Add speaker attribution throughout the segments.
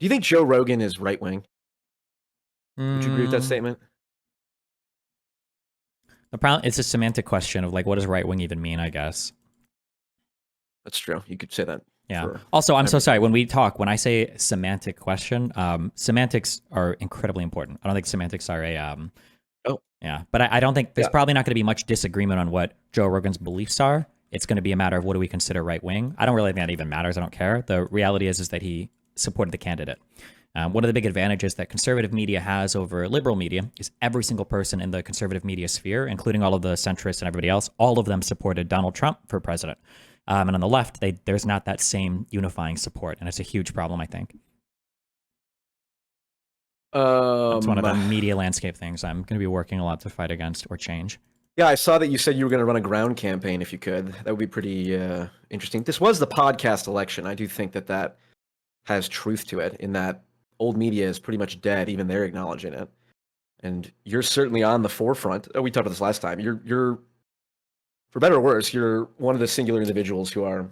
Speaker 1: Do you think Joe Rogan is right-wing? Would you agree with that
Speaker 2: Mm,
Speaker 1: statement?
Speaker 2: the problem, it's a semantic question of like, what does right wing even mean? I guess.
Speaker 1: That's true. You could say that.
Speaker 2: Yeah.
Speaker 1: For
Speaker 2: Also, I'm so sorry.
Speaker 1: everything.
Speaker 2: When I say semantic question, semantics are incredibly important. I don't think semantics are a
Speaker 1: Oh,
Speaker 2: yeah, but I don't think there's
Speaker 1: yeah.
Speaker 2: probably not going to be much disagreement on what Joe Rogan's beliefs are. It's going to be a matter of what do we consider right wing. I don't really think that even matters. I don't care. The reality is that he supported the candidate. One of the big advantages that conservative media has over liberal media is every single person in the conservative media sphere, including all of the centrists and everybody else, all of them supported Donald Trump for president. And on the left, there's not that same unifying support, and it's a huge problem, I think. It's one of the media landscape things I'm going to be working a lot to fight against or change.
Speaker 1: Yeah, I saw that you said you were going to run a ground campaign if you could. That would be pretty interesting. This was the podcast election. I do think that that has truth to it in that old media is pretty much dead. Even they're acknowledging it. And you're certainly on the forefront. We talked about this last time. You're for better or worse, you're one of the singular individuals who are,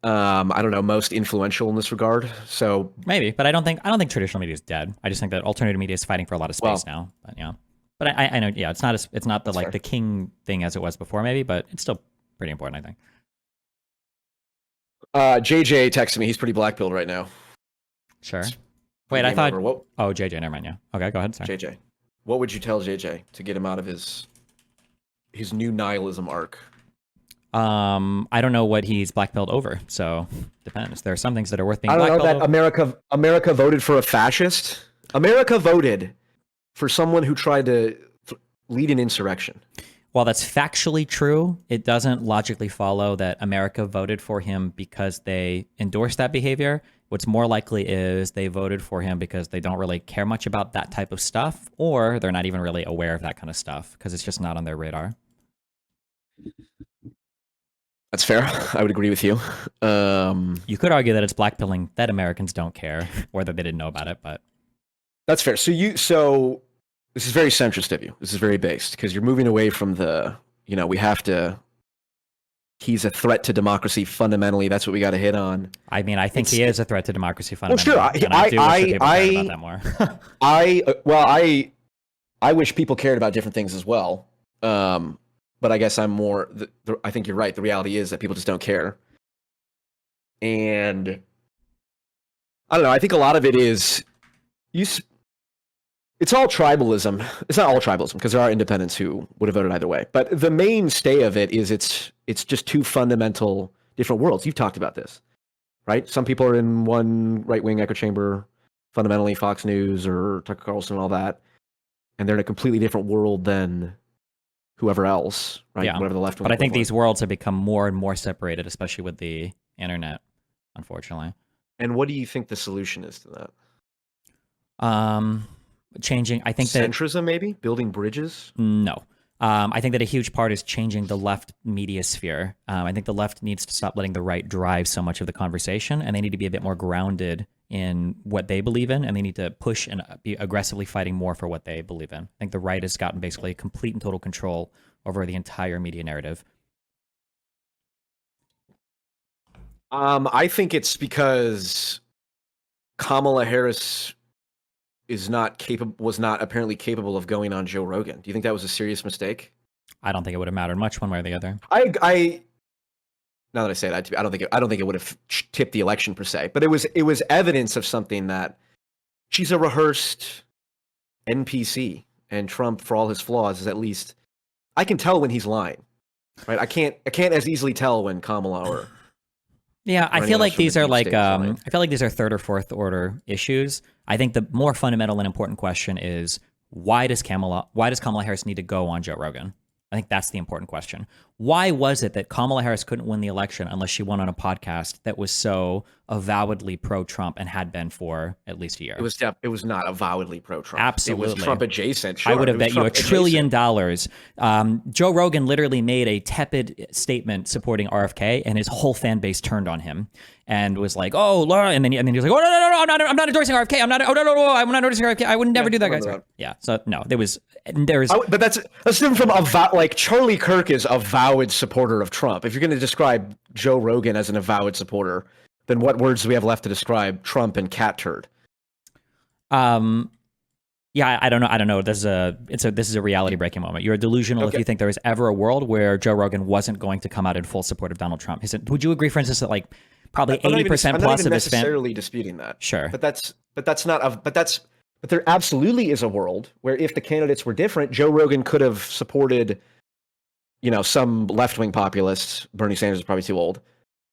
Speaker 1: I don't know, most influential in this regard. So
Speaker 2: maybe, but I don't think traditional media is dead. I just think that alternative media is fighting for a lot of space now. But yeah, but I know, yeah, it's not the like
Speaker 1: fair.
Speaker 2: the king thing as it was before, maybe, but it's still pretty important, I think.
Speaker 1: JJ texted me. He's pretty black-pilled right now.
Speaker 2: Sure. Wait, I thought.
Speaker 1: What,
Speaker 2: Oh, JJ, never mind. Yeah. Okay, go ahead. Sorry.
Speaker 1: JJ, what would you tell JJ to get him out of his new nihilism arc?
Speaker 2: I don't know what he's black pilled over, so depends. There are some things that are worth being
Speaker 1: I
Speaker 2: black
Speaker 1: don't know
Speaker 2: pilled
Speaker 1: that
Speaker 2: over.
Speaker 1: America voted for a fascist. America voted for someone who tried to lead an insurrection.
Speaker 2: While that's factually true, it doesn't logically follow that America voted for him because they endorsed that behavior. What's more likely is they voted for him because they don't really care much about that type of stuff, or they're not even really aware of that kind of stuff because it's just not on their radar.
Speaker 1: That's fair. I would agree with you.
Speaker 2: You could argue that it's blackpilling that Americans don't care or that they didn't know about it, but
Speaker 1: that's fair. So this is very centrist of you. This is very based because you're moving away from the, we have to. He's a threat to democracy fundamentally. That's what we got to hit on.
Speaker 2: I mean, I think he is a threat to democracy fundamentally.
Speaker 1: Well, sure.
Speaker 2: I do wish people cared about that more.
Speaker 1: I wish people cared about different things as well. But I guess I'm more. I think you're right. The reality is that people just don't care. And I don't know. I think a lot of it is it's all tribalism. It's not all tribalism because there are independents who would have voted either way. But the mainstay of it is it's just two fundamental different worlds. You've talked about this, right? Some people are in one right-wing echo chamber, fundamentally Fox News or Tucker Carlson and all that, and they're in a completely different world than whoever else, right?
Speaker 2: Yeah.
Speaker 1: Whatever the left.
Speaker 2: But I think these worlds have become more and more separated, especially with the internet, unfortunately.
Speaker 1: And what do you think the solution is to that?
Speaker 2: Changing, I think
Speaker 1: centrism, maybe building bridges.
Speaker 2: No, I think that a huge part is changing the left media sphere. I think the left needs to stop letting the right drive so much of the conversation, and they need to be a bit more grounded in what they believe in, and they need to push and be aggressively fighting more for what they believe in. I think the right has gotten basically complete and total control over the entire media narrative.
Speaker 1: I think it's because Kamala Harris was not apparently capable of going on Joe Rogan. Do you think that was a serious mistake?
Speaker 2: I don't think it would have mattered much one way or the other.
Speaker 1: Now that I say that, I don't think it would have tipped the election per se, but it was evidence of something that she's a rehearsed NPC, and Trump, for all his flaws, is at least I can tell when he's lying, right? I can't as easily tell when Kamala or
Speaker 2: yeah, I feel like these are like I feel like these are third or fourth order issues. I think the more fundamental and important question is why does Kamala Harris need to go on Joe Rogan? I think that's the important question. Why was it that Kamala Harris couldn't win the election unless she went on a podcast that was so avowedly pro-Trump and had been for at least a year?
Speaker 1: It was not avowedly pro-Trump.
Speaker 2: Absolutely.
Speaker 1: It was Trump adjacent. Sure.
Speaker 2: I would have bet you $1 trillion. Joe Rogan literally made a tepid statement supporting RFK, and his whole fan base turned on him and was like, "Oh, Laura," and then he was like, "Oh no, I'm not endorsing RFK. I'm not endorsing RFK. I would never do that, guys." Yeah. So no,
Speaker 1: but that's different from like Charlie Kirk is avowed supporter of Trump. If you're going to describe Joe Rogan as an avowed supporter, then what words do we have left to describe Trump and cat turd?
Speaker 2: Yeah, I don't know. This is a reality breaking moment. You're delusional if you think there was ever a world where Joe Rogan wasn't going to come out in full support of Donald Trump. Would you agree, for instance, that like probably 80% plus of his fan?
Speaker 1: I'm not necessarily disputing that.
Speaker 2: Sure,
Speaker 1: but there absolutely is a world where if the candidates were different, Joe Rogan could have supported, some left-wing populists. Bernie Sanders is probably too old.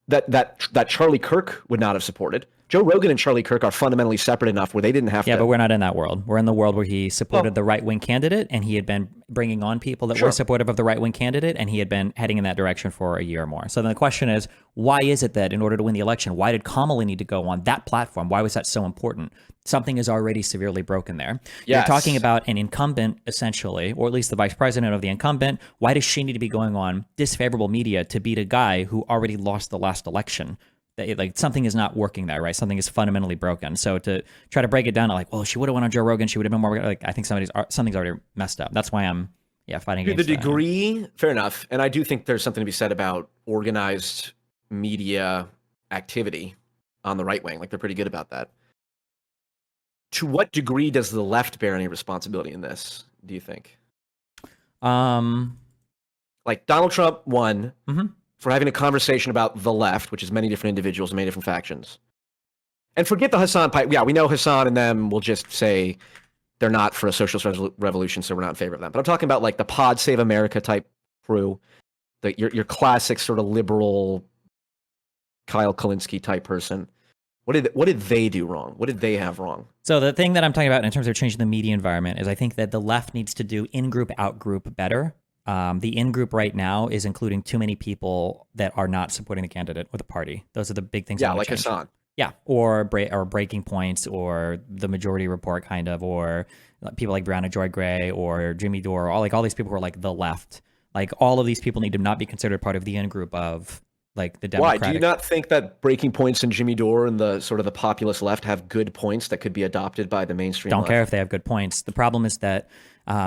Speaker 1: That Charlie Kirk would not have supported. Joe Rogan and Charlie Kirk are fundamentally separate enough where they didn't have to.
Speaker 2: Yeah, but we're not in that world. We're in the world where he supported the right-wing candidate, and he had been bringing on people that were supportive of the right-wing candidate, and he had been heading in that direction for a year or more. So then the question is, why is it that in order to win the election, why did Kamala need to go on that platform? Why was that so important? Something is already severely broken there. You're talking about an incumbent, essentially, or at least the vice president of the incumbent. Why does she need to be going on disfavorable media to beat a guy who already lost the last election? Like something is not working there, right? Something is fundamentally broken. So to try to break it down to like, well, she would have went on Joe Rogan, she would have been more like, I think something's already messed up. That's why I'm fighting against
Speaker 1: the degree. Fair enough, and I do think there's something to be said about organized media activity on the right wing. Like they're pretty good about that. To what degree does the left bear any responsibility in this? Do you think? Like Donald Trump won. Mm-hmm. For having a conversation about the left, which is many different individuals and many different factions. And forget the Hassan pipe. Yeah, we know Hassan and them will just say they're not for a socialist revolution, so we're not in favor of them. But I'm talking about like the Pod Save America type crew, your classic sort of liberal Kyle Kalinske type person. What did they do wrong? What did they have wrong? So
Speaker 2: the thing that I'm talking about in terms of changing the media environment is I think that the left needs to do in-group, out-group better. The in-group right now is including too many people that are not supporting the candidate or the party. Those are the big things.
Speaker 1: Yeah, like Hassan.
Speaker 2: Yeah, or Breaking Points, or the Majority Report, kind of, or people like Brianna Joy Gray or Jimmy Dore, all these people who are like the left. Like all of these people need to not be considered part of the in-group of like the Democratic.
Speaker 1: Why? Do you not think that Breaking Points and Jimmy Dore and the sort of the populist left have good points that could be adopted by the mainstream
Speaker 2: Don't
Speaker 1: left?
Speaker 2: care if they have good points. The problem is that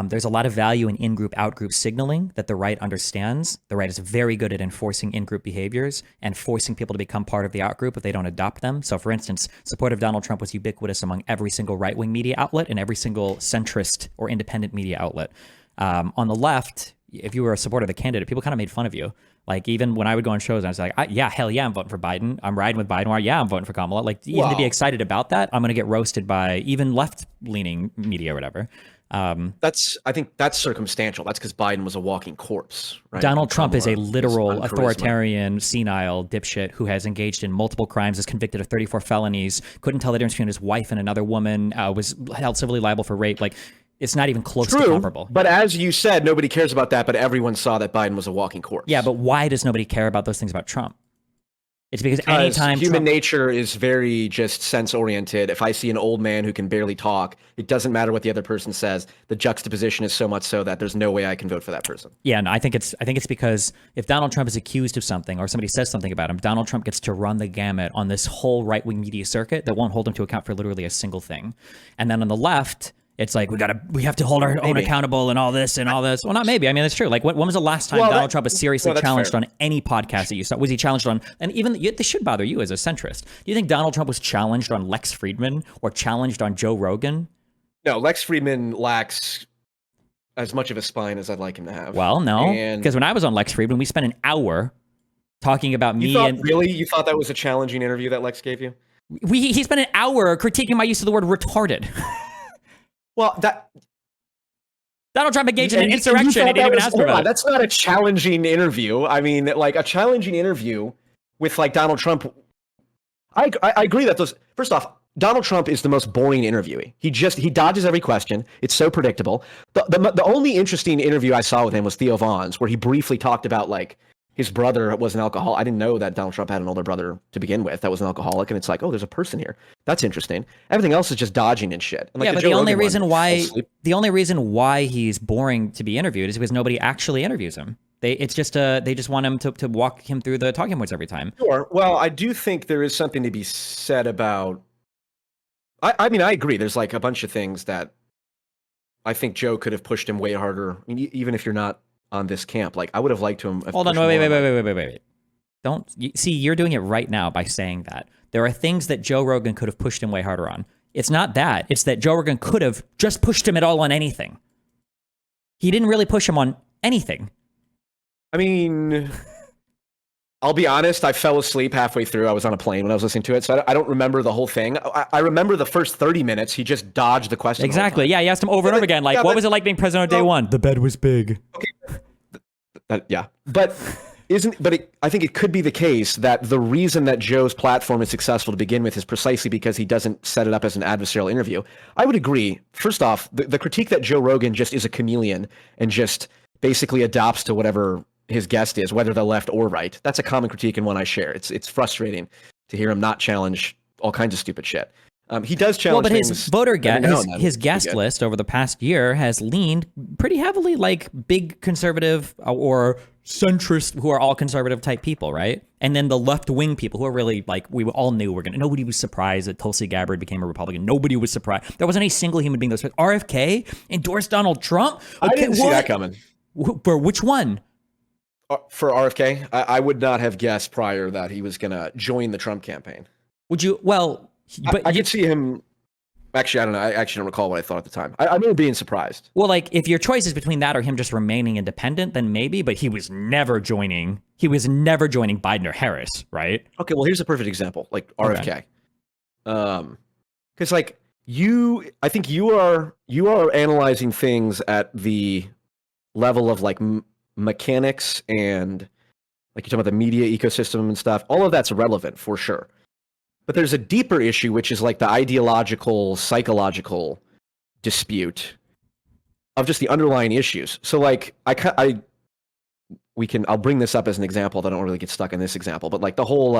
Speaker 2: there's a lot of value in in-group, out-group signaling that the right understands. The right is very good at enforcing in-group behaviors and forcing people to become part of the out-group if they don't adopt them. So, for instance, support of Donald Trump was ubiquitous among every single right-wing media outlet and every single centrist or independent media outlet. On the left, if you were a supporter of the candidate, people kind of made fun of you. Like, even when I would go on shows, I was like, hell yeah, I'm voting for Biden. I'm riding with Biden. Or, yeah, I'm voting for Kamala. Like, even to be excited about that, I'm going to get roasted by even left-leaning media or whatever.
Speaker 1: I think that's circumstantial. That's because Biden was a walking corpse, right?
Speaker 2: Donald Trump is a literal authoritarian, senile dipshit who has engaged in multiple crimes, is convicted of 34 felonies, couldn't tell the difference between his wife and another woman, was held civilly liable for rape. Like, it's not even close to comparable.
Speaker 1: But as you said, nobody cares about that, but everyone saw that Biden was a walking corpse.
Speaker 2: Yeah, but why does nobody care about those things about Trump? It's because anytime
Speaker 1: human nature is very just sense-oriented. If I see an old man who can barely talk, it doesn't matter what the other person says. The juxtaposition is so much so that there's no way I can vote for that person.
Speaker 2: Yeah, no, I think it's because if Donald Trump is accused of something or somebody says something about him, Donald Trump gets to run the gamut on this whole right-wing media circuit that won't hold him to account for literally a single thing. And then on the left, it's like we have to hold our own accountable and all this and all this. Well, not maybe. I mean, that's true. Like, when was the last time Donald Trump was seriously challenged on any podcast that you saw? Was he challenged on? And even this should bother you as a centrist. Do you think Donald Trump was challenged on Lex Fridman or challenged on Joe Rogan?
Speaker 1: No, Lex Fridman lacks as much of a spine as I'd like him to have.
Speaker 2: Well, no, because when I was on Lex Fridman, we spent an hour talking about me.
Speaker 1: Really? You thought that was a challenging interview that Lex gave you?
Speaker 2: He spent an hour critiquing my use of the word retarded.
Speaker 1: Well,
Speaker 2: Donald Trump engaged in an insurrection. He didn't even ask for that.
Speaker 1: That's not a challenging interview. I mean, like a challenging interview with like Donald Trump. I agree that first off, Donald Trump is the most boring interviewee. He dodges every question. It's so predictable. The only interesting interview I saw with him was Theo Vaughn's, where he briefly talked about like his brother was an alcoholic. I didn't know that Donald Trump had an older brother to begin with that was an alcoholic, and it's like, oh, there's a person here. That's interesting. Everything else is just dodging and shit. And like
Speaker 2: but the only reason why he's boring to be interviewed is because nobody actually interviews him. They just want him to walk him through the talking points every time.
Speaker 1: Sure. Well, I do think there is something to be said about. I mean, I agree. There's like a bunch of things that I think Joe could have pushed him way harder. I mean, even if you're not on this camp, like I would have liked to him.
Speaker 2: Hold on, wait. See, you're doing it right now by saying that. There are things that Joe Rogan could have pushed him way harder on. It's not that. It's that Joe Rogan could have just pushed him at all on anything. He didn't really push him on anything.
Speaker 1: I mean, I'll be honest, I fell asleep halfway through. I was on a plane when I was listening to it, so I don't remember the whole thing. I remember the first 30 minutes, he just dodged the question.
Speaker 2: Exactly. Yeah, he asked him over and over again, like, what was it like being president on day one? The bed was big.
Speaker 1: Okay. Yeah. But I think it could be the case that the reason that Joe's platform is successful to begin with is precisely because he doesn't set it up as an adversarial interview. I would agree. First off, the critique that Joe Rogan just is a chameleon and just basically adopts to whatever his guest is, whether they're left or right. That's a common critique and one I share. It's frustrating to hear him not challenge all kinds of stupid shit. He does challenge.
Speaker 2: Well, but his voter his guest list over the past year has leaned pretty heavily like big conservative or centrist, who are all conservative type people, right? And then the left wing people who are really like, we all knew nobody was surprised that Tulsi Gabbard became a Republican. Nobody was surprised. There wasn't a single human being that was surprised. RFK endorsed Donald Trump.
Speaker 1: Okay, I didn't see that coming.
Speaker 2: For which one?
Speaker 1: For RFK, I would not have guessed prior that he was going to join the Trump campaign.
Speaker 2: Would you? Well, but
Speaker 1: I could see him. Actually, I don't know. I actually don't recall what I thought at the time. I remember being surprised.
Speaker 2: Well, like if your choice is between that or him just remaining independent, then maybe. But he was never joining. He was never joining Biden or Harris, right?
Speaker 1: Okay. Well, here's a perfect example, like RFK. Because like I think you are analyzing things at the level of like mechanics and like you're talking about the media ecosystem and stuff. All of that's relevant for sure. But there's a deeper issue, which is like the ideological, psychological dispute of just the underlying issues. So like I'll bring this up as an example. I don't really get stuck in this example, but like the whole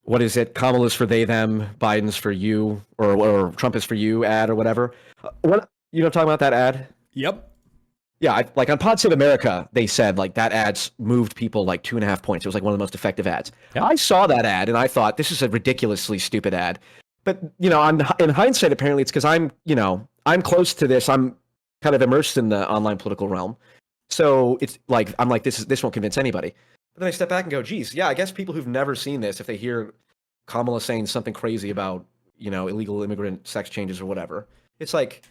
Speaker 1: what is it? Kamala's for they, them, Biden's for you, or Trump is for you ad or whatever. What you know talking about that ad?
Speaker 2: Yep.
Speaker 1: Yeah, like on Pod Save America, they said like that ad's moved people like 2.5 points. It was like one of the most effective ads. Yep. I saw that ad and I thought this is a ridiculously stupid ad. But in hindsight, apparently it's because I'm close to this. I'm kind of immersed in the online political realm. So it's like I'm like this won't convince anybody. But then I step back and go, geez, yeah, I guess people who've never seen this, if they hear Kamala saying something crazy about illegal immigrant sex changes or whatever, it's like,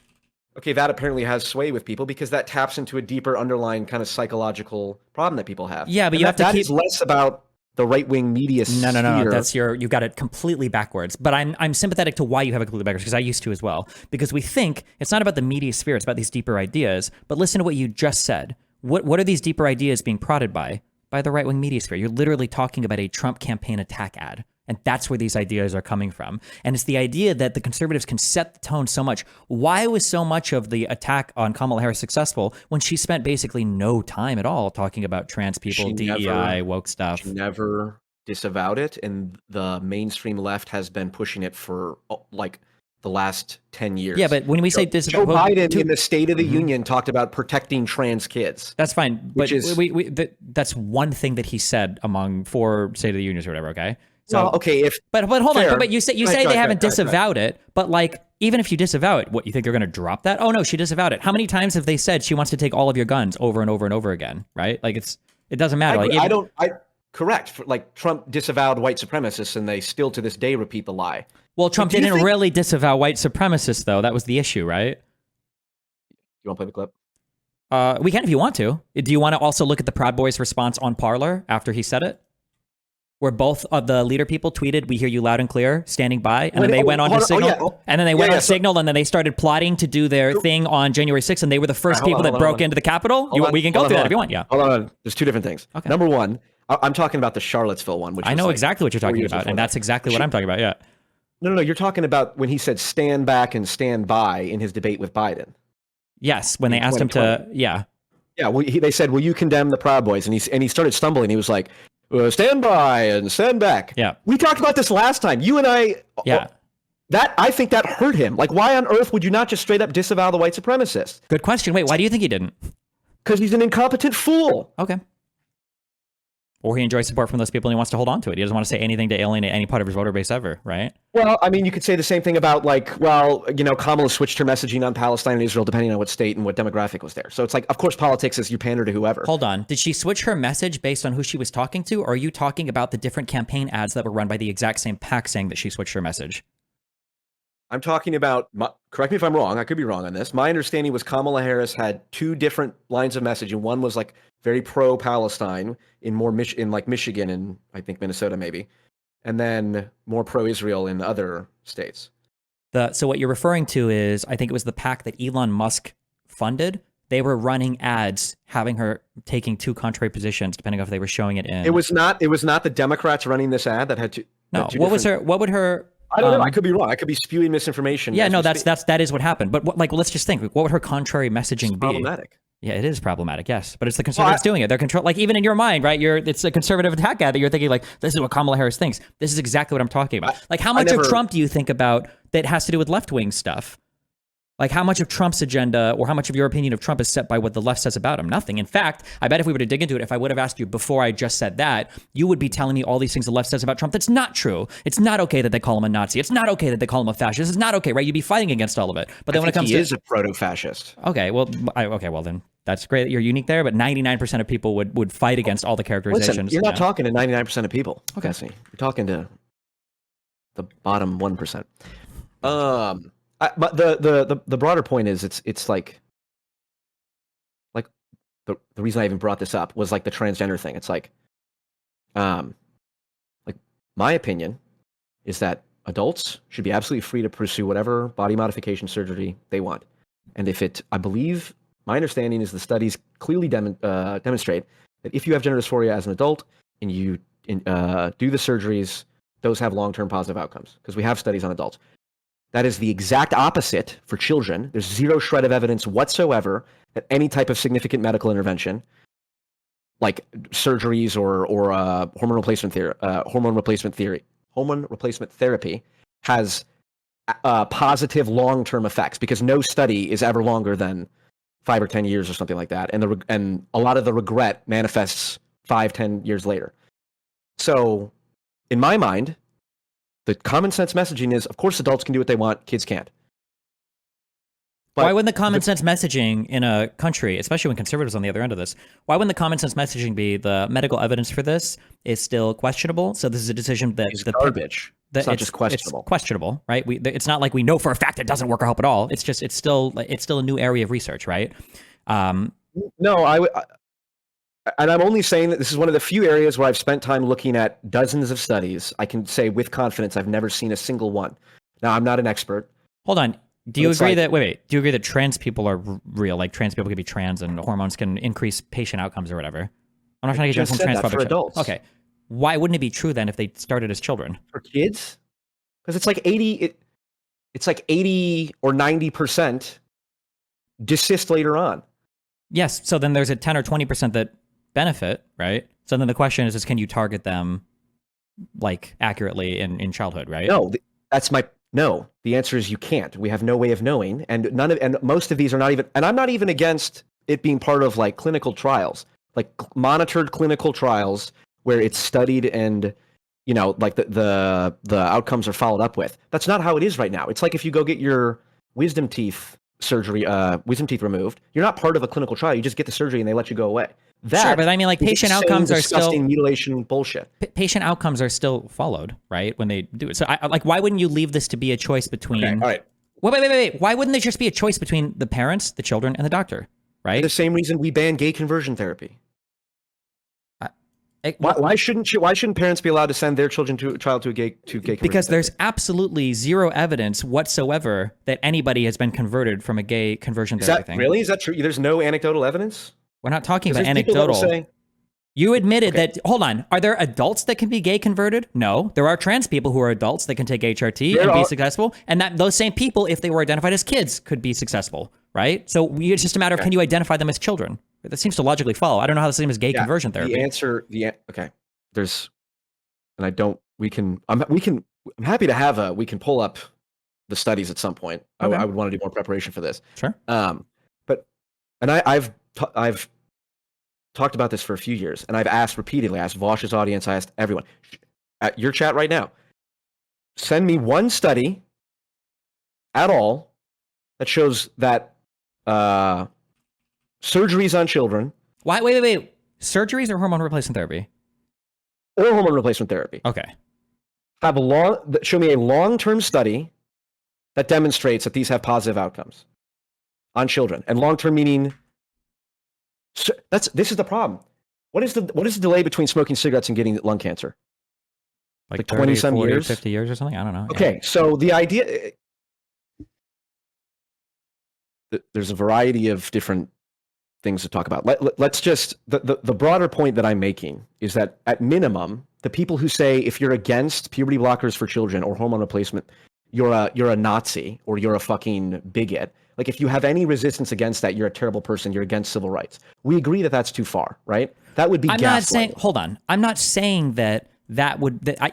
Speaker 1: okay, that apparently has sway with people because that taps into a deeper underlying kind of psychological problem that people have.
Speaker 2: Yeah, but that is
Speaker 1: less about the right-wing media sphere.
Speaker 2: No. That's you've got it completely backwards. But I'm sympathetic to why you have it completely backwards because I used to as well. Because we think it's not about the media sphere, it's about these deeper ideas. But listen to what you just said. What are these deeper ideas being prodded by? By the right-wing media sphere. You're literally talking about a Trump campaign attack ad. And that's where these ideas are coming from. And it's the idea that the conservatives can set the tone so much. Why was so much of the attack on Kamala Harris successful when she spent basically no time at all talking about trans people, DEI, woke stuff?
Speaker 1: She never disavowed it. And the mainstream left has been pushing it for like the last 10 years.
Speaker 2: Yeah, but when we say disavow...
Speaker 1: Joe Biden in the State of the Union talked about protecting trans kids.
Speaker 2: That's fine. But that's one thing that he said among 4 State of the Unions or whatever, okay?
Speaker 1: So, well, okay,
Speaker 2: but hold on, but you say they haven't disavowed it, but like even if you disavow it, what you think they're going to drop that? Oh no, she disavowed it. How many times have they said she wants to take all of your guns over and over and over again? Right? Like it doesn't matter.
Speaker 1: Correct. Like Trump disavowed white supremacists, and they still to this day repeat the lie.
Speaker 2: Well, Trump didn't really disavow white supremacists, though. That was the issue, right?
Speaker 1: You want to play the clip?
Speaker 2: We can if you want to. Do you want to also look at the Proud Boys' response on Parler after he said it? Where both of the leader people tweeted, "We hear you loud and clear," standing by, and then they went on to Signal, and then they went on Signal, and then they started plotting to do their thing on January 6th, and they were the first people that broke into the Capitol. We can go through that if you want. Yeah.
Speaker 1: Hold on. There's 2 different things. Okay. Number one, I'm talking about the Charlottesville one, which
Speaker 2: I know exactly what you're talking about, and that's exactly what I'm talking about. Yeah.
Speaker 1: No. You're talking about when he said "stand back" and "stand by" in his debate with Biden.
Speaker 2: Yes, when they asked him to. Yeah.
Speaker 1: Yeah. Well, they said, "Will you condemn the Proud Boys?" And he started stumbling. He was like, stand by and stand back.
Speaker 2: Yeah.
Speaker 1: We talked about this last time. You and I.
Speaker 2: Yeah.
Speaker 1: I think that hurt him. Like, why on earth would you not just straight up disavow the white supremacists?
Speaker 2: Good question. Wait, why do you think he didn't?
Speaker 1: Because he's an incompetent fool.
Speaker 2: Okay. Or he enjoys support from those people and he wants to hold on to it. He doesn't want to say anything to alienate any part of his voter base ever, right?
Speaker 1: Well, I mean, you could say the same thing about Kamala switched her messaging on Palestine and Israel depending on what state and what demographic was there. So it's like, of course, politics is you pander to whoever.
Speaker 2: Hold on. Did she switch her message based on who she was talking to? Or are you talking about the different campaign ads that were run by the exact same PAC saying that she switched her message?
Speaker 1: I'm talking about, correct me if I'm wrong, I could be wrong on this. My understanding was Kamala Harris had two different lines of messaging. One was like very pro-Palestine in Michigan and I think Minnesota maybe, and then more pro-Israel in other states.
Speaker 2: So what you're referring to is, I think it was the PAC that Elon Musk funded. They were running ads having her taking two contrary positions, depending on if they were showing it in.
Speaker 1: It was not the Democrats running this ad that had to.
Speaker 2: No, what would her?
Speaker 1: I don't know. I could be wrong. I could be spewing misinformation.
Speaker 2: Yeah, no, that is what happened. But let's just think. What would her contrary messaging be?
Speaker 1: Problematic.
Speaker 2: Yeah, it is problematic. Yes, but it's the conservatives doing it. They're even in your mind, right? It's a conservative attack ad that you're thinking like, this is what Kamala Harris thinks. This is exactly what I'm talking about. How much of Trump do you think about that has to do with left wing stuff? Like how much of Trump's agenda or how much of your opinion of Trump is set by what the left says about him? Nothing. In fact, I bet if we were to dig into it, if I would have asked you before I just said that, you would be telling me all these things the left says about Trump. That's not true. It's not okay that they call him a Nazi. It's not okay that they call him a fascist. It's not okay, right? You'd be fighting against all of it. But then when it comes
Speaker 1: he is a proto-fascist.
Speaker 2: Okay, well, then that's great that you're unique there. But 99% of people would fight against all the characterizations.
Speaker 1: Listen, you're not talking to 99% of people. Okay, you're talking to the bottom 1%. But the broader point is it's like the reason I even brought this up was like the transgender thing. It's like my opinion is that adults should be absolutely free to pursue whatever body modification surgery they want. And I believe my understanding is the studies clearly demonstrate that if you have gender dysphoria as an adult and you do the surgeries, those have long-term positive outcomes because we have studies on adults. That is the exact opposite for children. There's zero shred of evidence whatsoever that any type of significant medical intervention, like surgeries or hormone replacement therapy, has positive long-term effects because no study is ever longer than 5 or 10 years or something like that, and a lot of the regret manifests 5-10 years later. So, in my mind, the common sense messaging is, of course, adults can do what they want, kids can't. But
Speaker 2: why wouldn't the common sense messaging in a country, especially when conservatives on the other end of this, why wouldn't the common sense messaging be the medical evidence for this is still questionable? So this is a decision that
Speaker 1: it's garbage. It's not just questionable.
Speaker 2: It's questionable, right? It's not like we know for a fact it doesn't work or help at all. It's just it's still a new area of research, right?
Speaker 1: No, and I'm only saying that this is one of the few areas where I've spent time looking at dozens of studies. I can say with confidence I've never seen a single one. Now, I'm not an expert.
Speaker 2: Hold on. Do you agree that do you agree that trans people are real? Like trans people can be trans and hormones can increase patient outcomes or whatever? I'm not trying to get you on some transphobic
Speaker 1: for adults.
Speaker 2: Okay. Why wouldn't it be true then if they started as children?
Speaker 1: For kids? Because it's like 80 or 90% desist later on.
Speaker 2: Yes. So then there's a 10 or 20% that benefit, right? So then the question is can you target them like accurately in childhood, right?
Speaker 1: No, no. The answer is you can't. We have no way of knowing, and most of these are not even. And I'm not even against it being part of like clinical trials, like monitored clinical trials where it's studied and like the outcomes are followed up with. That's not how it is right now. It's like if you go get your wisdom teeth removed, you're not part of a clinical trial. You just get the surgery and they let you go away.
Speaker 2: Sure, but I mean, like patient outcomes are still
Speaker 1: mutilation bullshit.
Speaker 2: Patient outcomes are still followed, right? When they do it. So, why wouldn't you leave this to be a choice between?
Speaker 1: Okay, all right.
Speaker 2: Wait. Why wouldn't there just be a choice between the parents, the children, and the doctor? Right.
Speaker 1: For the same reason we ban gay conversion therapy. Why shouldn't parents be allowed to send their child to a gay conversion?
Speaker 2: Because there's absolutely zero evidence whatsoever that anybody has been converted from a gay conversion therapy thing.
Speaker 1: Really? Is that true? There's no anecdotal evidence?
Speaker 2: We're not talking about anecdotal. You admitted that, hold on, are there adults that can be gay converted? No. There are trans people who are adults that can take HRT and be successful. And that those same people, if they were identified as kids, could be succccessful, right? So it's just a matter of can you identify them as children? That seems to logically follow. I don't know how the same as gay conversion therapy.
Speaker 1: I'm happy to have we can pull up the studies at some point. Okay. I would want to do more preparation for this.
Speaker 2: Sure.
Speaker 1: I've talked about this for a few years, and I've asked repeatedly. I asked Vosh's audience. I asked everyone at your chat right now. Send me one study at all that shows that surgeries on children.
Speaker 2: Why? Wait. Surgeries or hormone replacement therapy?
Speaker 1: Or hormone replacement therapy.
Speaker 2: Okay.
Speaker 1: Show me a long-term study that demonstrates that these have positive outcomes on children. And long-term meaning, this is the problem. What is the delay between smoking cigarettes and getting lung cancer?
Speaker 2: Like
Speaker 1: 20 some years,
Speaker 2: 50 years or something? I don't know.
Speaker 1: Okay,
Speaker 2: yeah.
Speaker 1: So the idea, there's a variety of different things to talk about. Let's just, the broader point that I'm making is that at minimum, the people who say if you're against puberty blockers for children or hormone replacement, you're a Nazi or you're a fucking bigot. Like if you have any resistance against that, you're a terrible person. You're against civil rights. We agree that that's too far, right? That would be gaslighting.
Speaker 2: Not saying, hold on. I'm not saying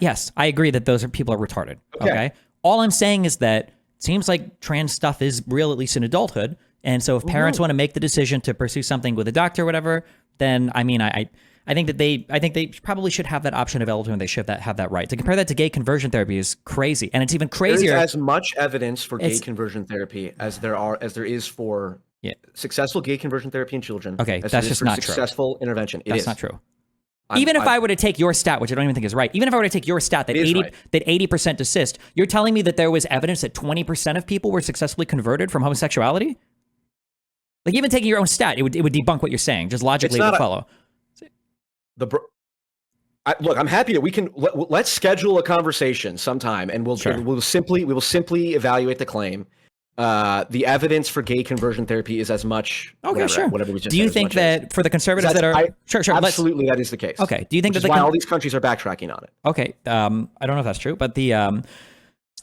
Speaker 2: yes, I agree that those people are retarded. Okay. All I'm saying is that it seems like trans stuff is real, at least in adulthood. And so if parents want to make the decision to pursue something with a doctor or whatever, then I mean, I think they probably should have that option available to them. They should have that right. To compare that to gay conversion therapy is crazy, and it's even crazier.
Speaker 1: There is as much evidence for gay conversion therapy as there is for successful gay conversion therapy in children.
Speaker 2: Okay,
Speaker 1: as
Speaker 2: that's just not true.
Speaker 1: Successful intervention.
Speaker 2: That's not true. Even if I were to take your stat, which I don't even think is right, even if I were to take your stat that 80% desist, you're telling me that there was evidence that 20% of people were successfully converted from homosexuality? Like even taking your own stat, it would debunk what you're saying. Just logically, it would follow.
Speaker 1: Look, I'm happy that we can let's schedule a conversation sometime, and we'll simply evaluate the claim. The evidence for gay conversion therapy is as much. Whatever we just.
Speaker 2: Do you think that for the conservatives that are sure,
Speaker 1: absolutely that is the case.
Speaker 2: Okay. Do you think
Speaker 1: that's why all these countries are backtracking on it?
Speaker 2: Okay. I don't know if that's true, but they're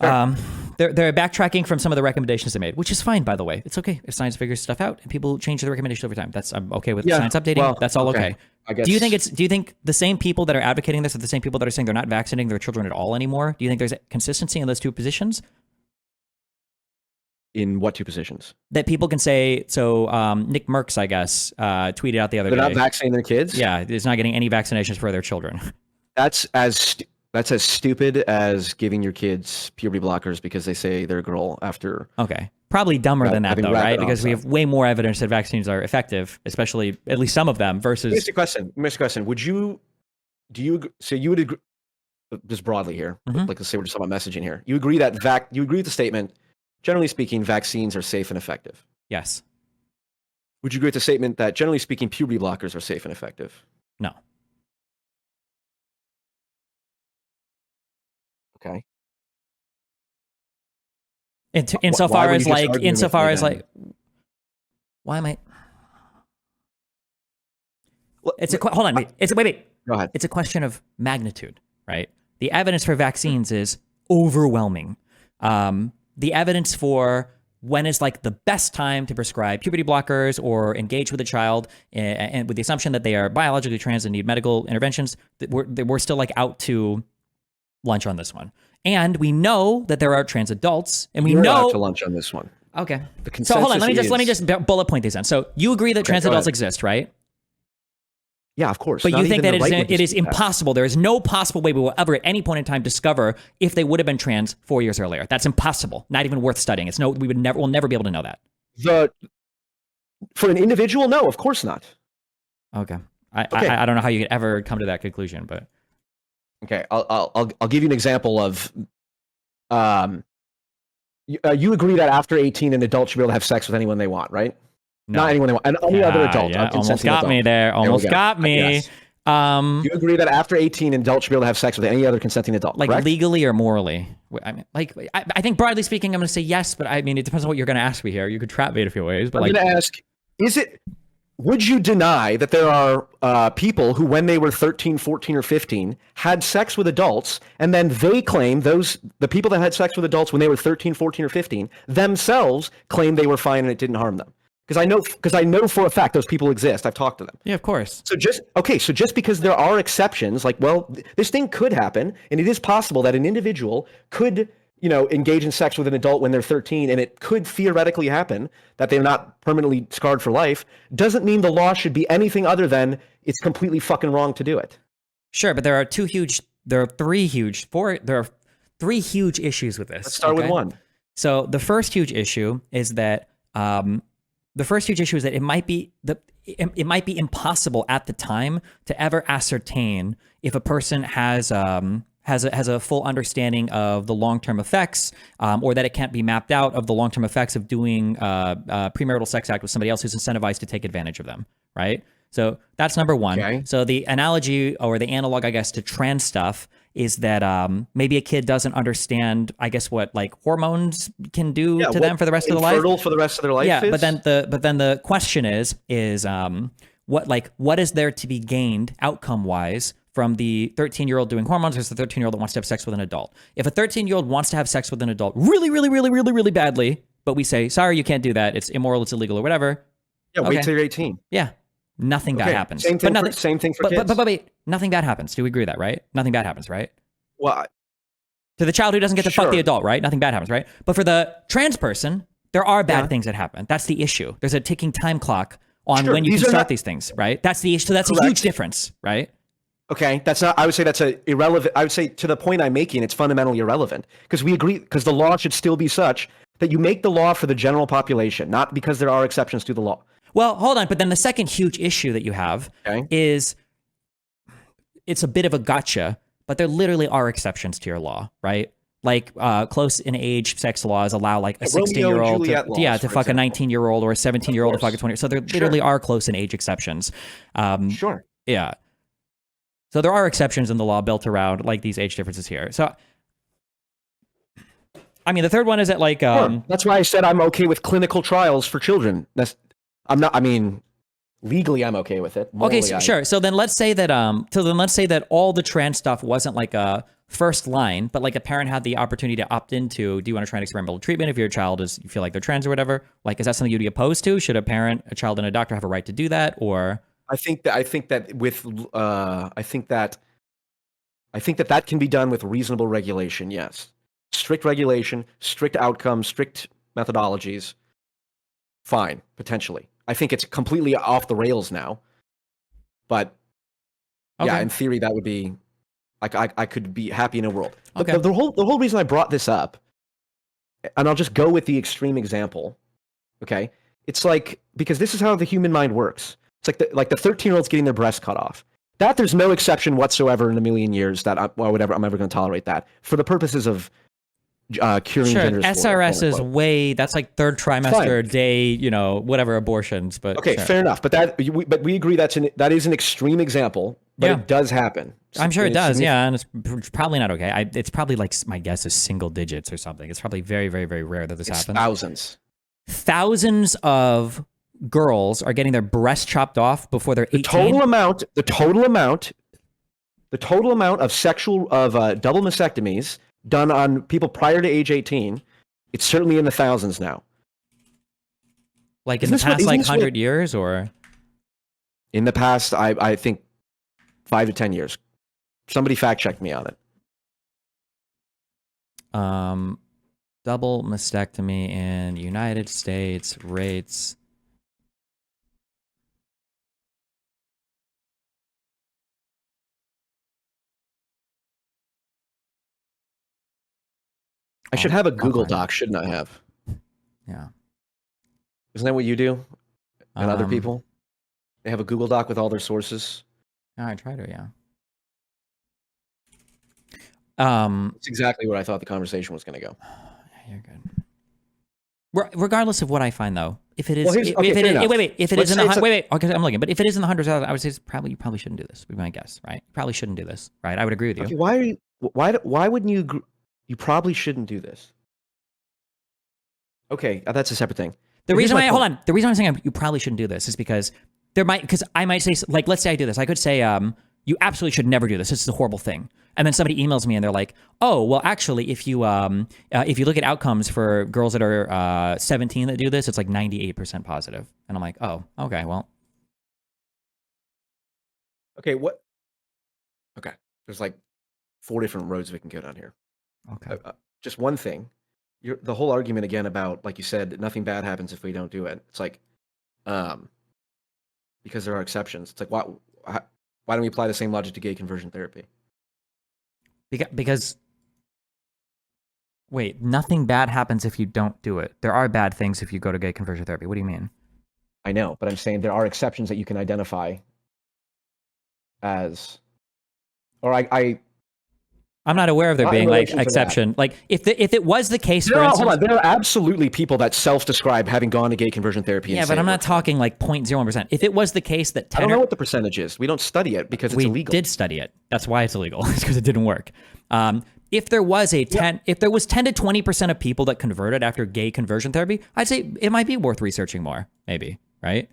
Speaker 2: backtracking from some of the recommendations they made, which is fine, by the way. It's okay if science figures stuff out and people change the recommendations over time. I'm okay with science updating. Well, that's all okay.
Speaker 1: I guess.
Speaker 2: Do you think the same people that are advocating this are the same people that are saying they're not vaccinating their children at all anymore? Do you think there's consistency in those two positions?
Speaker 1: In what two positions?
Speaker 2: That people can say, so Nick Merckx, I guess, tweeted out the other day.
Speaker 1: They're not vaccinating their kids?
Speaker 2: Yeah, it's not getting any vaccinations for their children.
Speaker 1: That's as stupid as giving your kids puberty blockers because they say they're a girl after.
Speaker 2: Okay. Probably dumber than that, though, right? Because we have way more evidence that vaccines are effective, especially at least some of them versus.
Speaker 1: Let me ask you a question. You would agree, just broadly here, like let's say we're just talking about messaging here. You agree that you agree with the statement, generally speaking, vaccines are safe and effective?
Speaker 2: Yes.
Speaker 1: Would you agree with the statement that generally speaking, puberty blockers are safe and effective?
Speaker 2: No.
Speaker 1: Okay.
Speaker 2: Insofar as why am I? Hold on, wait. Wait.
Speaker 1: Go ahead.
Speaker 2: It's a question of magnitude, right? The evidence for vaccines is overwhelming. The evidence for when is like the best time to prescribe puberty blockers or engage with a child, and with the assumption that they are biologically trans and need medical interventions, we're still like out to lunch on this one. And we know that there are trans adults, and we're out
Speaker 1: to lunch on this one.
Speaker 2: Okay. So hold on, let me just bullet point these then. So you agree that trans adults exist, right?
Speaker 1: Yeah, of course.
Speaker 2: But you think that it is impossible. There is no possible way we will ever at any point in time discover if they would have been trans 4 years earlier. That's impossible. Not even worth studying. We'll never be able to know that.
Speaker 1: For an individual, no, of course not.
Speaker 2: Okay. I don't know how you could ever come to that conclusion, but
Speaker 1: okay, I'll give you an example of. You agree that after 18, an adult should be able to have sex with anyone they want, right? No. Not anyone they want, and any other adult.
Speaker 2: Yeah, almost got me there. Almost got me.
Speaker 1: Yes. You agree that after 18, an adult should be able to have sex with any other consenting adult,
Speaker 2: like
Speaker 1: correct?
Speaker 2: Legally or morally? I mean, I think broadly speaking, I'm going to say yes, but I mean, it depends on what you're going to ask me here. You could trap me in a few ways, but
Speaker 1: I'm going to ask: would you deny that there are people who, when they were 13, 14, or 15, had sex with adults, and then they claim the people that had sex with adults when they were 13, 14, or 15 themselves claimed they were fine and it didn't harm them? Because I know for a fact those people exist. I've talked to them.
Speaker 2: Yeah, of course.
Speaker 1: So just because there are exceptions, like, well, this thing could happen, and it is possible that an individual could engage in sex with an adult when they're 13, and it could theoretically happen that they're not permanently scarred for life, doesn't mean the law should be anything other than it's completely fucking wrong to do it.
Speaker 2: Sure, but there are three huge issues with this.
Speaker 1: Let's start with one.
Speaker 2: So the first huge issue is that it might be impossible at the time to ever ascertain if a person has a full understanding of the long-term effects, or that it can't be mapped out of the long-term effects of doing premarital sex act with somebody else who's incentivized to take advantage of them, right? So that's number one.
Speaker 1: Okay.
Speaker 2: So the analogy or the analog, I guess, to trans stuff is that maybe a kid doesn't understand, I guess, what like hormones can do to them for the rest of their life.
Speaker 1: Infertile for the rest of their life.
Speaker 2: Yeah, but then the question is what is there to be gained outcome-wise from the 13-year-old doing hormones versus the 13-year-old that wants to have sex with an adult? If a 13-year-old wants to have sex with an adult really, really, really, really, really badly, but we say, sorry, you can't do that, it's immoral, it's illegal, or whatever.
Speaker 1: Yeah, wait till you're 18.
Speaker 2: Yeah. Nothing bad happens.
Speaker 1: Same thing for kids.
Speaker 2: But wait, nothing bad happens. Do we agree with that, right? Nothing bad happens, right?
Speaker 1: Well,
Speaker 2: to the child who doesn't get to fuck the adult, right? Nothing bad happens, right? But for the trans person, there are bad things that happen. That's the issue. There's a ticking time clock on when you can start these things, right? That's the issue. So that's a huge difference, right?
Speaker 1: Okay, that's not. I would say that's irrelevant. I would say to the point I'm making, it's fundamentally irrelevant because we agree because the law should still be such that you make the law for the general population, not because there are exceptions to the law.
Speaker 2: Well, hold on. But then the second huge issue that you have is it's a bit of a gotcha, but there literally are exceptions to your law, right? Like close in age sex laws allow like a 16-year-old to fuck a 19-year-old or a 17-year-old to fuck a 20. So there literally are close in age exceptions.
Speaker 1: Sure.
Speaker 2: Yeah. So there are exceptions in the law built around like these age differences here. So I mean, the third one is that like
Speaker 1: that's why I said I'm okay with clinical trials for children. Legally I'm okay with it.
Speaker 2: Morally, okay, sure. So then let's say that all the trans stuff wasn't like a first line, but like a parent had the opportunity to opt into, do you want to try an experimental treatment if your child you feel like they're trans or whatever? Like, is that something you'd be opposed to? Should a child and a doctor have a right to do that? Or
Speaker 1: I think that can be done with reasonable regulation. Yes. Strict regulation, strict outcomes, strict methodologies. Fine, potentially. I think it's completely off the rails now, but yeah, in theory, that would be I could be happy in a world. But the whole reason I brought this up, and I'll just go with the extreme example. Okay, it's like because this is how the human mind works. It's like the 13-year-olds getting their breasts cut off. That there's no exception whatsoever in a million years that I'm ever going to tolerate that for the purposes of curing gender dysphoria.
Speaker 2: SRS is that's like third trimester day, whatever abortions. But
Speaker 1: okay, fair enough. But we agree that is an extreme example, but it does happen.
Speaker 2: I'm sure it does. Yeah, and it's probably not okay. It's probably like my guess is single digits or something. It's probably very, very, very rare that this happens. Thousands of girls are getting their breasts chopped off before they're 18.
Speaker 1: The total amount of double mastectomies done on people prior to age 18, it's certainly in the thousands now.
Speaker 2: Like in the past 100 years, or
Speaker 1: in the past, I think 5 to 10 years. Somebody fact checked me on it.
Speaker 2: Double mastectomy in United States rates.
Speaker 1: I should have a Google Doc, shouldn't I have?
Speaker 2: Yeah.
Speaker 1: Isn't that what you do? And other people? They have a Google Doc with all their sources?
Speaker 2: Yeah, I try to, yeah.
Speaker 1: It's exactly where I thought the conversation was going to go.
Speaker 2: You're good. Regardless of what I find, though, if it is,
Speaker 1: I'm
Speaker 2: looking. But if it is in the hundreds of thousands, I would say you probably shouldn't do this. Would be my guess, right? You probably shouldn't do this, right? I would agree with you.
Speaker 1: Okay, why wouldn't you? You probably shouldn't do this. Okay, that's a separate thing.
Speaker 2: The reason I'm saying you probably shouldn't do this is because I might say, like, let's say I do this. I could say, you absolutely should never do this. This is a horrible thing. And then somebody emails me and they're like, oh, well, actually, if you look at outcomes for girls that are 17 that do this, it's like 98% positive. And I'm like, oh, okay, well.
Speaker 1: Okay, what? Okay, there's like 4 different roads we can go down here.
Speaker 2: Okay.
Speaker 1: just one thing. The whole argument again about, like you said, nothing bad happens if we don't do it. It's like, because there are exceptions. It's like, why don't we apply the same logic to gay conversion therapy?
Speaker 2: Because wait, nothing bad happens if you don't do it. There are bad things if you go to gay conversion therapy. What do you mean?
Speaker 1: I know, but I'm saying there are exceptions that you can identify as, or
Speaker 2: I'm not aware of there
Speaker 1: Not in
Speaker 2: being like
Speaker 1: relation to
Speaker 2: exception. Like if it was the case, for
Speaker 1: hold
Speaker 2: instance,
Speaker 1: on. There are absolutely people that self-describe having gone to gay conversion therapy.
Speaker 2: yeah,
Speaker 1: and
Speaker 2: but
Speaker 1: say
Speaker 2: I'm
Speaker 1: it
Speaker 2: not
Speaker 1: works.
Speaker 2: talking like 0.01%. If it was the case that
Speaker 1: I don't know what the percentage is. We don't study it because it's
Speaker 2: we
Speaker 1: illegal.
Speaker 2: did study it. That's why it's illegal. It's because it didn't work. If there was if there was 10 to 20% of people that converted after gay conversion therapy, I'd say it might be worth researching more. Maybe, right?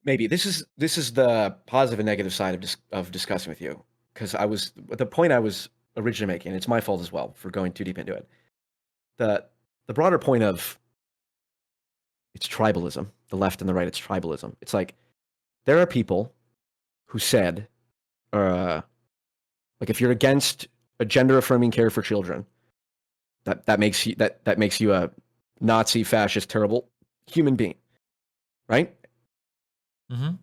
Speaker 1: Maybe this is the positive and negative side of discussing with you, because the point I was originally making. It's my fault as well for going too deep into it. The broader point of it's tribalism. The left and the right. It's tribalism. It's like there are people who said, like if you're against a gender affirming care for children, that makes you a Nazi, fascist, terrible human being, right?
Speaker 2: Mm-hmm.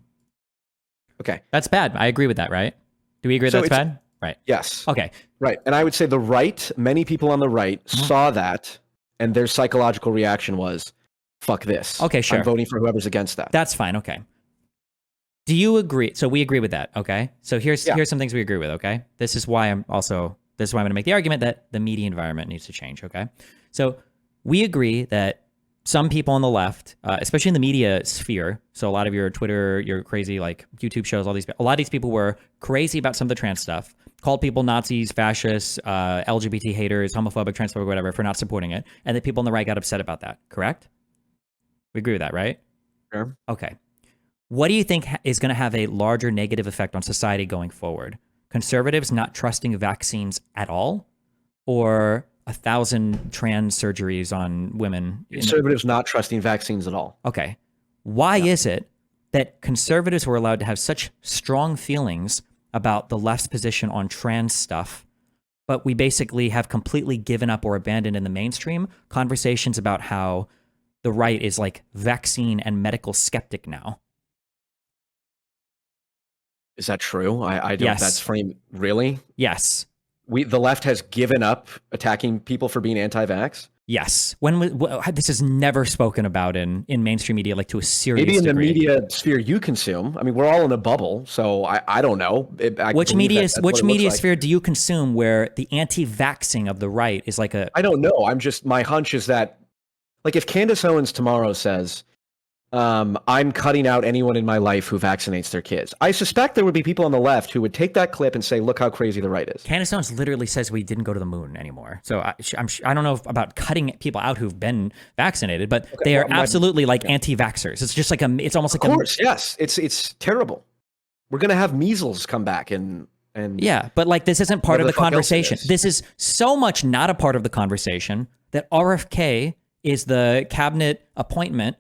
Speaker 1: Okay.
Speaker 2: That's bad. I agree with that, right? Do we agree that's bad? Right.
Speaker 1: Yes.
Speaker 2: Okay.
Speaker 1: Right. And I would say the right, many people on the right saw that, and their psychological reaction was, fuck this.
Speaker 2: Okay, sure.
Speaker 1: I'm voting for whoever's against that.
Speaker 2: That's fine. Okay. Do you agree? So we agree with that. Okay. So here's some things we agree with. Okay. This is why I'm going to make the argument that the media environment needs to change. Okay. So we agree that some people on the left, especially in the media sphere, so a lot of your Twitter, your crazy like YouTube shows, a lot of these people were crazy about some of the trans stuff, called people Nazis, fascists, LGBT haters, homophobic, transphobic, whatever, for not supporting it, and the people on the right got upset about that. Correct? We agree with that, right?
Speaker 1: Sure.
Speaker 2: Okay. What do you think is going to have a larger negative effect on society going forward? Conservatives not trusting vaccines at all, or 1,000 trans surgeries on women?
Speaker 1: Conservatives not trusting vaccines at all.
Speaker 2: Okay. Why is it that conservatives were allowed to have such strong feelings about the left's position on trans stuff, but we basically have completely given up or abandoned in the mainstream conversations about how the right is like vaccine and medical skeptic now?
Speaker 1: Is that true? I don't.
Speaker 2: Yes.
Speaker 1: That's framed. Really?
Speaker 2: Yes.
Speaker 1: The left has given up attacking people for being anti-vax?
Speaker 2: Yes. This is never spoken about in mainstream media, like to a serious
Speaker 1: Maybe in
Speaker 2: degree.
Speaker 1: the media sphere you consume. I mean, we're all in a bubble, so I don't know.
Speaker 2: Which media sphere do you consume where the anti-vaxxing of the right is like a...
Speaker 1: I don't know. My hunch is that, like, if Candace Owens tomorrow says, I'm cutting out anyone in my life who vaccinates their kids, I suspect there would be people on the left who would take that clip and say, look how crazy the right is.
Speaker 2: Candace Owens literally says we didn't go to the moon anymore. So I don't know about cutting people out who've been vaccinated, but they are absolutely like anti-vaxxers. It's just like it's almost like
Speaker 1: of course, yes. It's terrible. We're going to have measles come back and
Speaker 2: yeah, but like this isn't part of the conversation. This is so much not a part of the conversation that RFK is the cabinet appointment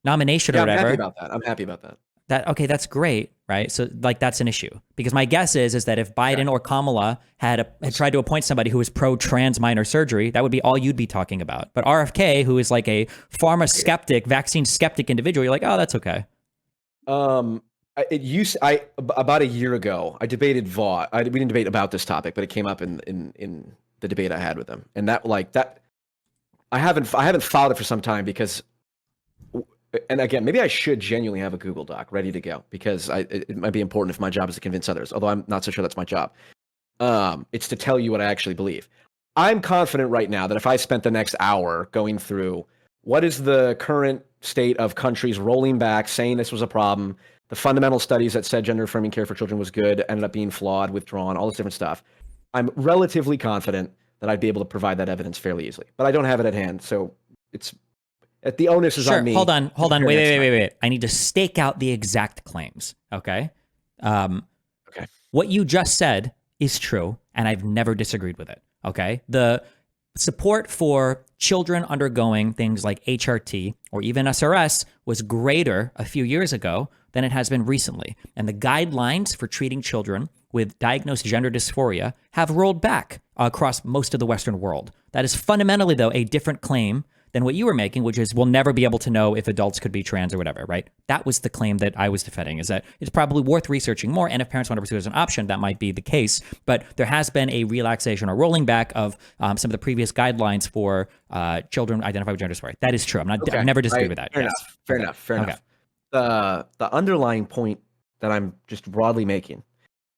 Speaker 2: nomination or whatever.
Speaker 1: I'm happy about that.
Speaker 2: Okay, that's great, right? So like that's an issue, because my guess is that if Biden or Kamala had tried to appoint somebody who was pro-trans minor surgery, that would be all you'd be talking about. But RFK, who is like a pharma skeptic, vaccine skeptic individual, you're like, oh, that's okay.
Speaker 1: About a year ago, I debated Vaught. We didn't debate about this topic, but it came up in the debate I had with him, and that I haven't followed it for some time because. And again, maybe I should genuinely have a Google Doc ready to go, because it might be important if my job is to convince others, although I'm not so sure that's my job. It's to tell you what I actually believe. I'm confident right now that if I spent the next hour going through what is the current state of countries rolling back, saying this was a problem, the fundamental studies that said gender affirming care for children was good, ended up being flawed, withdrawn, all this different stuff, I'm relatively confident that I'd be able to provide that evidence fairly easily. But I don't have it at hand, so the onus is on me.
Speaker 2: Hold on. Wait. I need to stake out the exact claims. Okay.
Speaker 1: Okay.
Speaker 2: What you just said is true, and I've never disagreed with it. Okay. The support for children undergoing things like HRT or even SRS was greater a few years ago than it has been recently. And the guidelines for treating children with diagnosed gender dysphoria have rolled back across most of the Western world. That is fundamentally, though, a different claim than what you were making, which is we'll never be able to know if adults could be trans or whatever, right? That was the claim that I was defending, is that it's probably worth researching more. And if parents want to pursue it as an option, that might be the case. But there has been a relaxation or rolling back of some of the previous guidelines for children identified with gender dysphoria. That is true. I've never disagreed with that.
Speaker 1: Fair enough. The underlying point that I'm just broadly making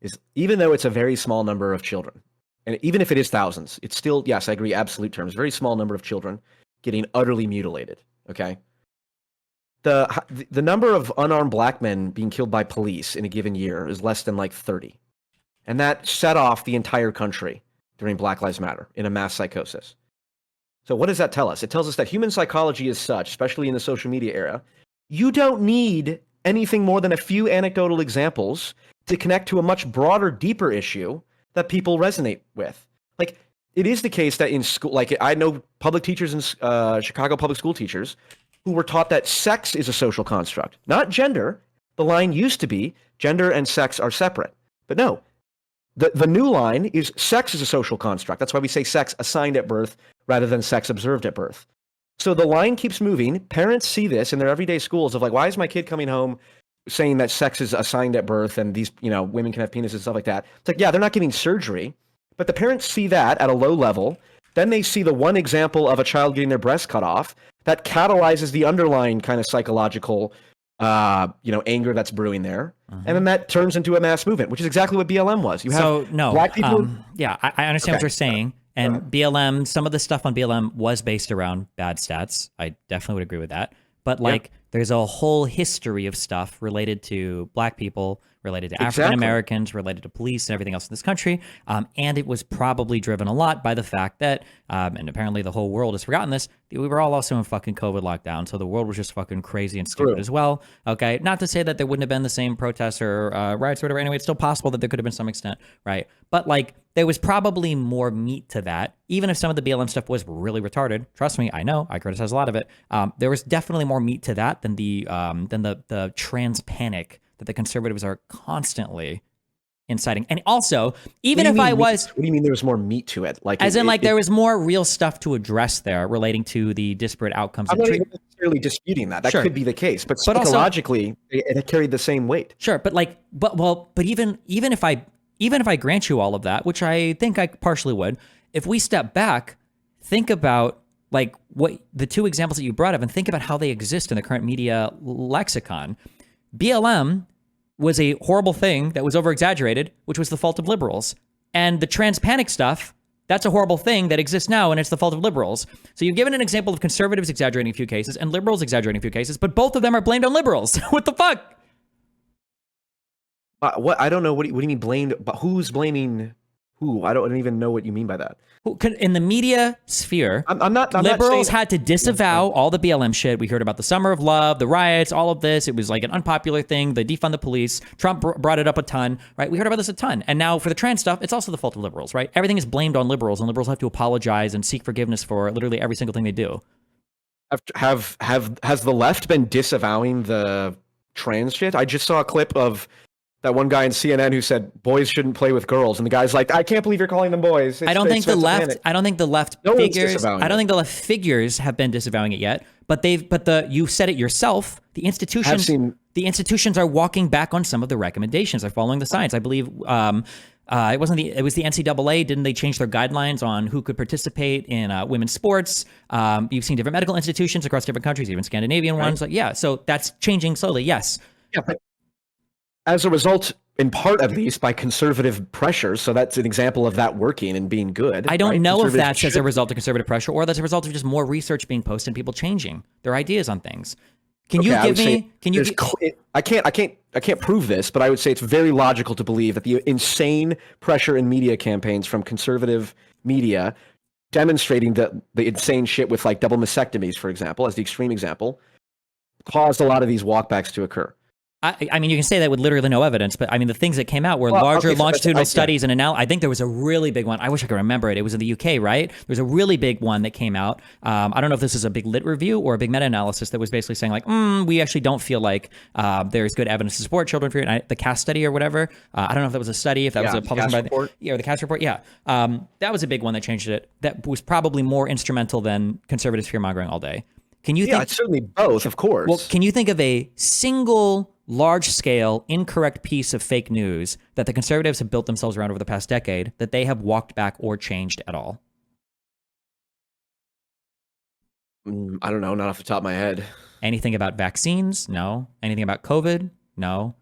Speaker 1: is, even though it's a very small number of children, and even if it is thousands, it's still, yes, I agree, absolute terms, very small number of children getting utterly mutilated, okay? The number of unarmed black men being killed by police in a given year is less than like 30. And that set off the entire country during Black Lives Matter in a mass psychosis. So what does that tell us? It tells us that human psychology is such, especially in the social media era, you don't need anything more than a few anecdotal examples to connect to a much broader, deeper issue that people resonate with. Like, it is the case that in school, like I know public teachers in Chicago public school teachers who were taught that sex is a social construct, not gender. The line used to be gender and sex are separate. But no, the new line is sex is a social construct. That's why we say sex assigned at birth rather than sex observed at birth. So the line keeps moving. Parents see this in their everyday schools of like, why is my kid coming home saying that sex is assigned at birth and these, women can have penises and stuff like that? It's like, yeah, they're not getting surgery. But the parents see that at a low level. Then they see the one example of a child getting their breast cut off that catalyzes the underlying kind of psychological, anger that's brewing there. And then that turns into a mass movement, which is exactly what BLM was. You have black people.
Speaker 2: I understand what you're saying. And BLM, some of the stuff on BLM was based around bad stats. I definitely would agree with that. But there's a whole history of stuff related to black people, related to African Americans, related to police and everything else in this country. And it was probably driven a lot by the fact that, and apparently the whole world has forgotten this, we were all also in fucking COVID lockdown. So the world was just fucking crazy and stupid as well. Okay. Not to say that there wouldn't have been the same protests or riots or whatever. Anyway, it's still possible that there could have been some extent, right? But there was probably more meat to that. Even if some of the BLM stuff was really retarded, trust me, I know, I criticize a lot of it. There was definitely more meat to that than the trans panic that the conservatives are constantly inciting. And also, even if what
Speaker 1: do you mean there was more meat to it?
Speaker 2: There was more real stuff to address there relating to the disparate outcomes.
Speaker 1: I'm not even necessarily disputing that. That could be the case, but psychologically, it carried the same weight.
Speaker 2: Sure, but even if I grant you all of that, which I think I partially would, if we step back, think about what the two examples that you brought up and think about how they exist in the current media lexicon. BLM was a horrible thing that was over-exaggerated, which was the fault of liberals. And the trans panic stuff, that's a horrible thing that exists now, and it's the fault of liberals. So you've given an example of conservatives exaggerating a few cases and liberals exaggerating a few cases, but both of them are blamed on liberals. What the fuck?
Speaker 1: What? I don't know. What do you mean blamed? But who's blaming who? I don't even know what you mean by that.
Speaker 2: In the media sphere,
Speaker 1: I'm not
Speaker 2: liberals had to disavow all the BLM shit. We heard about the Summer of Love, the riots, all of this. It was like an unpopular thing. They defund the police. Trump brought it up a ton, right? We heard about this a ton. And now for the trans stuff, it's also the fault of liberals, right? Everything is blamed on liberals, and liberals have to apologize and seek forgiveness for literally every single thing they do.
Speaker 1: Has the left been disavowing the trans shit? I just saw a clip of that one guy in CNN who said boys shouldn't play with girls, and the guy's like, I can't believe you're calling them boys.
Speaker 2: I don't think the left figures have been disavowing it yet, but you said it yourself. The institutions are walking back on some of the recommendations. They're following the science. I believe it was the NCAA. Didn't they change their guidelines on who could participate in women's sports? You've seen different medical institutions across different countries, even Scandinavian ones. So that's changing slowly. Yes.
Speaker 1: Yeah, but as a result, in part at least, by conservative pressures, so that's an example of that working and being good.
Speaker 2: I don't know if that's as a result of conservative pressure or that's a result of just more research being posted and people changing their ideas on things. I can't prove this, but I would say it's very logical to believe that the insane pressure in media campaigns from conservative media demonstrating the insane shit with double mastectomies, for example, as the extreme example, caused a lot of these walkbacks to occur. I mean, you can say that with literally no evidence, but I mean, the things that came out were larger longitudinal studies and I think there was a really big one. I wish I could remember it. It was in the UK, right? There was a really big one that came out. I don't know if this is a big lit review or a big meta-analysis that was basically saying like, we actually don't feel like there's good evidence to support children for the CAST study or whatever. I don't know if that was a study, if that was a published by or the CAST report. Yeah, that was a big one that changed it. That was probably more instrumental than conservative fear-mongering all day. Can you think?
Speaker 1: It's certainly both, of course.
Speaker 2: Well, can you think of a single large-scale, incorrect piece of fake news that the conservatives have built themselves around over the past decade that they have walked back or changed at all?
Speaker 1: I don't know, not off the top of my head.
Speaker 2: Anything about vaccines? No. Anything about COVID? No.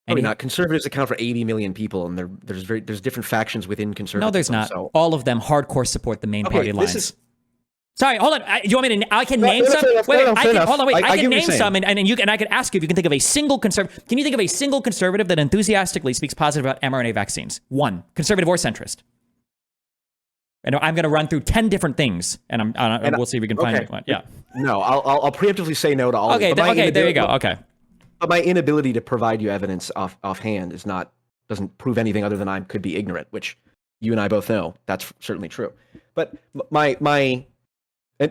Speaker 1: Probably not. Conservatives account for 80 million people, and there's different factions within conservatism.
Speaker 2: No, there's not.
Speaker 1: So.
Speaker 2: All of them hardcore support the main party lines. Sorry, hold on. Do you want me to? I can name some. Wait, I can name some, and I could ask you if you can think of a single conservative. Can you think of a single conservative that enthusiastically speaks positive about mRNA vaccines? One, conservative or centrist. And I'm going to run through 10 different things, and we'll see if we can find one. Yeah.
Speaker 1: No, I'll preemptively say no to all.
Speaker 2: Okay, there you go. Okay.
Speaker 1: But my inability to provide you evidence offhand doesn't prove anything other than I could be ignorant, which you and I both know that's certainly true. But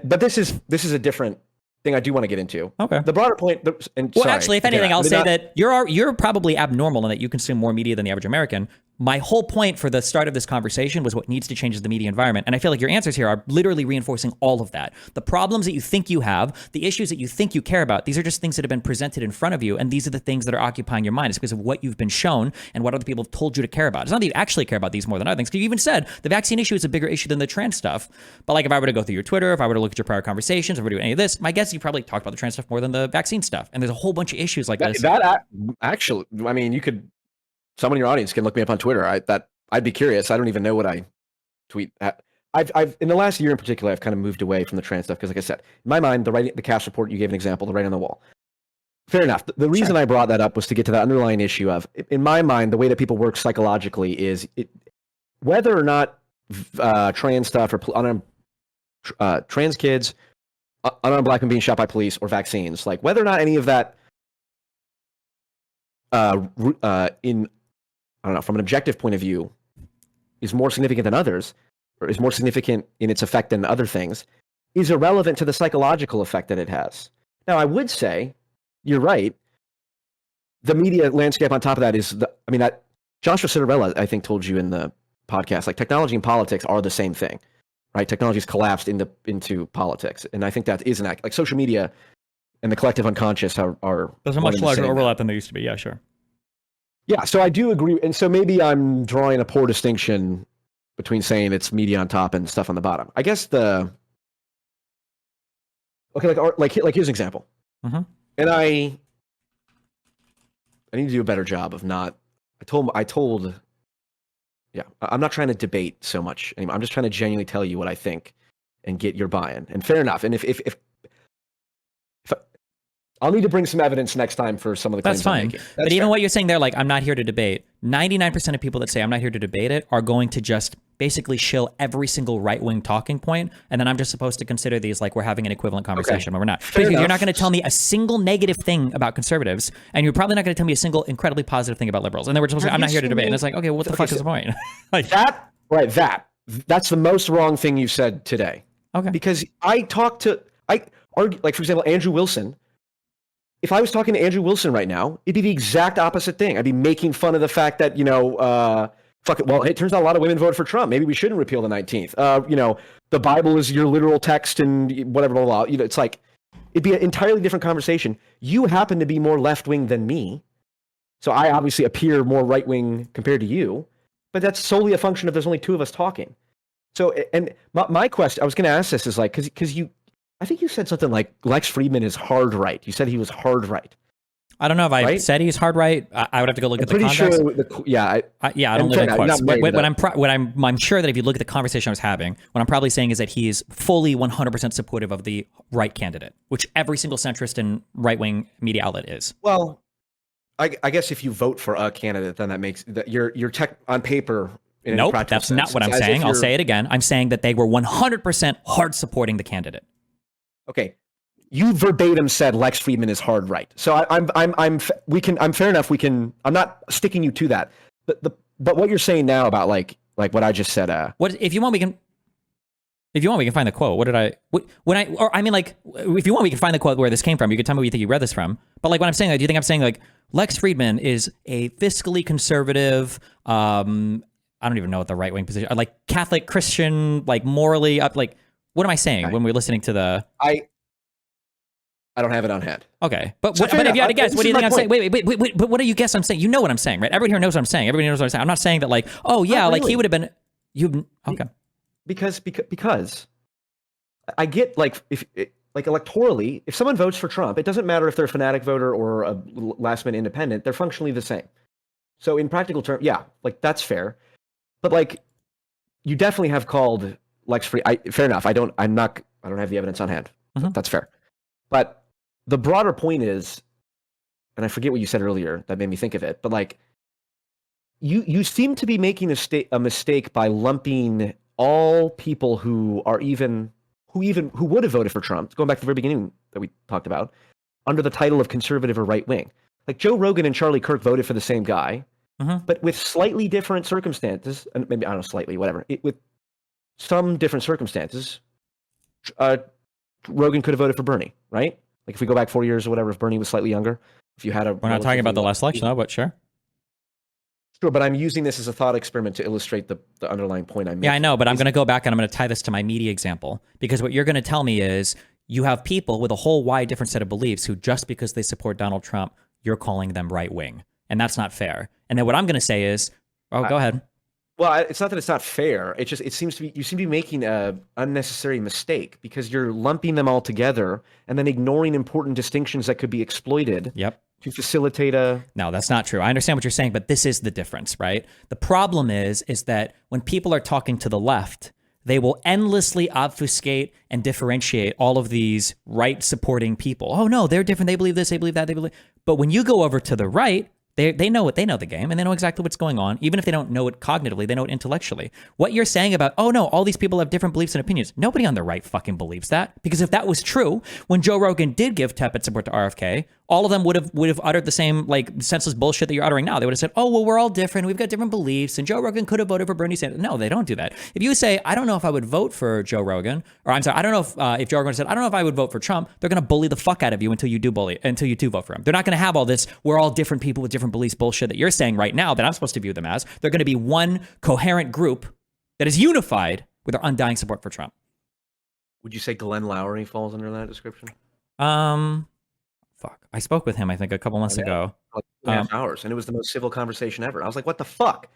Speaker 1: but this is a different thing I do want to get into. Okay. The broader point,
Speaker 2: actually, if anything, I'll say that you're probably abnormal in that you consume more media than the average American. My whole point for the start of this conversation was what needs to change is the media environment. And I feel like your answers here are literally reinforcing all of that. The problems that you think you have, the issues that you think you care about, these are just things that have been presented in front of you. And these are the things that are occupying your mind. It's because of what you've been shown and what other people have told you to care about. It's not that you actually care about these more than other things. Because you even said the vaccine issue is a bigger issue than the trans stuff. But like if I were to go through your Twitter, if I were to look at your prior conversations, if I were to do any of this, my guess is you probably talked about the trans stuff more than the vaccine stuff. And there's a whole bunch of issues like this.
Speaker 1: Actually, I mean, you could, someone in your audience can look me up on Twitter. I'd be curious. I don't even know what I tweet at. I've in the last year in particular, I've kind of moved away from the trans stuff because, like I said, in my mind, the CAST report, you gave an example, the writing on the wall. Fair enough. The reason I brought that up was to get to that underlying issue of, in my mind, the way that people work psychologically is whether or not trans stuff or trans kids, unarmed black men being shot by police, or vaccines, like whether or not any of that I don't know, from an objective point of view, is more significant than others, or is more significant in its effect than other things, is irrelevant to the psychological effect that it has. Now, I would say, you're right, the media landscape on top of that is, that Joshua Citarella, I think, told you in the podcast, like technology and politics are the same thing, right? Technology's collapsed into politics. And I think that is an act, like social media and the collective unconscious are
Speaker 2: there's a much larger overlap than there used to be. Yeah, sure.
Speaker 1: Yeah, so I do agree, and so maybe I'm drawing a poor distinction between saying it's media on top and stuff on the bottom. I guess like here's an example, and I need to do a better job of not. I'm not trying to debate so much anymore. I'm just trying to genuinely tell you what I think and get your buy-in. And fair enough. And if I'll need to bring some evidence next time for some of the claims.
Speaker 2: That's fine.
Speaker 1: I'm making.
Speaker 2: But even what you're saying there, like, I'm not here to debate. 99% of people that say I'm not here to debate it are going to just basically shill every single right-wing talking point, and then I'm just supposed to consider these like we're having an equivalent conversation, but we're not. Because you're not going to tell me a single negative thing about conservatives, and you're probably not going to tell me a single incredibly positive thing about liberals. And then we're supposed to say, I'm not here to debate. And it's like, okay, what the fuck is the point?
Speaker 1: Like, that's the most wrong thing you've said today. Okay. Because I argue, like, for example, Andrew Wilson. If I was talking to Andrew Wilson right now, it'd be the exact opposite thing. I'd be making fun of the fact that, well, it turns out a lot of women voted for Trump. Maybe we shouldn't repeal the 19th. The Bible is your literal text and whatever, blah, blah, blah. It's like, it'd be an entirely different conversation. You happen to be more left-wing than me. So I obviously appear more right-wing compared to you, but that's solely a function of there's only two of us talking. So, and my question, I was going to ask this is like, because I think you said something like Lex Friedman is hard right. You said he was hard right.
Speaker 2: I don't know if I said he's hard right. I would have to go look at the context. I don't live in quotes. I'm sure that if you look at the conversation I was having, what I'm probably saying is that he is fully 100% supportive of the right candidate, which every single centrist and right-wing media outlet is.
Speaker 1: Well, I guess if you vote for a candidate, then that makes that you're tech on paper.
Speaker 2: Nope, that's not what I'm saying. I'll say it again. I'm saying that they were 100% hard supporting the candidate.
Speaker 1: Okay, you verbatim said Lex Friedman is hard right. So I'm fair enough. I'm not sticking you to that. But what you're saying now about like what I just said.
Speaker 2: What if you want, we can. If you want, we can find the quote. If you want, we can find the quote where this came from. You can tell me where you think you read this from. But like, what I'm saying, do you think I'm saying like Lex Friedman is a fiscally conservative, I don't even know what the right wing position, like Catholic Christian, like morally up, like what am I saying when we're listening to the?
Speaker 1: I don't have it on hand.
Speaker 2: Okay, but if you had to guess, what do you think I'm saying? Wait, but what do you guess I'm saying? You know what I'm saying, right? Everyone here knows what I'm saying. Everybody knows what I'm saying. I'm not saying that like, oh yeah, like he would have been. Okay.
Speaker 1: Because I get like electorally, if someone votes for Trump, it doesn't matter if they're a fanatic voter or a last minute independent, they're functionally the same. So in practical terms, yeah, like that's fair. But like, you definitely have called Lex Friedman. Fair enough. I don't have the evidence on hand.
Speaker 2: Mm-hmm.
Speaker 1: That's fair. But the broader point is, and I forget what you said earlier that made me think of it, but like, you seem to be making a mistake by lumping all people who would have voted for Trump, going back to the very beginning that we talked about, under the title of conservative or right wing. Like Joe Rogan and Charlie Kirk voted for the same guy, but with slightly different circumstances, and maybe, I don't know, slightly, whatever, with some different circumstances, Rogan could have voted for Bernie, right? Like if we go back 4 years or whatever, if Bernie was slightly younger, if you had a...
Speaker 2: We're not talking about the last election, though, but sure.
Speaker 1: Sure, but I'm using this as a thought experiment to illustrate the underlying point I'm making.
Speaker 2: Yeah, I know, but I'm going to go back and I'm going to tie this to my media example, because what you're going to tell me is you have people with a whole wide different set of beliefs who, just because they support Donald Trump, you're calling them right wing, and that's not fair. And then what I'm going to say is, go ahead.
Speaker 1: Well, it's not that it's not fair. It seems to be you seem to be making a unnecessary mistake because you're lumping them all together and then ignoring important distinctions that could be exploited.
Speaker 2: Yep.
Speaker 1: To facilitate a...
Speaker 2: No, that's not true. I understand what you're saying, but this is the difference, right? The problem is that when people are talking to the left, they will endlessly obfuscate and differentiate all of these right-supporting people. Oh, no, they're different. They believe this, they believe that, they believe... But when you go over to the right, they know the game, and they know exactly what's going on. Even if they don't know it cognitively, they know it intellectually. What you're saying about, oh no, all these people have different beliefs and opinions. Nobody on the right fucking believes that. Because if that was true, when Joe Rogan did give tepid support to RFK, all of them would have uttered the same like senseless bullshit that you're uttering now. They would have said, oh, well, we're all different. We've got different beliefs. And Joe Rogan could have voted for Bernie Sanders. No, they don't do that. If you say, I don't know if I would vote for Joe Rogan, or I'm sorry, I don't know if Joe Rogan said, I don't know if I would vote for Trump, they're going to bully the fuck out of you until you do vote for him. They're not going to have all this, we're all different people with different beliefs bullshit that you're saying right now that I'm supposed to view them as. They're going to be one coherent group that is unified with their undying support for Trump.
Speaker 1: Would you say Glenn Loury falls under that description?
Speaker 2: Fuck. I spoke with him, I think, a couple months ago.
Speaker 1: Like 2.5 hours, and it was the most civil conversation ever. I was like, what the fuck?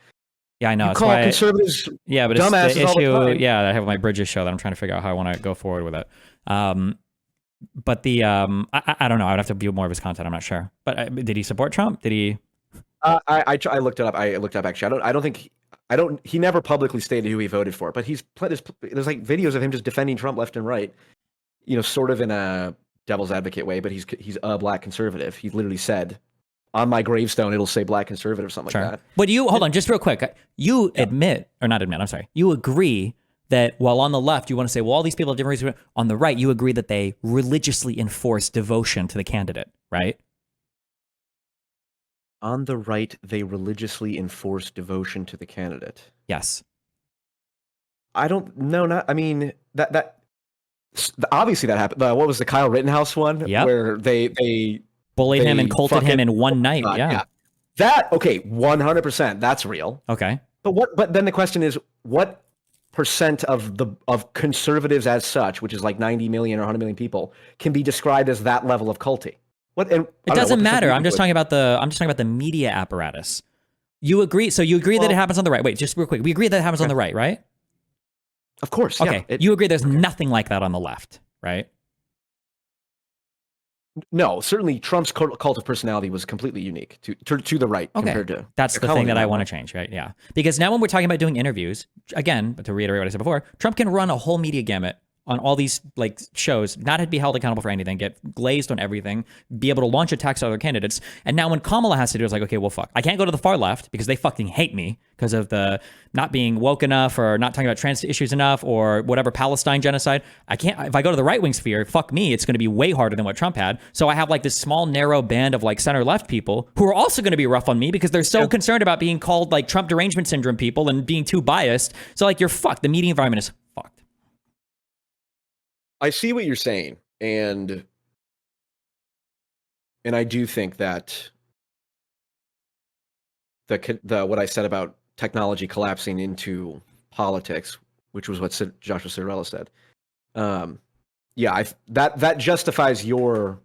Speaker 2: Yeah, I know.
Speaker 1: You call conservatives
Speaker 2: yeah, but
Speaker 1: dumbasses
Speaker 2: it's the
Speaker 1: all the
Speaker 2: issue.
Speaker 1: time.
Speaker 2: Yeah, I have my Bridges show that I'm trying to figure out how I want to go forward with it. But the I don't know. I would have to view more of his content. I'm not sure. But did he support Trump? Did he?
Speaker 1: I looked it up. I looked up actually. I don't think he never publicly stated who he voted for, but there's like videos of him just defending Trump left and right. You know, sort of in a devil's advocate way, but he's a black conservative. He literally said, on my gravestone, it'll say black conservative, something like that.
Speaker 2: But hold on, just real quick. You you agree that while on the left, you want to say, well, all these people have different reasons. On the right, you agree that they religiously enforce devotion to the candidate, right?
Speaker 1: On the right, they religiously enforce devotion to the candidate.
Speaker 2: Yes.
Speaker 1: I don't know. I mean, that obviously that happened. What was the Kyle Rittenhouse one?
Speaker 2: Yep.
Speaker 1: Where they
Speaker 2: bullied him and culted him in one night. Yeah.
Speaker 1: That, okay, 100%. That's real.
Speaker 2: Okay.
Speaker 1: But then the question is, what percent of conservatives as such, which is like 90 million or 100 million people, can be described as that level of culty? It
Speaker 2: doesn't matter. I'm just talking about the media apparatus. You agree? So you agree that it happens on the right? Wait, just real quick. We agree that it happens on the right, right?
Speaker 1: Of course.
Speaker 2: Okay.
Speaker 1: Yeah,
Speaker 2: you agree there's nothing like that on the left, right?
Speaker 1: No, certainly Trump's cult of personality was completely unique to the right compared to...
Speaker 2: That's the thing that I want to change, right? Yeah. Because now when we're talking about doing interviews, again, but to reiterate what I said before, Trump can run a whole media gamut on all these like shows, not to be held accountable for anything, get glazed on everything, be able to launch attacks on other candidates. And now when Kamala has to do it, it's like, okay, well, fuck. I can't go to the far left because they fucking hate me because of the not being woke enough or not talking about trans issues enough or whatever, Palestine genocide. I can't, if I go to the right wing sphere, fuck me, it's going to be way harder than what Trump had. So I have like this small, narrow band of like center left people who are also going to be rough on me because they're so concerned about being called like Trump derangement syndrome people and being too biased. So like, you're fucked. The media environment is fucked.
Speaker 1: I see what you're saying, and I do think that the what I said about technology collapsing into politics, which was what Joshua Citarella said. That justifies your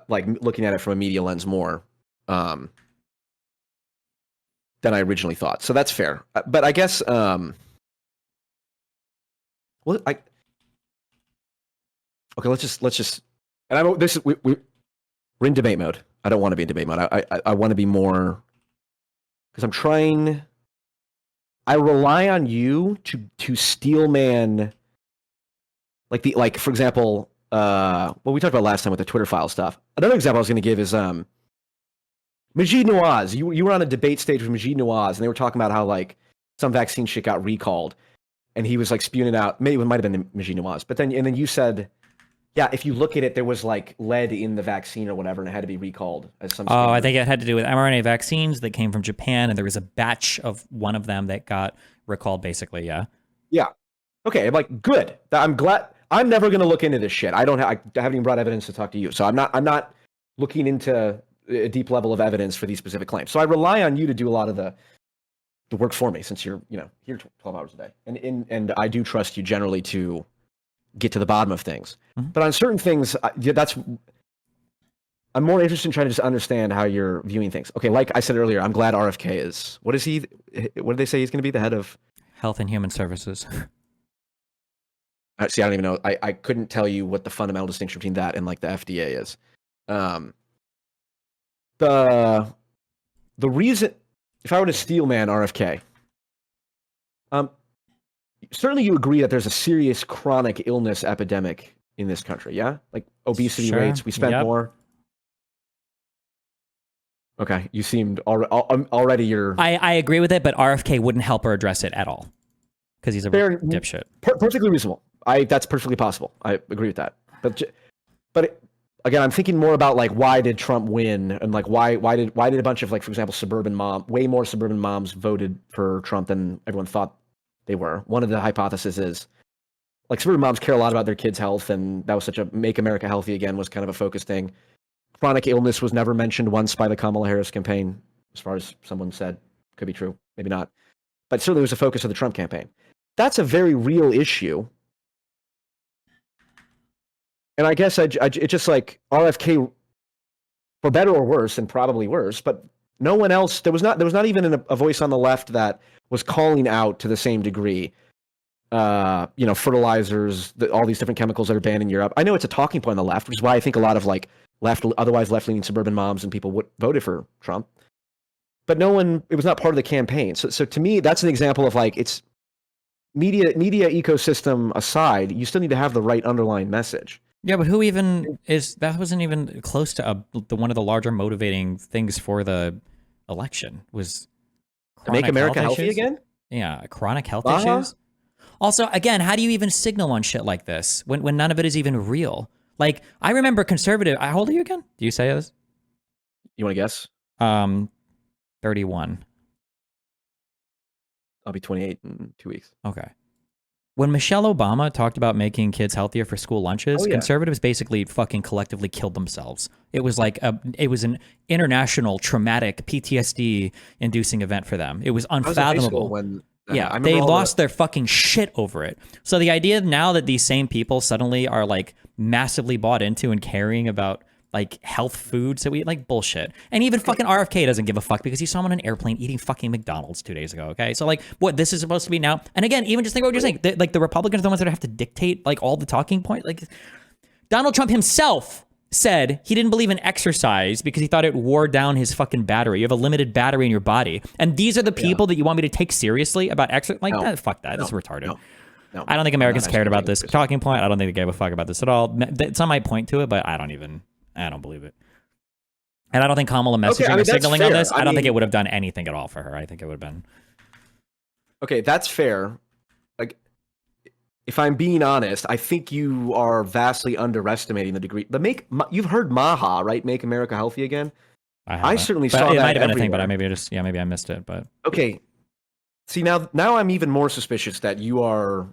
Speaker 1: like looking at it from a media lens more than I originally thought. So that's fair. But I guess okay, let's just, and we're in debate mode. I don't want to be in debate mode. I want to be more, because I rely on you to steelman, like for example, what we talked about last time with the Twitter file stuff. Another example I was going to give is Majid Nawaz. You were on a debate stage with Majid Nawaz, and they were talking about how like some vaccine shit got recalled, and he was like spewing it out. Maybe it might have been Majid Nawaz, but then you said, yeah, if you look at it, there was like lead in the vaccine or whatever, and it had to be recalled as some.
Speaker 2: Oh, I think it had to do with mRNA vaccines that came from Japan, and there was a batch of one of them that got recalled, basically. Yeah. Yeah.
Speaker 1: Okay. I'm like, good. I'm glad. I'm never going to look into this shit. I haven't even brought evidence to talk to you, so I'm not looking into a deep level of evidence for these specific claims. So I rely on you to do a lot of the work for me, since you're here 12 hours a day, and I do trust you generally to get to the bottom of things. Mm-hmm. But on certain things, I'm more interested in trying to just understand how you're viewing things. Okay, like I said earlier, I'm glad RFK is, what is he? What did they say he's going to be? The head of
Speaker 2: Health and Human Services.
Speaker 1: See, I don't even know. I couldn't tell you what the fundamental distinction between that and like the FDA is. The reason, if I were to steelman RFK, certainly you agree that there's a serious chronic illness epidemic in this country, yeah? Like obesity rates, we spend more. Okay, you seemed already you're...
Speaker 2: I agree with it, but RFK wouldn't help or address it at all because he's a dipshit.
Speaker 1: Perfectly reasonable. That's perfectly possible. I agree with that. But again, I'm thinking more about like why did Trump win, and like why did a bunch of like, for example, way more suburban moms voted for Trump than everyone thought they were. One of the hypotheses is like suburban moms care a lot about their kids' health, and that was such a Make America Healthy Again was kind of a focus thing. Chronic illness was never mentioned once by the Kamala Harris campaign, as far as someone said. Could be true, maybe not. But certainly it was a focus of the Trump campaign. That's a very real issue. And I guess it's just like RFK, for better or worse, and probably worse, but no one else, there was not even a voice on the left that was calling out to the same degree, fertilizers, all these different chemicals that are banned in Europe. I know it's a talking point on the left, which is why I think a lot of like otherwise left-leaning suburban moms and people voted for Trump. But it was not part of the campaign. So to me, that's an example of like, it's media ecosystem aside, you still need to have the right underlying message.
Speaker 2: Yeah, but who even is, that wasn't even close to one of the larger motivating things for the election was
Speaker 1: to make America healthy again?
Speaker 2: Yeah, chronic health issues. Also, again, how do you even signal on shit like this when none of it is even real? Like, I remember conservative, how old are you again? Do you say this?
Speaker 1: You want to guess?
Speaker 2: 31.
Speaker 1: I'll be 28 in 2 weeks.
Speaker 2: Okay. When Michelle Obama talked about making kids healthier for school lunches, conservatives basically fucking collectively killed themselves. It was like it was an international traumatic PTSD-inducing event for them. It was unfathomable. They lost their fucking shit over it. So the idea now that these same people suddenly are like massively bought into and caring about like health foods that we eat, like bullshit. And even fucking RFK doesn't give a fuck because you saw him on an airplane eating fucking McDonald's 2 days ago. Okay, so like, what this is supposed to be now? And again, even just think about what you're saying. Like the Republicans are the ones that have to dictate like all the talking point. Like Donald Trump himself said he didn't believe in exercise because he thought it wore down his fucking battery. You have a limited battery in your body, and these are the people that you want me to take seriously about exercise? Like, fuck that. That's retarded.
Speaker 1: No,
Speaker 2: I don't think
Speaker 1: I'm
Speaker 2: Americans
Speaker 1: not
Speaker 2: cared about
Speaker 1: asking
Speaker 2: this
Speaker 1: you.
Speaker 2: talking point. I don't think they gave a fuck about this at all. Some might point to it, but I don't believe it. And I don't think Kamala messaging or
Speaker 1: that's
Speaker 2: signaling on
Speaker 1: fair.
Speaker 2: this, I don't think
Speaker 1: mean,
Speaker 2: it would have done anything at all for her. I think it would have been.
Speaker 1: Okay, that's fair. Like, if I'm being honest, I think you are vastly underestimating the degree. You've heard MAHA, right? Make America Healthy Again. I certainly
Speaker 2: but
Speaker 1: saw
Speaker 2: it
Speaker 1: that
Speaker 2: might have been
Speaker 1: everywhere.
Speaker 2: a thing, but maybe I missed it. But
Speaker 1: okay, see now I'm even more suspicious that you are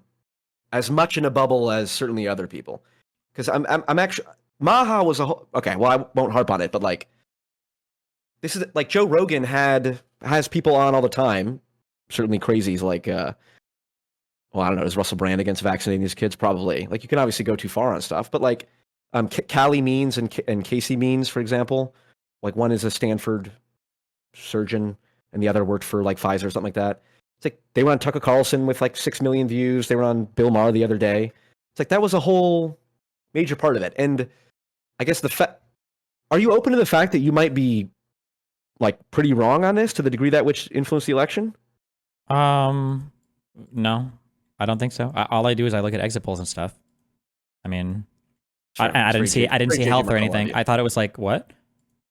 Speaker 1: as much in a bubble as certainly other people, because I'm actually MAHA was a whole. Okay, well I won't harp on it, but like this is like Joe Rogan has people on all the time, certainly crazies like well, I don't know, is Russell Brand against vaccinating his kids? Probably. Like, you can obviously go too far on stuff, but like, Callie Means and Casey Means, for example, like one is a Stanford surgeon and the other worked for like Pfizer or something like that. It's like they were on Tucker Carlson with like 6 million views. They were on Bill Maher the other day. It's like that was a whole major part of it. And I guess are you open to the fact that you might be like pretty wrong on this to the degree that which influenced the election?
Speaker 2: No. I don't think so. All I do is I look at exit polls and stuff. I mean,
Speaker 1: Sure.
Speaker 2: I didn't see health or anything. I thought it was like what?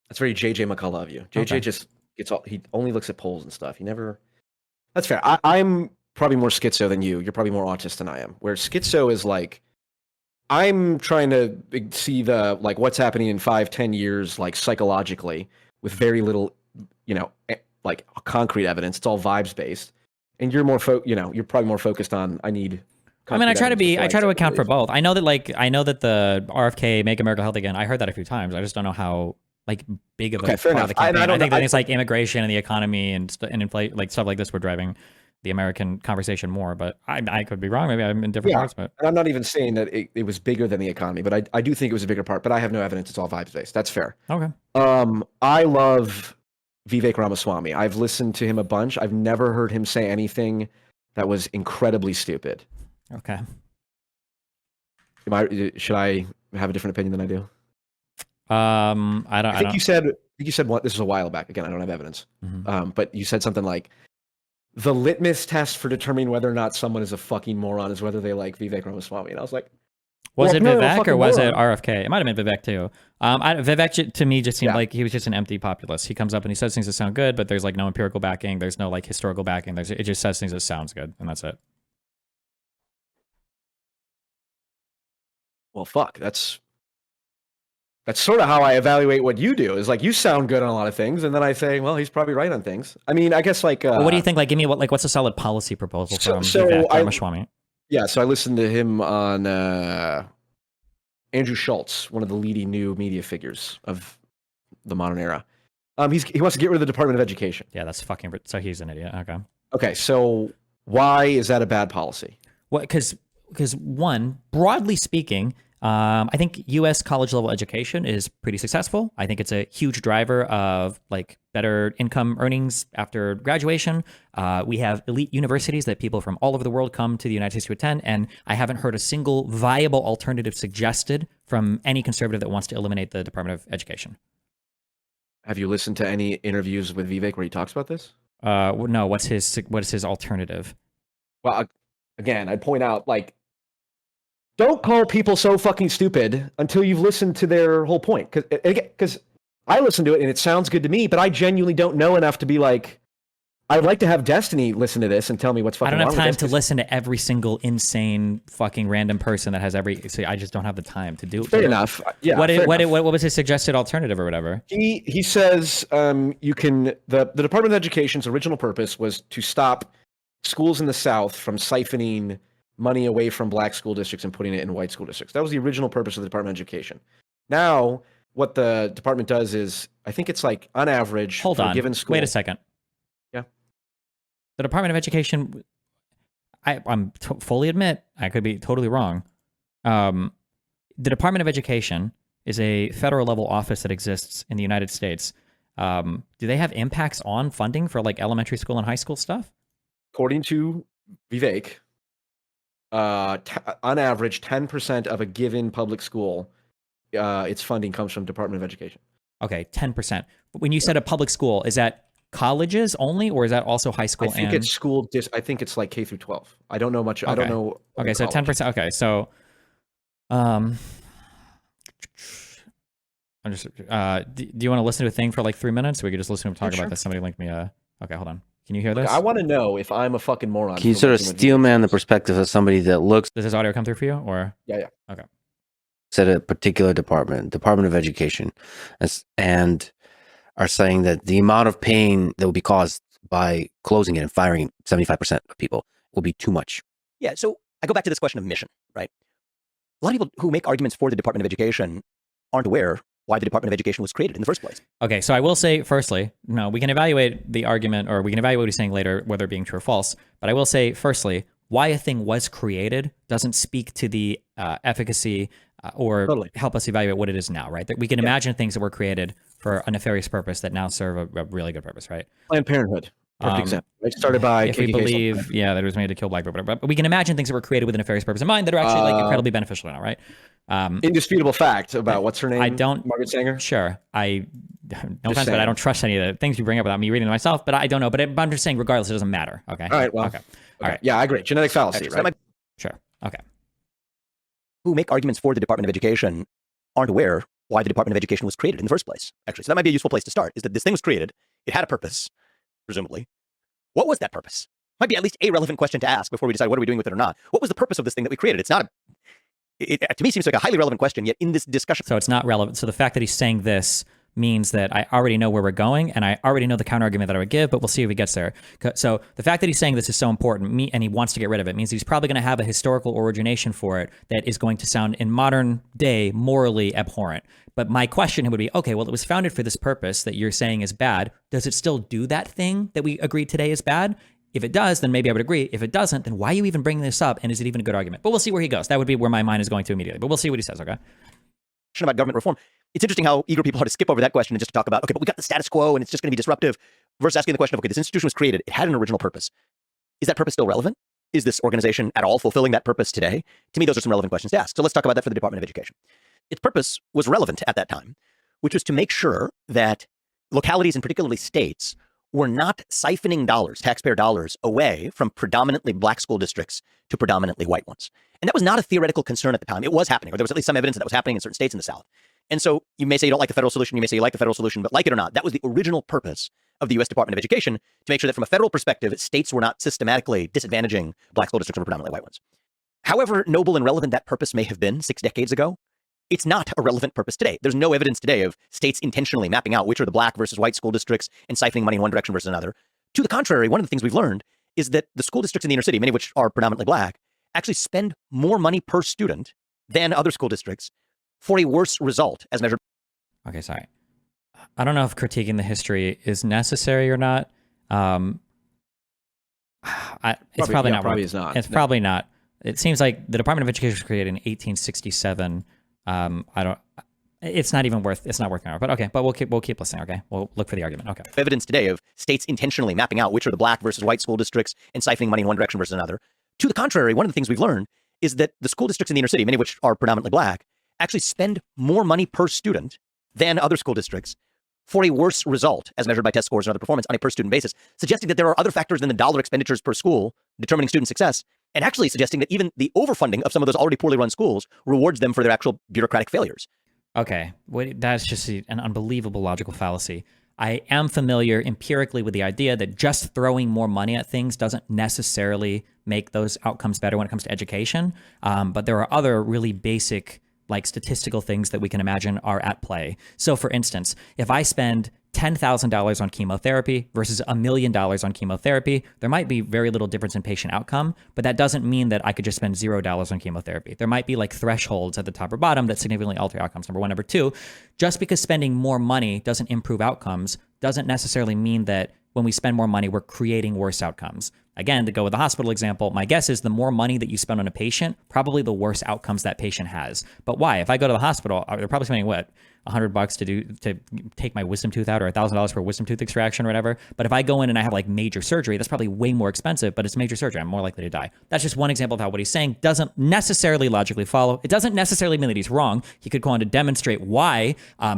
Speaker 1: That's very JJ McCullough of you. JJ just gets he only looks at polls and stuff. He never. That's fair. I'm probably more schizo than you. You're probably more autist than I am. Where schizo is like, I'm trying to see the like what's happening in 5-10 years, like psychologically, with very little, like concrete evidence. It's all vibes based. And you're more you're probably more focused on I mean,
Speaker 2: I try to account for both. I know that the RFK Make America Healthy Again, I heard that a few times. I just don't know how like big of a part of the campaign. I think things like immigration and the economy and inflation, like stuff like this, were driving the American conversation more. But I could be wrong. Maybe I'm in different parts. But
Speaker 1: and I'm not even saying that it was bigger than the economy, but I do think it was a bigger part. But I have no evidence. It's all vibes based. That's fair.
Speaker 2: Okay.
Speaker 1: I love Vivek Ramaswamy. I've listened to him a bunch. I've never heard him say anything that was incredibly stupid.
Speaker 2: Okay.
Speaker 1: Should I have a different opinion than I do?
Speaker 2: I think
Speaker 1: you said what, this was a while back. Again, I don't have evidence.
Speaker 2: Mm-hmm.
Speaker 1: But you said something like, the litmus test for determining whether or not someone is a fucking moron is whether they like Vivek Ramaswamy. And I was like,
Speaker 2: was it Vivek or was it RFK? It might have been Vivek too. Vivek to me just seemed like he was just an empty populist. He comes up and he says things that sound good, but there's like no empirical backing. There's no like historical backing. It just says things that sounds good, and that's it.
Speaker 1: Well, fuck. That's sort of how I evaluate what you do. Is like you sound good on a lot of things, and then I say, well, he's probably right on things. I mean, I guess like.
Speaker 2: What do you think? Like, give me what's a solid policy proposal from Vivek Ramaswamy?
Speaker 1: Yeah, so I listened to him on Andrew Schultz, one of the leading new media figures of the modern era. He wants to get rid of the Department of Education.
Speaker 2: Yeah, that's fucking. So he's an idiot. Okay.
Speaker 1: Okay, so why is that a bad policy?
Speaker 2: Well, because one, broadly speaking, I think U.S. college level education is pretty successful. I think it's a huge driver of like better income earnings after graduation. We have elite universities that people from all over the world come to the United States to attend, and I haven't heard a single viable alternative suggested from any conservative that wants to eliminate the Department of Education.
Speaker 1: Have you listened to any interviews with Vivek where he talks about this?
Speaker 2: No. What is his alternative?
Speaker 1: Well, again, I'd point out like, don't call people so fucking stupid until you've listened to their whole point. Because I listen to it and it sounds good to me, but I genuinely don't know enough to be like, I'd like to have Destiny listen to this and tell me what's fucking wrong. I don't have time
Speaker 2: to listen to every single insane fucking random person that has I just don't have the time to do it.
Speaker 1: Fair enough. Yeah.
Speaker 2: What was his suggested alternative or whatever?
Speaker 1: He says you can the Department of Education's original purpose was to stop schools in the South from siphoning money away from black school districts and putting it in white school districts. That was the original purpose of the Department of Education. Now, what the department does is, I think it's like, on average,
Speaker 2: for a given school... Wait a second.
Speaker 1: Yeah.
Speaker 2: The Department of Education, I'm fully admit, I could be totally wrong. The Department of Education is a federal level office that exists in the United States. Do they have impacts on funding for like elementary school and high school stuff?
Speaker 1: According to Vivek, on average, 10% of a given public school, its funding comes from Department of Education.
Speaker 2: Okay, 10%. But when you said a public school, is that colleges only, or is that also high school?
Speaker 1: I think it's school. I think it's like K through 12. I don't know much.
Speaker 2: Okay.
Speaker 1: I don't know.
Speaker 2: Okay, so
Speaker 1: college.
Speaker 2: 10%. Okay, so I'm just. Do you want to listen to a thing for like 3 minutes? We could just listen to him talk about this. Somebody linked me a. Okay, hold on. Can you hear this?
Speaker 1: I want to know if I'm a fucking moron.
Speaker 3: Can you sort of steel man the perspective of somebody that looks
Speaker 2: Does this audio come through for you, or?
Speaker 1: Yeah.
Speaker 2: Okay.
Speaker 3: at a particular department of Education, and are saying that the amount of pain that will be caused by closing it and firing 75% of people will be too much?
Speaker 4: Yeah, so I go back to this question of mission, right? A lot of people who make arguments for the Department of Education aren't aware why the Department of Education was created in the first place.
Speaker 2: Okay, so I will say, firstly, no, we can evaluate the argument, or we can evaluate what he's saying later, whether it being true or false. But I will say, firstly, why a thing was created doesn't speak to the efficacy or help us evaluate what it is now, right? That we can imagine things that were created for a nefarious purpose that now serve a really good purpose, right?
Speaker 1: Planned Parenthood. Perfect example. Right? Started by
Speaker 2: if we believe, that it was made to kill black people, but we can imagine things that were created with a nefarious purpose in mind that are actually like incredibly beneficial now, right?
Speaker 1: Indisputable fact about what's her name? Margaret Sanger?
Speaker 2: Sure. No offense, but I don't trust any of the things you bring up without me reading them myself, but I don't know. But I'm just saying, regardless, it doesn't matter. Okay.
Speaker 1: All right. Well,
Speaker 2: okay. All right.
Speaker 1: Yeah, I agree. Genetic fallacy,
Speaker 4: Actually,
Speaker 1: right?
Speaker 2: Sure. Okay.
Speaker 4: Who make arguments for the Department of Education aren't aware why the Department of Education was created in the first place, actually. So that might be a useful place to start, is that this thing was created. It had a purpose, presumably. What was that purpose? Might be at least a relevant question to ask before we decide what are we doing with it or not. What was the purpose of this thing that we created? It's not it to me seems like a highly relevant question, yet in this discussion.
Speaker 2: So it's not relevant. So the fact that he's saying this means that I already know where we're going, and I already know the counterargument that I would give, but we'll see if he gets there. So the fact that he's saying this is so important, and he wants to get rid of it, means he's probably going to have a historical origination for it that is going to sound in modern day morally abhorrent. But my question would be, okay, well, it was founded for this purpose that you're saying is bad. Does it still do that thing that we agreed today is bad? If it does, then maybe I would agree. If it doesn't, then why are you even bringing this up? And is it even a good argument? But we'll see where he goes. That would be where my mind is going to immediately. But we'll see what he says, okay?
Speaker 4: About government reform. It's interesting how eager people are to skip over that question and just to talk about, okay, but we got the status quo and it's just going to be disruptive, versus asking the question of, okay, this institution was created. It had an original purpose. Is that purpose still relevant? Is this organization at all fulfilling that purpose today? To me, those are some relevant questions to ask. So let's talk about that for the Department of Education. Its purpose was relevant at that time, which was to make sure that localities and particularly states were not siphoning dollars, taxpayer dollars, away from predominantly black school districts to predominantly white ones. And that was not a theoretical concern at the time. It was happening, or there was at least some evidence that was happening in certain states in the South. And so you may say you don't like the federal solution, you may say you like the federal solution, but like it or not, that was the original purpose of the U.S. Department of Education, to make sure that from a federal perspective, states were not systematically disadvantaging black school districts over predominantly white ones. However noble and relevant that purpose may have been 6 decades ago, it's not a relevant purpose today. There's no evidence today of states intentionally mapping out which are the black versus white school districts and siphoning money in one direction versus another. To the contrary, one of the things we've learned is that the school districts in the inner city, many of which are predominantly black, actually spend more money per student than other school districts for a worse result as measured.
Speaker 2: Okay, sorry. I don't know if critiquing the history is necessary or not. It's probably not.
Speaker 1: Probably is not.
Speaker 2: It's probably not. It seems like the Department of Education was created in 1867. It's not even worth. It's not working out. But okay. But we'll keep listening. Okay. We'll look for the argument. Okay.
Speaker 4: Evidence today of states intentionally mapping out which are the black versus white school districts and siphoning money in one direction versus another. To the contrary, one of the things we've learned is that the school districts in the inner city, many of which are predominantly black, actually spend more money per student than other school districts for a worse result as measured by test scores and other performance on a per student basis, suggesting that there are other factors than the dollar expenditures per school determining student success, and actually suggesting that even the overfunding of some of those already poorly run schools rewards them for their actual bureaucratic failures.
Speaker 2: Okay, that's just an unbelievable logical fallacy. I am familiar empirically with the idea that just throwing more money at things doesn't necessarily make those outcomes better when it comes to education, but there are other really basic like statistical things that we can imagine are at play. So for instance, if I spend $10,000 on chemotherapy versus $1 million on chemotherapy, there might be very little difference in patient outcome, but that doesn't mean that I could just spend $0 on chemotherapy. There might be like thresholds at the top or bottom that significantly alter outcomes, number one. Number two, just because spending more money doesn't improve outcomes doesn't necessarily mean that when we spend more money, we're creating worse outcomes. Again, to go with the hospital example, my guess is the more money that you spend on a patient, probably the worse outcomes that patient has. But why? If I go to the hospital, they're probably spending what, $100 to take my wisdom tooth out, or $1,000 for a wisdom tooth extraction or whatever. But if I go in and I have like major surgery, that's probably way more expensive, but it's major surgery. I'm more likely to die. That's just one example of how what he's saying doesn't necessarily logically follow. It doesn't necessarily mean that he's wrong. He could go on to demonstrate why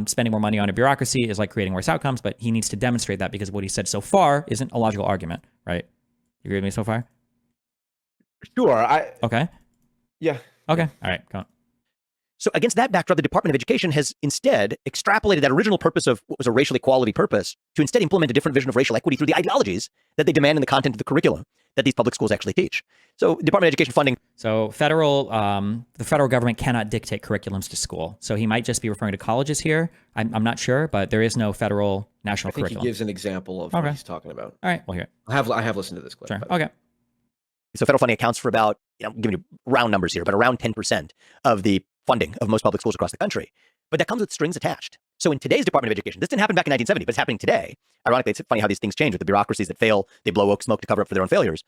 Speaker 2: spending more money on a bureaucracy is like creating worse outcomes, but he needs to demonstrate that because what he said so far isn't a logical argument, right? You agree with me so far?
Speaker 1: Sure.
Speaker 2: Okay.
Speaker 1: Yeah.
Speaker 2: Okay. All right. Go on.
Speaker 4: So against that backdrop, the Department of Education has instead extrapolated that original purpose of what was a racial equality purpose to instead implement a different vision of racial equity through the ideologies that they demand in the content of the curriculum that these public schools actually teach. So Department of Education funding.
Speaker 2: So the federal government cannot dictate curriculums to school. So he might just be referring to colleges here. I'm not sure, but there is no federal national
Speaker 1: I think
Speaker 2: curriculum.
Speaker 1: he gives an example of what he's talking about.
Speaker 2: All right, we'll hear it.
Speaker 1: I have listened to this clip.
Speaker 2: Sure. Okay.
Speaker 4: So federal funding accounts for about, I'm giving you round numbers here, but around 10% of the funding of most public schools across the country. But that comes with strings attached. So in today's Department of Education, this didn't happen back in 1970, but it's happening today. Ironically, it's funny how these things change with the bureaucracies that fail. They blow smoke to cover up for their own failures.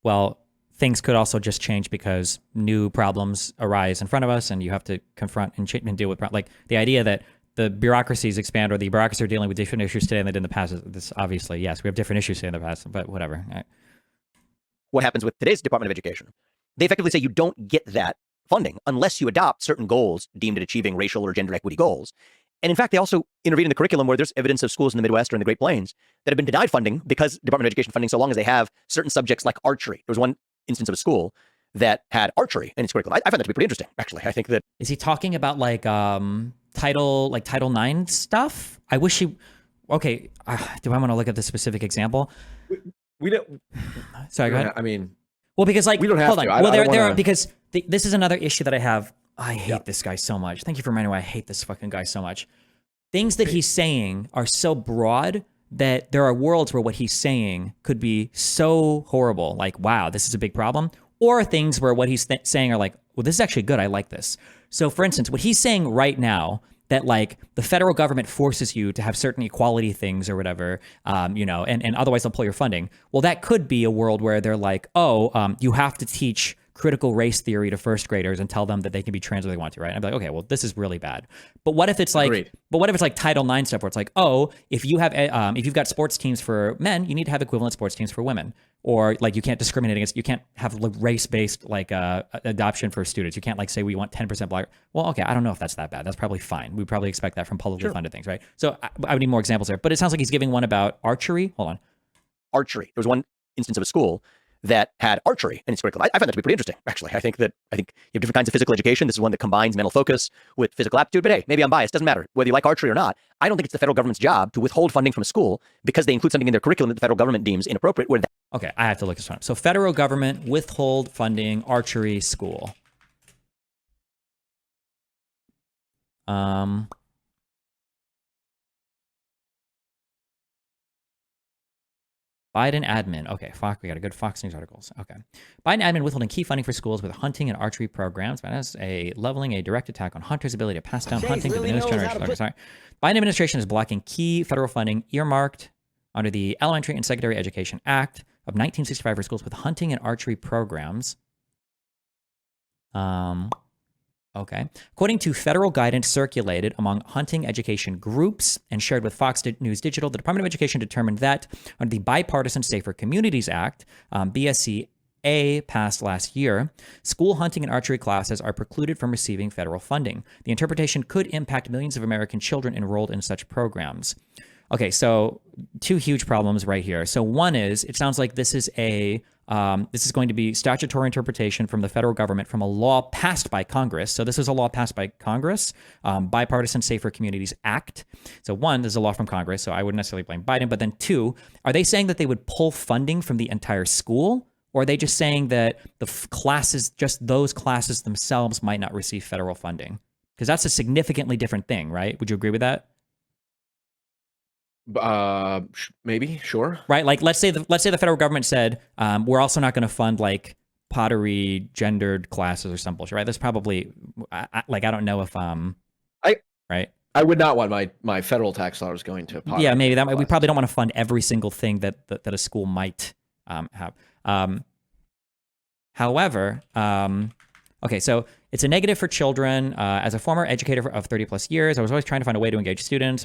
Speaker 2: Well, things could also just change because new problems arise in front of us and you have to confront and deal with, like the idea that the bureaucracies expand or the bureaucracies are dealing with different issues today than they did in the past. This obviously, yes, we have different issues today in the past, but whatever. All right.
Speaker 4: What happens with today's Department of Education? They effectively say you don't get that funding unless you adopt certain goals deemed at achieving racial or gender equity goals. And in fact, they also intervene in the curriculum where there's evidence of schools in the Midwest or in the Great Plains that have been denied funding because Department of Education funding, so long as they have certain subjects like archery. There was one instance of a school that had archery in its curriculum. I find that to be pretty interesting, actually. I think that...
Speaker 2: Is he talking about like Title IX stuff? I wish he... Okay, do I want to look at the specific example?
Speaker 1: We don't...
Speaker 2: Sorry, go ahead.
Speaker 1: I mean...
Speaker 2: Well, because like...
Speaker 1: We don't have
Speaker 2: hold
Speaker 1: to.
Speaker 2: on. Well, there
Speaker 1: wanna...
Speaker 2: are... Because this is another issue that I have. I hate this guy so much. Thank you for reminding me why I hate this fucking guy so much. Things that he's saying are so broad that there are worlds where what he's saying could be so horrible, like, wow, this is a big problem, or things where what he's saying are like, well, this is actually good. I like this. So for instance, what he's saying right now, that like the federal government forces you to have certain equality things or whatever, and otherwise they'll pull your funding. Well, that could be a world where they're like, you have to teach critical race theory to first graders and tell them that they can be trans if they want to, right? And I'd be like, okay, well, this is really bad. But what if it's like,
Speaker 1: Agreed.
Speaker 2: But what if it's like Title IX stuff where it's like, if you've got sports teams for men, you need to have equivalent sports teams for women, or like you can't discriminate against, you can't have like race-based like adoption for students. You can't like say we want 10% black. Well, okay, I don't know if that's that bad. That's probably fine. We probably expect that from publicly funded things, right? So I would need more examples there. But it sounds like he's giving one about archery. Hold on.
Speaker 4: Archery. There was one instance of a school that had archery in its curriculum. I find that to be pretty interesting, actually. I think you have different kinds of physical education. This is one that combines mental focus with physical aptitude. But hey, maybe I'm biased. Doesn't matter whether you like archery or not. I don't think it's the federal government's job to withhold funding from a school because they include something in their curriculum that the federal government deems inappropriate.
Speaker 2: Okay, I have to look this one up. So federal government withhold funding archery school. Biden admin. Okay, fuck, we got a good Fox News articles. Okay. Biden admin withholding key funding for schools with hunting and archery programs. That's leveling a direct attack on hunters' ability to pass down hunting to the newest generation. Okay, sorry. Biden administration is blocking key federal funding earmarked under the Elementary and Secondary Education Act of 1965 for schools with hunting and archery programs. Okay. According to federal guidance circulated among hunting education groups and shared with Fox News Digital, the Department of Education determined that under the Bipartisan Safer Communities Act, BSC-A passed last year, school hunting and archery classes are precluded from receiving federal funding. The interpretation could impact millions of American children enrolled in such programs. Okay, so two huge problems right here. So one is, it sounds like this is going to be statutory interpretation from the federal government from a law passed by Congress. So this is a law passed by Congress, Bipartisan Safer Communities Act. So one, there's a law from Congress, so I wouldn't necessarily blame Biden. But then two, are they saying that they would pull funding from the entire school? Or are they just saying that the classes, just those classes themselves might not receive federal funding? Because that's a significantly different thing, right? Would you agree with that?
Speaker 1: Maybe, sure.
Speaker 2: Right, like let's say the federal government said we're also not going to fund like pottery gendered classes or some bullshit. Right, that's probably I don't know if
Speaker 1: I would not want my federal tax dollars going to pottery.
Speaker 2: Yeah, maybe that we probably don't want to fund every single thing that a school might have. However, okay, so it's a negative for children. As a former educator of 30 plus years, I was always trying to find a way to engage students.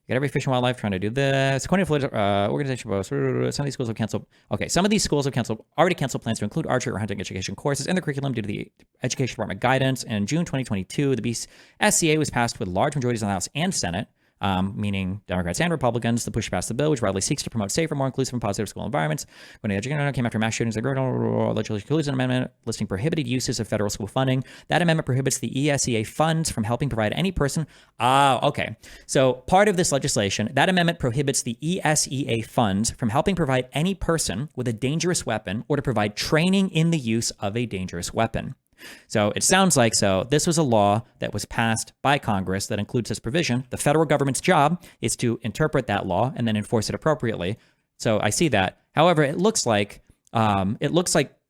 Speaker 2: You got every fish and wildlife trying to do this. According to organization, some of these schools have canceled. Okay, some of these schools have already canceled plans to include archery or hunting education courses in the curriculum due to the Education Department guidance. In June 2022, the SCA was passed with large majorities in the House and Senate. Meaning Democrats and Republicans, the push passed the bill, which broadly seeks to promote safer, more inclusive, and positive school environments. When the education came after mass shootings, the legislation includes an amendment listing prohibited uses of federal school funding. That amendment prohibits the ESEA funds from helping provide any person. Okay. So part of this legislation, that amendment prohibits the ESEA funds from helping provide any person with a dangerous weapon or to provide training in the use of a dangerous weapon. So it sounds like this was a law that was passed by Congress that includes this provision. The federal government's job is to interpret that law and then enforce it appropriately. So I see that. However, it looks like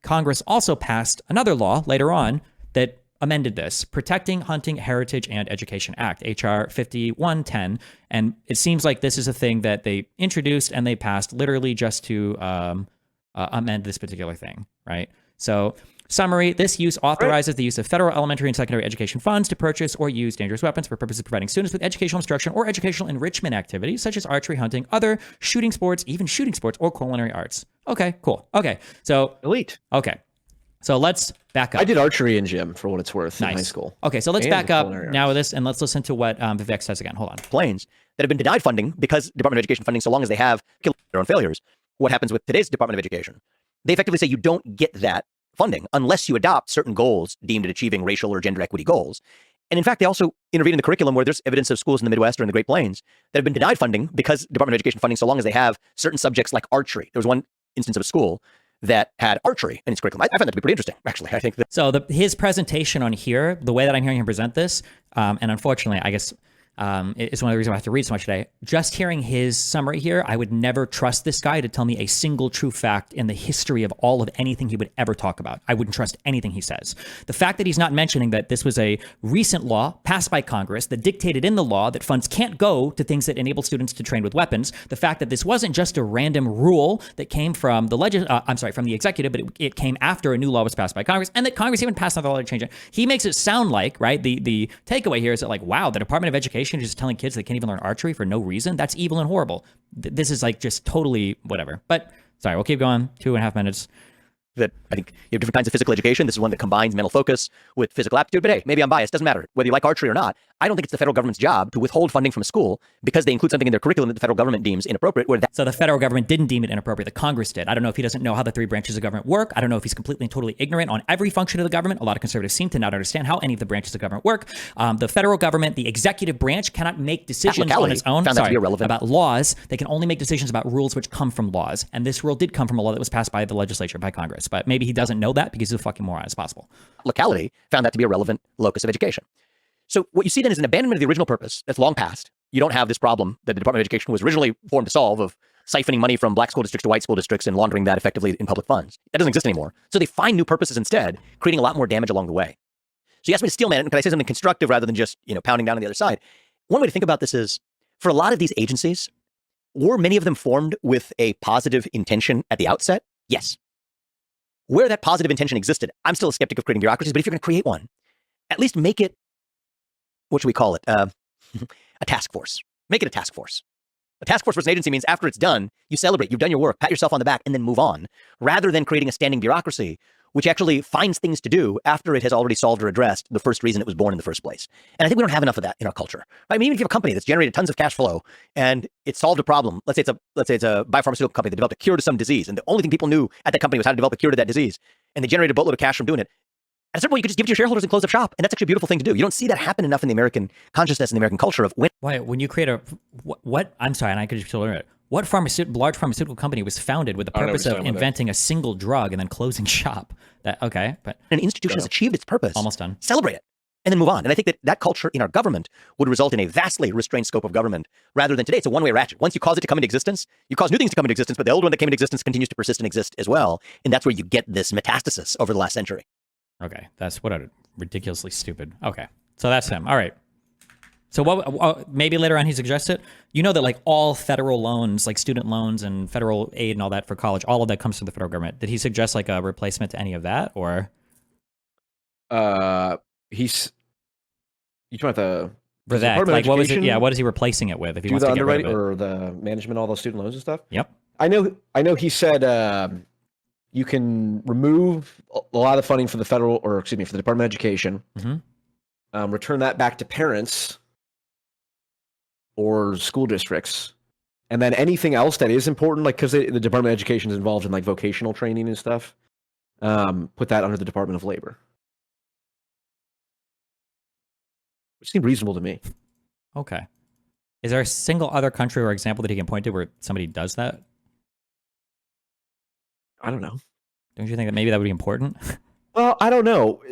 Speaker 2: Congress also passed another law later on that amended this, Protecting Hunting Heritage and Education Act, HR 5110. And it seems like this is a thing that they introduced and they passed literally just to amend this particular thing, right? So summary, this use authorizes the use of federal elementary and secondary education funds to purchase or use dangerous weapons for purposes of providing students with educational instruction or educational enrichment activities such as archery, hunting, other shooting sports, even shooting sports or culinary arts. Okay, cool. Okay, so
Speaker 1: elite.
Speaker 2: Okay, so let's back up.
Speaker 1: I did archery in gym for what it's worth in high school.
Speaker 2: Okay, so let's back up now with this and let's listen to what Vivek says again. Hold on.
Speaker 4: Planes that have been denied funding because Department of Education funding, so long as they have killed their own failures. What happens with today's Department of Education? They effectively say you don't get that funding unless you adopt certain goals deemed at achieving racial or gender equity goals. And in fact, they also intervene in the curriculum where there's evidence of schools in the Midwest or in the Great Plains that have been denied funding because Department of Education funding, so long as they have certain subjects like archery. There was one instance of a school that had archery in its curriculum. I find that to be pretty interesting, actually. I think that.
Speaker 2: So his presentation on here, the way that I'm hearing him present this, and unfortunately, I guess it's one of the reasons I have to read so much today. Just hearing his summary here, I would never trust this guy to tell me a single true fact in the history of all of anything he would ever talk about. I wouldn't trust anything he says. The fact that he's not mentioning that this was a recent law passed by Congress that dictated in the law that funds can't go to things that enable students to train with weapons. The fact that this wasn't just a random rule that came from from the executive, but it came after a new law was passed by Congress, and that Congress even passed another law to change it. He makes it sound like, right, the takeaway here is that, like, wow, the Department of Education is just telling kids they can't even learn archery for no reason. That's evil and horrible. This is like just totally whatever. But sorry, we'll keep going. 2.5 minutes.
Speaker 4: That I think you have different kinds of physical education. This is one that combines mental focus with physical aptitude. But hey, maybe I'm biased. Doesn't matter whether you like archery or not. I don't think it's the federal government's job to withhold funding from a school because they include something in their curriculum that the federal government deems inappropriate.
Speaker 2: So the federal government didn't deem it inappropriate. The Congress did. I don't know if he doesn't know how the three branches of government work. I don't know if he's completely and totally ignorant on every function of the government. A lot of conservatives seem to not understand how any of the branches of government work. The federal government, the executive branch, cannot make decisions on its own about laws. They can only make decisions about rules which come from laws. And this rule did come from a law that was passed by the legislature, by Congress. But maybe he doesn't know that because he's a fucking moron as possible.
Speaker 4: Locality found that to be a relevant locus of education. So what you see then is an abandonment of the original purpose that's long past. You don't have this problem that the Department of Education was originally formed to solve of siphoning money from black school districts to white school districts and laundering that effectively in public funds. That doesn't exist anymore. So they find new purposes instead, creating a lot more damage along the way. So you asked me to steel man it, and can I say something constructive rather than just, pounding down on the other side? One way to think about this is, for a lot of these agencies, were many of them formed with a positive intention at the outset? Yes. Where that positive intention existed, I'm still a skeptic of creating bureaucracies, but if you're going to create one, at least make it, what should we call it? A task force. Make it a task force. A task force versus an agency means after it's done, you celebrate, you've done your work, pat yourself on the back, and then move on, rather than creating a standing bureaucracy, which actually finds things to do after it has already solved or addressed the first reason it was born in the first place. And I think we don't have enough of that in our culture. I mean, even if you have a company that's generated tons of cash flow and it solved a problem, let's say it's a biopharmaceutical company that developed a cure to some disease, and the only thing people knew at that company was how to develop a cure to that disease, and they generated a boatload of cash from doing it. At a certain point, you could just give it to your shareholders and close up shop. And that's actually a beautiful thing to do. You don't see that happen enough in the American consciousness and the American culture of
Speaker 2: when you create what I'm sorry, and I could just learn it. What large pharmaceutical company was founded with the purpose of inventing a single drug and then closing shop? But
Speaker 4: an institution has achieved its purpose.
Speaker 2: Almost done.
Speaker 4: Celebrate it and then move on. And I think that culture in our government would result in a vastly restrained scope of government rather than today. It's a one-way ratchet. Once you cause it to come into existence, you cause new things to come into existence, but the old one that came into existence continues to persist and exist as well. And that's where you get this metastasis over the last century.
Speaker 2: Okay, that's what a ridiculously stupid. Okay, so that's him. All right. So what? Maybe later on he suggests it. You know that like all federal loans, like student loans and federal aid and all that for college, all of that comes from the federal government. Did he suggest like a replacement to any of that, or?
Speaker 1: He's you talking about
Speaker 2: For that,
Speaker 1: Department of
Speaker 2: like what was it?
Speaker 1: Education
Speaker 2: Yeah, what is he replacing it with? If he
Speaker 1: do
Speaker 2: wants
Speaker 1: the
Speaker 2: to get rid
Speaker 1: underwriting
Speaker 2: of it?
Speaker 1: or the management, all those student loans and stuff?
Speaker 2: Yep.
Speaker 1: I know. He said you can remove a lot of the funding for the federal, or excuse me, for the Department of Education.
Speaker 2: Mm-hmm.
Speaker 1: Return that back to parents or school districts, and then anything else that is important, like because the Department of Education is involved in like vocational training and stuff, put that under the Department of Labor, which seemed reasonable to me.
Speaker 2: Okay. Is there a single other country or example that he can point to where somebody does that?
Speaker 1: I don't know.
Speaker 2: Don't you think that maybe that would be important?
Speaker 1: Well, I don't know.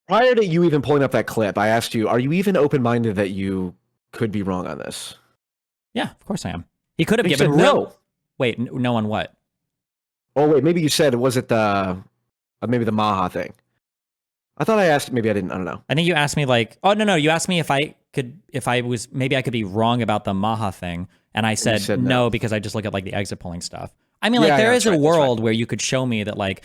Speaker 1: Prior to you even pulling up that clip, I asked you, are you even open-minded that you could be wrong on this?
Speaker 2: Yeah, of course I am. He could have
Speaker 1: You
Speaker 2: given
Speaker 1: said no.
Speaker 2: Wait, no on what?
Speaker 1: Oh, wait, maybe you said, was it maybe the Maha thing? I thought I asked, maybe I didn't, I don't know.
Speaker 2: I think you asked me like, oh no, you asked me if I could be wrong about the Maha thing, and I said, no because I just look at like the exit polling stuff. I mean, like there is a world where you could show me that like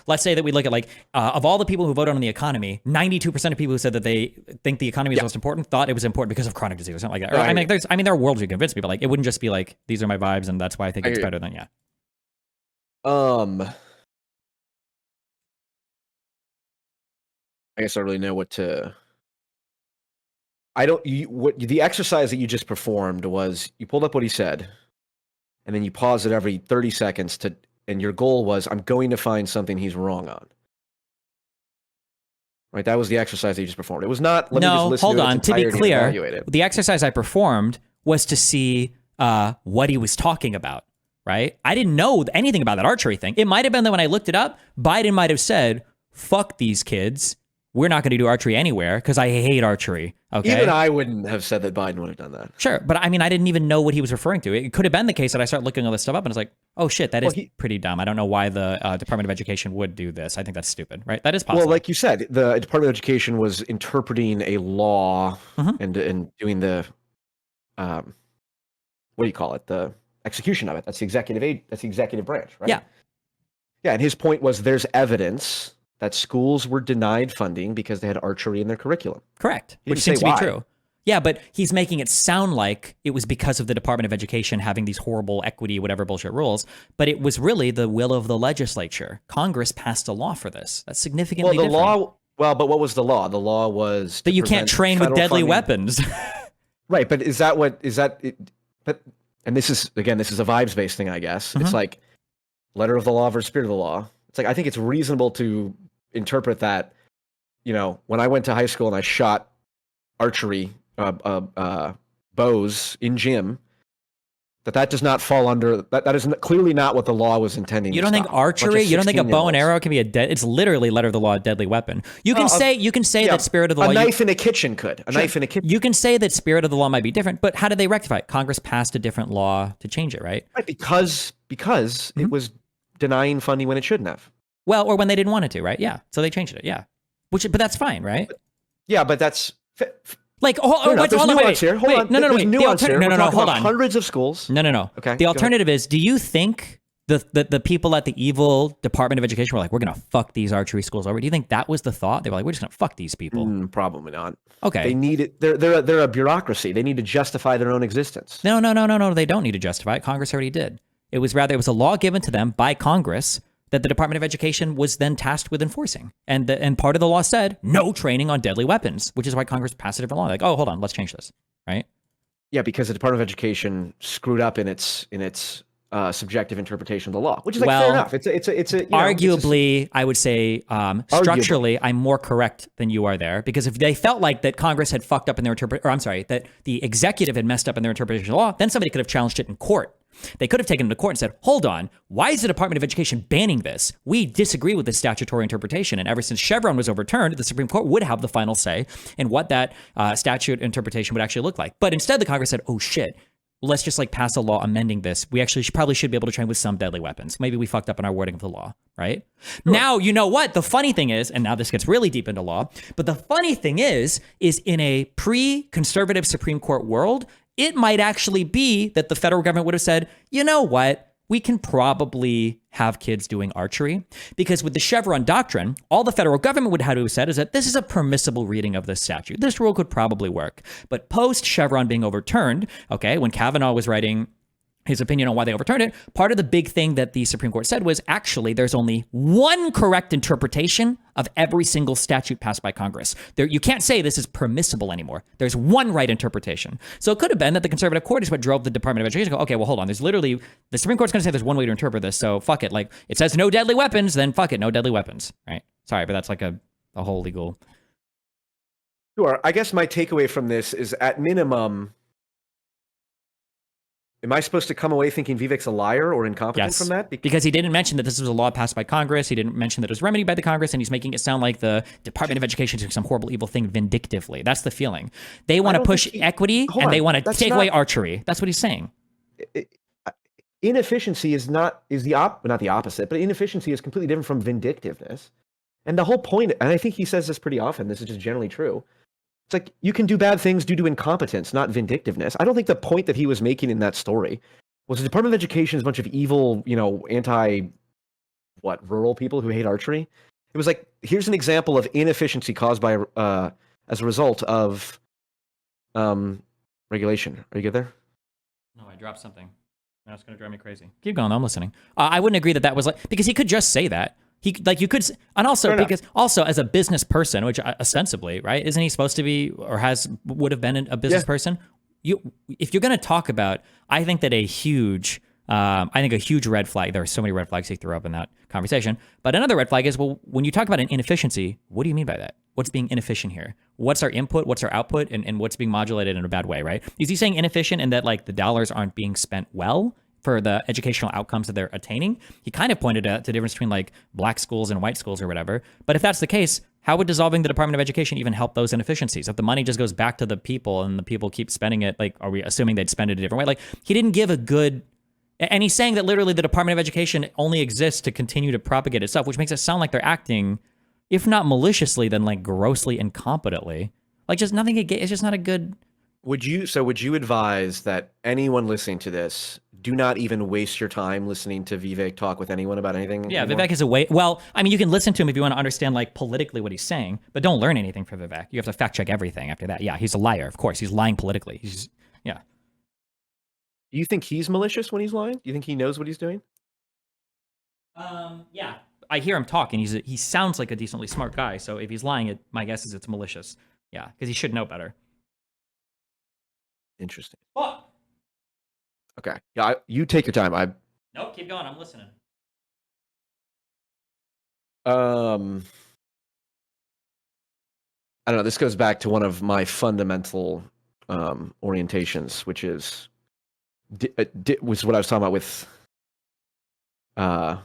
Speaker 2: let's say that we look at like of all the people who voted on the economy, 92% of people who said that they think the economy is most important thought it was important because of chronic disease or something like that. Or, I mean, there are worlds you convince me, but like it wouldn't just be like these are my vibes and that's why I think it's better than
Speaker 1: I guess I don't really know what to. The exercise that you just performed was you pulled up what he said, and then you paused it every 30 seconds and your goal was, I'm going to find something he's wrong on. Right? That was the exercise that you just performed. It was not,
Speaker 2: hold on. To be clear, the exercise I performed was to see what he was talking about, right? I didn't know anything about that archery thing. It might have been that when I looked it up, Biden might have said, fuck these kids. We're not going to do archery anywhere because I hate archery. Okay.
Speaker 1: Even I wouldn't have said that Biden would have done that.
Speaker 2: Sure. But I mean, I didn't even know what he was referring to. It could have been the case that I started looking all this stuff up and it's like, oh shit, that is pretty dumb. I don't know why the Department of Education would do this. I think that's stupid, right? That is possible.
Speaker 1: Well, like you said, the Department of Education was interpreting a law and doing the, what do you call it? The execution of it. That's the executive branch, right?
Speaker 2: Yeah.
Speaker 1: Yeah. And his point was there's evidence that schools were denied funding because they had archery in their curriculum.
Speaker 2: Correct. Which seems to be true. Yeah, but he's making it sound like it was because of the Department of Education having these horrible equity, whatever bullshit rules, but it was really the will of the legislature. Congress passed a law for this. That's significantly different.
Speaker 1: But what was the law? The law was
Speaker 2: that you can't train with deadly weapons.
Speaker 1: Right, but and this is a vibes-based thing, I guess. It's like letter of the law versus spirit of the law. It's like, I think it's reasonable to interpret that, when I went to high school and I shot archery bows in gym, that does not fall under that is clearly not what the law was intending. You
Speaker 2: don't think archery? You don't think a bow and arrow can be it's literally letter of the law, a deadly weapon. You can say that spirit of the law.
Speaker 1: A knife in a kitchen could. Knife in a kitchen.
Speaker 2: You can say that spirit of the law might be different, but how did they rectify it? Congress passed a different law to change it, right?
Speaker 1: Right, because it was denying funding when it shouldn't have.
Speaker 2: Well, or when they didn't want it to, right? Yeah. So they changed it. Yeah. But that's fine, right?
Speaker 1: But that's
Speaker 2: like, hold on.
Speaker 1: Here. Hold on.
Speaker 2: No, wait. No, hold on.
Speaker 1: Hundreds of schools.
Speaker 2: No.
Speaker 1: Okay.
Speaker 2: The alternative is, do you think the people at the evil Department of Education were like, we're going to fuck these archery schools over? Do you think that was the thought? They were like, we're just going to fuck these people.
Speaker 1: Probably not.
Speaker 2: Okay.
Speaker 1: They need it. They're a bureaucracy. They need to justify their own existence.
Speaker 2: No. They don't need to justify it. Congress already did. It was a law given to them by Congress that the Department of Education was then tasked with enforcing. And part of the law said, no training on deadly weapons, which is why Congress passed a different law. Like, oh, hold on, let's change this, right?
Speaker 1: Yeah, because the Department of Education screwed up in its subjective interpretation of the law, which is fair enough. It's
Speaker 2: arguably, I would say, structurally, I'm more correct than you are there, because if they felt like that Congress had fucked up in their that the executive had messed up in their interpretation of the law, then somebody could have challenged it in court. They could have taken it to court and said, hold on, why is the Department of Education banning this? We disagree with this statutory interpretation. And ever since Chevron was overturned, the Supreme Court would have the final say in what that statute interpretation would actually look like. But instead, the Congress said, oh shit, let's just like pass a law amending this. We actually probably should be able to train with some deadly weapons. Maybe we fucked up in our wording of the law, right? Sure. Now, you know what? The funny thing is, and now this gets really deep into law, but the funny thing is in a pre-conservative Supreme Court world, it might actually be that the federal government would have said, you know what? We can probably have kids doing archery, because with the Chevron doctrine, all the federal government would have to have said is that this is a permissible reading of the statute. This rule could probably work. But post Chevron being overturned, okay, when Kavanaugh was writing his opinion on why they overturned it, part of the big thing that the Supreme Court said was actually there's only one correct interpretation of every single statute passed by Congress. You can't say this is permissible anymore. There's one right interpretation. So it could have been that the conservative court is what drove the Department of Education to go, okay, well, hold on. There's literally, the Supreme Court's going to say there's one way to interpret this, so fuck it. Like, it says no deadly weapons, then fuck it, no deadly weapons, right? Sorry, but that's like a whole legal...
Speaker 1: Sure. I guess my takeaway from this is, at minimum, am I supposed to come away thinking Vivek's a liar or incompetent from that?
Speaker 2: Because he didn't mention that this was a law passed by Congress. He didn't mention that it was remedied by the Congress, and he's making it sound like the Department of Education is doing some horrible, evil thing vindictively. That's the feeling. They want to push equity, and they want to take away archery. That's what he's saying.
Speaker 1: Inefficiency is not the opposite, but inefficiency is completely different from vindictiveness. And the whole point, and I think he says this pretty often, this is just generally true, it's like, you can do bad things due to incompetence, not vindictiveness. I don't think the point that he was making in that story was the Department of Education is a bunch of evil, rural people who hate archery. It was like, here's an example of inefficiency caused by, as a result of regulation. Are you good there?
Speaker 2: No, I dropped something. Now it's going to drive me crazy. Keep going, I'm listening. I wouldn't agree that was like, because he could just say that. You could, and also because also as a business person, which ostensibly, right, isn't he supposed to be or would have been a business person? If you're going to talk about, I think that a huge red flag. There are so many red flags he threw up in that conversation. But another red flag is, well, when you talk about an inefficiency, what do you mean by that? What's being inefficient here? What's our input? What's our output? And what's being modulated in a bad way, right? Is he saying inefficient in that like the dollars aren't being spent well for the educational outcomes that they're attaining? He kind of pointed out the difference between like black schools and white schools or whatever. But if that's the case, how would dissolving the Department of Education even help those inefficiencies? If the money just goes back to the people and the people keep spending it, like, are we assuming they'd spend it a different way? Like, he didn't give a good... And he's saying that literally the Department of Education only exists to continue to propagate itself, which makes it sound like they're acting, if not maliciously, then like grossly incompetently. Like, just nothing, it's just not a good...
Speaker 1: Would you advise that anyone listening to this do not even waste your time listening to Vivek talk with anyone about anything?
Speaker 2: Yeah,
Speaker 1: anymore?
Speaker 2: Vivek is well, I mean, you can listen to him if you want to understand like politically what he's saying, but don't learn anything from Vivek. You have to fact check everything after that. Yeah, he's a liar, of course. He's lying politically. Yeah.
Speaker 1: Do you think he's malicious when he's lying? Do you think he knows what he's doing?
Speaker 2: Yeah. I hear him talk, and he sounds like a decently smart guy. So if he's lying, my guess is it's malicious. Yeah, because he should know better.
Speaker 1: Interesting.
Speaker 2: Fuck.
Speaker 1: Okay. Yeah, you take your time.
Speaker 2: Nope, keep going. I'm listening.
Speaker 1: I don't know. This goes back to one of my fundamental orientations, which is was what I was talking about with. What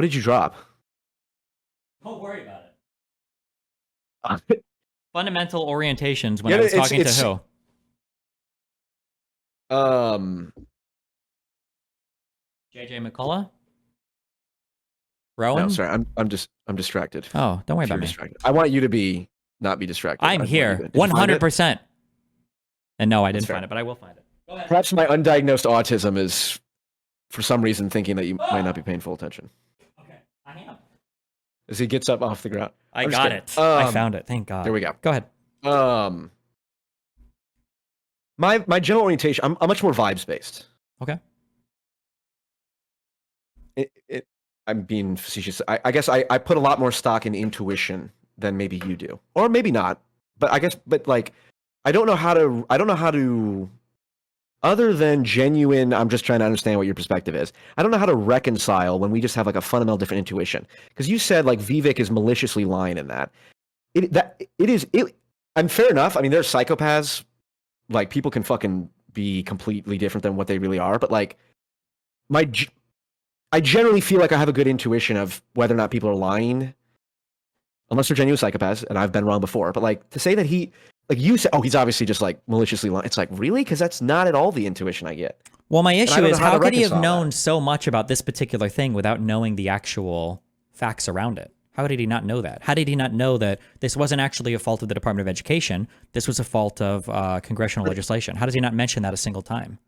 Speaker 1: did you drop?
Speaker 2: Don't worry about it. Fundamental orientations when I was talking to who? JJ McCullough? Rowan?
Speaker 1: No, sorry, I'm distracted.
Speaker 2: Oh, don't worry about me.
Speaker 1: Distracted. I want you to not be distracted.
Speaker 2: I'm here, 100%. And no, I didn't find it, but I will find it. Go ahead.
Speaker 1: Perhaps my undiagnosed autism is, for some reason, thinking that you might not be paying full attention.
Speaker 2: Okay, I am.
Speaker 1: As he gets up off the ground.
Speaker 2: I got it. I found it. Thank God.
Speaker 1: There we go.
Speaker 2: Go ahead.
Speaker 1: My general orientation, I'm much more vibes based.
Speaker 2: Okay.
Speaker 1: I'm being facetious. I guess I put a lot more stock in intuition than maybe you do, or maybe not. But I guess, I don't know how to, other than genuine, I'm just trying to understand what your perspective is. I don't know how to reconcile when we just have like a fundamental different intuition. Because you said like Vivek is maliciously lying in that. I'm fair enough. I mean, there's psychopaths. Like, people can fucking be completely different than what they really are. But like, I generally feel like I have a good intuition of whether or not people are lying, unless they're genuine psychopaths, and I've been wrong before. But like, to say that like you said, oh, he's obviously just like maliciously lying. It's like, really? Because that's not at all the intuition I get.
Speaker 2: Well, my issue
Speaker 1: don't
Speaker 2: is
Speaker 1: know how
Speaker 2: how
Speaker 1: to
Speaker 2: could he have
Speaker 1: reconcile
Speaker 2: known
Speaker 1: that.
Speaker 2: so much about this particular thing without knowing the actual facts around it? How did he not know that? How did he not know that this wasn't actually a fault of the Department of Education? This was a fault of congressional legislation. How does he not mention that a single time?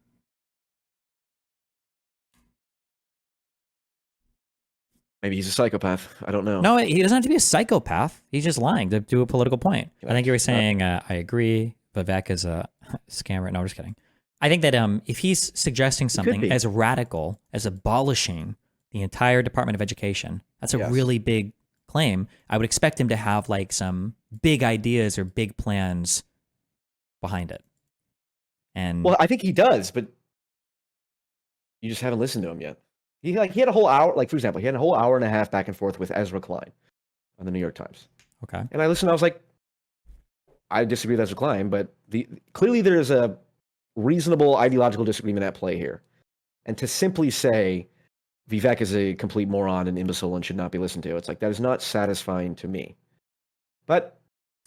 Speaker 1: Maybe he's a psychopath. I don't know.
Speaker 2: No, he doesn't have to be a psychopath. He's just lying to do a political point. I think you were saying, I agree, Vivek is a scammer. No, I'm just kidding. I think that if he's suggesting something
Speaker 1: be.
Speaker 2: as radical as abolishing the entire Department of Education, that's a
Speaker 1: Yes.
Speaker 2: really big claim. I would expect him to have like some big ideas or big plans behind it. And
Speaker 1: Well, I think he does, but you just haven't listened to him yet. He had a whole hour, like for example, he had a whole hour and a half back and forth with Ezra Klein on the New York Times.
Speaker 2: okay.
Speaker 1: And I listened, I was like, I disagree with Ezra Klein, but clearly there's a reasonable ideological disagreement at play here. And to simply say Vivek is a complete moron and imbecile and should not be listened to, it's like that is not satisfying to me. But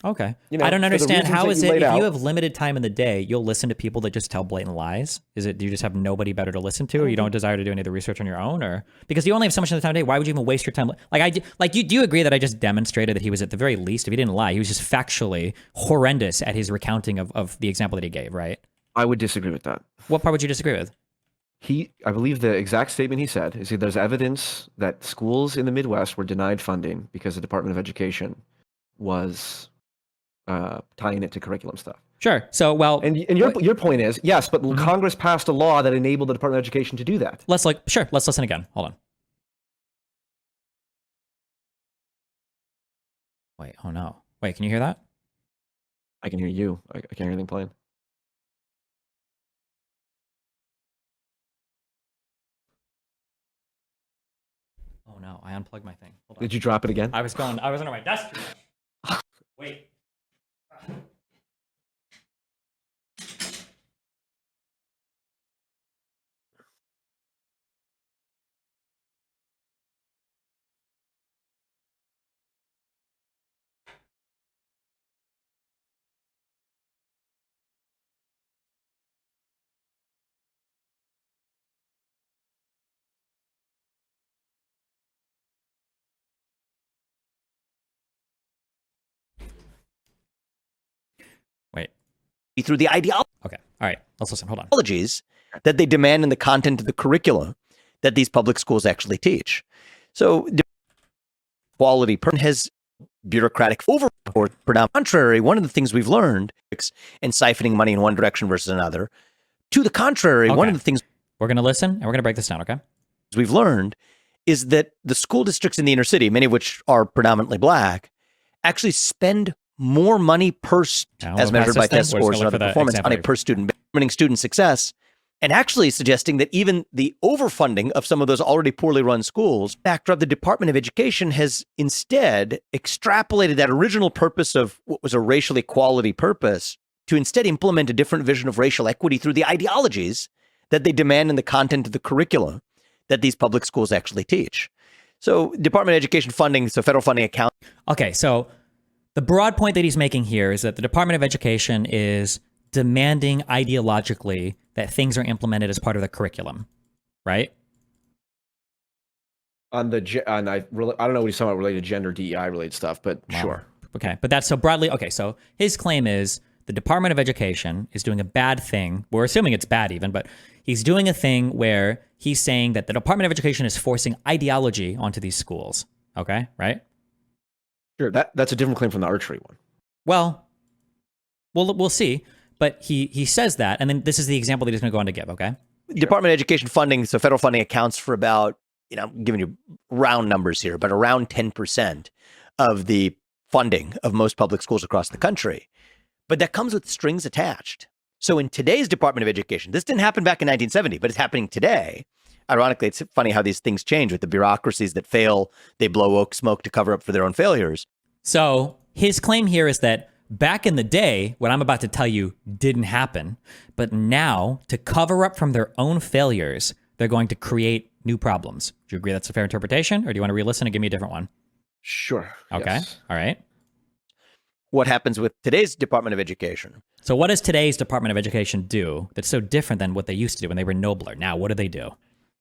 Speaker 2: Okay.
Speaker 1: you know,
Speaker 2: I don't
Speaker 1: for the
Speaker 2: understand
Speaker 1: reasons
Speaker 2: how
Speaker 1: that
Speaker 2: is
Speaker 1: you
Speaker 2: it
Speaker 1: laid
Speaker 2: if you
Speaker 1: out-
Speaker 2: have limited time in the day, you'll listen to people that just tell blatant lies? Is it do you just have nobody better to listen to, or you don't desire to do any of the research on your own, or because you only have so much of the time a day? Why would you even waste your time? Do you agree that I just demonstrated that he was at the very least, if he didn't lie, he was just factually horrendous at his recounting of the example that he gave, right?
Speaker 1: I would disagree with that.
Speaker 2: What part would you disagree with?
Speaker 1: I believe the exact statement he said is that there's evidence that schools in the Midwest were denied funding because the Department of Education was tying it to curriculum stuff.
Speaker 2: Sure. So, well,
Speaker 1: And your point is, yes, but Congress passed a law that enabled the Department of Education to do that.
Speaker 2: let's listen again. Hold on. Wait, oh no. Wait, can you hear that?
Speaker 1: I can hear you. I can't hear anything playing.
Speaker 2: Oh no, I unplugged my thing. Hold on.
Speaker 1: Did you drop it again?
Speaker 2: I was under my desk too much. Wait. Wait.
Speaker 4: Through the
Speaker 2: Okay. All right. Let's listen. Hold on.
Speaker 4: ideologies that they demand in the content of the curricula that these public schools actually teach. So quality has bureaucratic over or contrary. One of the things we've learned and siphoning money in one direction versus another. To the contrary, one
Speaker 2: Okay.
Speaker 4: of the things
Speaker 2: We're going to listen and we're going to break this down, okay?
Speaker 4: we've learned is that the school districts in the inner city, many of which are predominantly black, actually spend more money per
Speaker 2: Now,
Speaker 4: as
Speaker 2: we'll
Speaker 4: measured
Speaker 2: pass
Speaker 4: by
Speaker 2: this
Speaker 4: test
Speaker 2: thing. We're
Speaker 4: scores
Speaker 2: just
Speaker 4: and
Speaker 2: gonna look
Speaker 4: other
Speaker 2: for the
Speaker 4: performance on a
Speaker 2: example.
Speaker 4: per student, determining student success, and actually suggesting that even the overfunding of some of those already poorly run schools, factor of the Department of Education has instead extrapolated that original purpose of what was a racial equality purpose to instead implement a different vision of racial equity through the ideologies that they demand in the content of the curricula that these public schools actually teach. So Department of Education funding, so federal funding account.
Speaker 2: Okay, so the broad point that he's making here is that the Department of Education is demanding ideologically that things are implemented as part of the curriculum, right?
Speaker 1: I don't know what he's talking about related to gender, DEI related stuff, but
Speaker 2: Wow.
Speaker 1: sure.
Speaker 2: Okay, but that's so broadly. Okay, so his claim is the Department of Education is doing a bad thing. We're assuming it's bad even, but he's doing a thing where he's saying that the Department of Education is forcing ideology onto these schools. Okay, right?
Speaker 1: Sure. That's a different claim from the archery one.
Speaker 2: Well, we'll see. But he says that, and then this is the example that he's going to go on to give, okay?
Speaker 4: Department of Education funding, so federal funding accounts for about, I'm giving you round numbers here, but around 10% of the funding of most public schools across the country. But that comes with strings attached. So in today's Department of Education, this didn't happen back in 1970, but it's happening today. Ironically, it's funny how these things change with the bureaucracies that fail. They blow smoke to cover up for their own failures.
Speaker 2: So his claim here is that back in the day, what I'm about to tell you didn't happen. But now, to cover up from their own failures, they're going to create new problems. Do you agree that's a fair interpretation? Or do you want to re-listen and give me a different one?
Speaker 1: Sure.
Speaker 2: Okay.
Speaker 1: Yes.
Speaker 2: All right.
Speaker 4: what happens with today's Department of Education.
Speaker 2: So what does today's Department of Education do that's so different than what they used to do when they were nobler? Now, what do?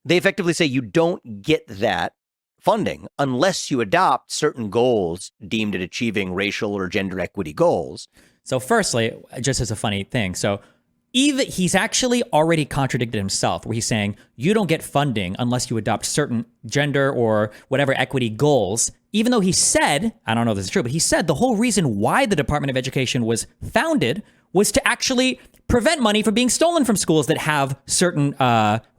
Speaker 4: They effectively say you don't get that funding unless you adopt certain goals deemed at achieving racial or gender equity goals.
Speaker 2: So firstly, just as a funny thing, so even he's actually already contradicted himself where he's saying you don't get funding unless you adopt certain gender or whatever equity goals, even though he said, I don't know if this is true, but he said the whole reason why the Department of Education was founded was to actually prevent money from being stolen from schools that have certain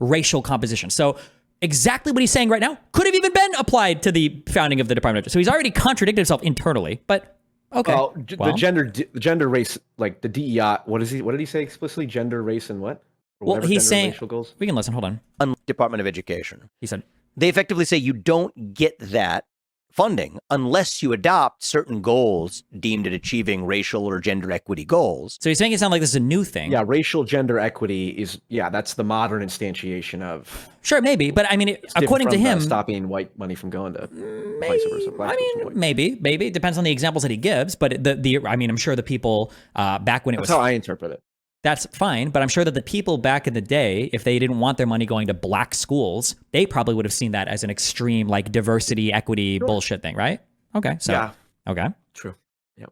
Speaker 2: racial composition. So exactly what he's saying right now could have even been applied to the founding of the Department of Education. So he's already contradicted himself internally, but okay.
Speaker 1: Well, the gender, race, like the DEI. What did he say explicitly? Gender, race, and what? Or
Speaker 2: Well, he's saying
Speaker 1: racial goals?
Speaker 2: we can listen. Hold on.
Speaker 4: Department of Education.
Speaker 2: He said
Speaker 4: They effectively say you don't get that funding unless you adopt certain goals deemed at achieving racial or gender equity goals.
Speaker 2: so. He's saying it sounds like this is a new thing.
Speaker 1: Yeah, racial gender equity is that's the modern instantiation of.
Speaker 2: Sure, maybe, but I mean, according to him,
Speaker 1: stopping white money from going to vice versa. Black schools.
Speaker 2: maybe it depends on the examples that he gives. But I mean, I'm sure the people back when it
Speaker 1: That's
Speaker 2: was
Speaker 1: how I interpret it.
Speaker 2: that's fine. But I'm sure that the people back in the day, if they didn't want their money going to black schools, they probably would have seen that as an extreme like diversity, equity bullshit thing, right? Okay, so
Speaker 1: Yeah.
Speaker 2: okay,
Speaker 1: True. Yep.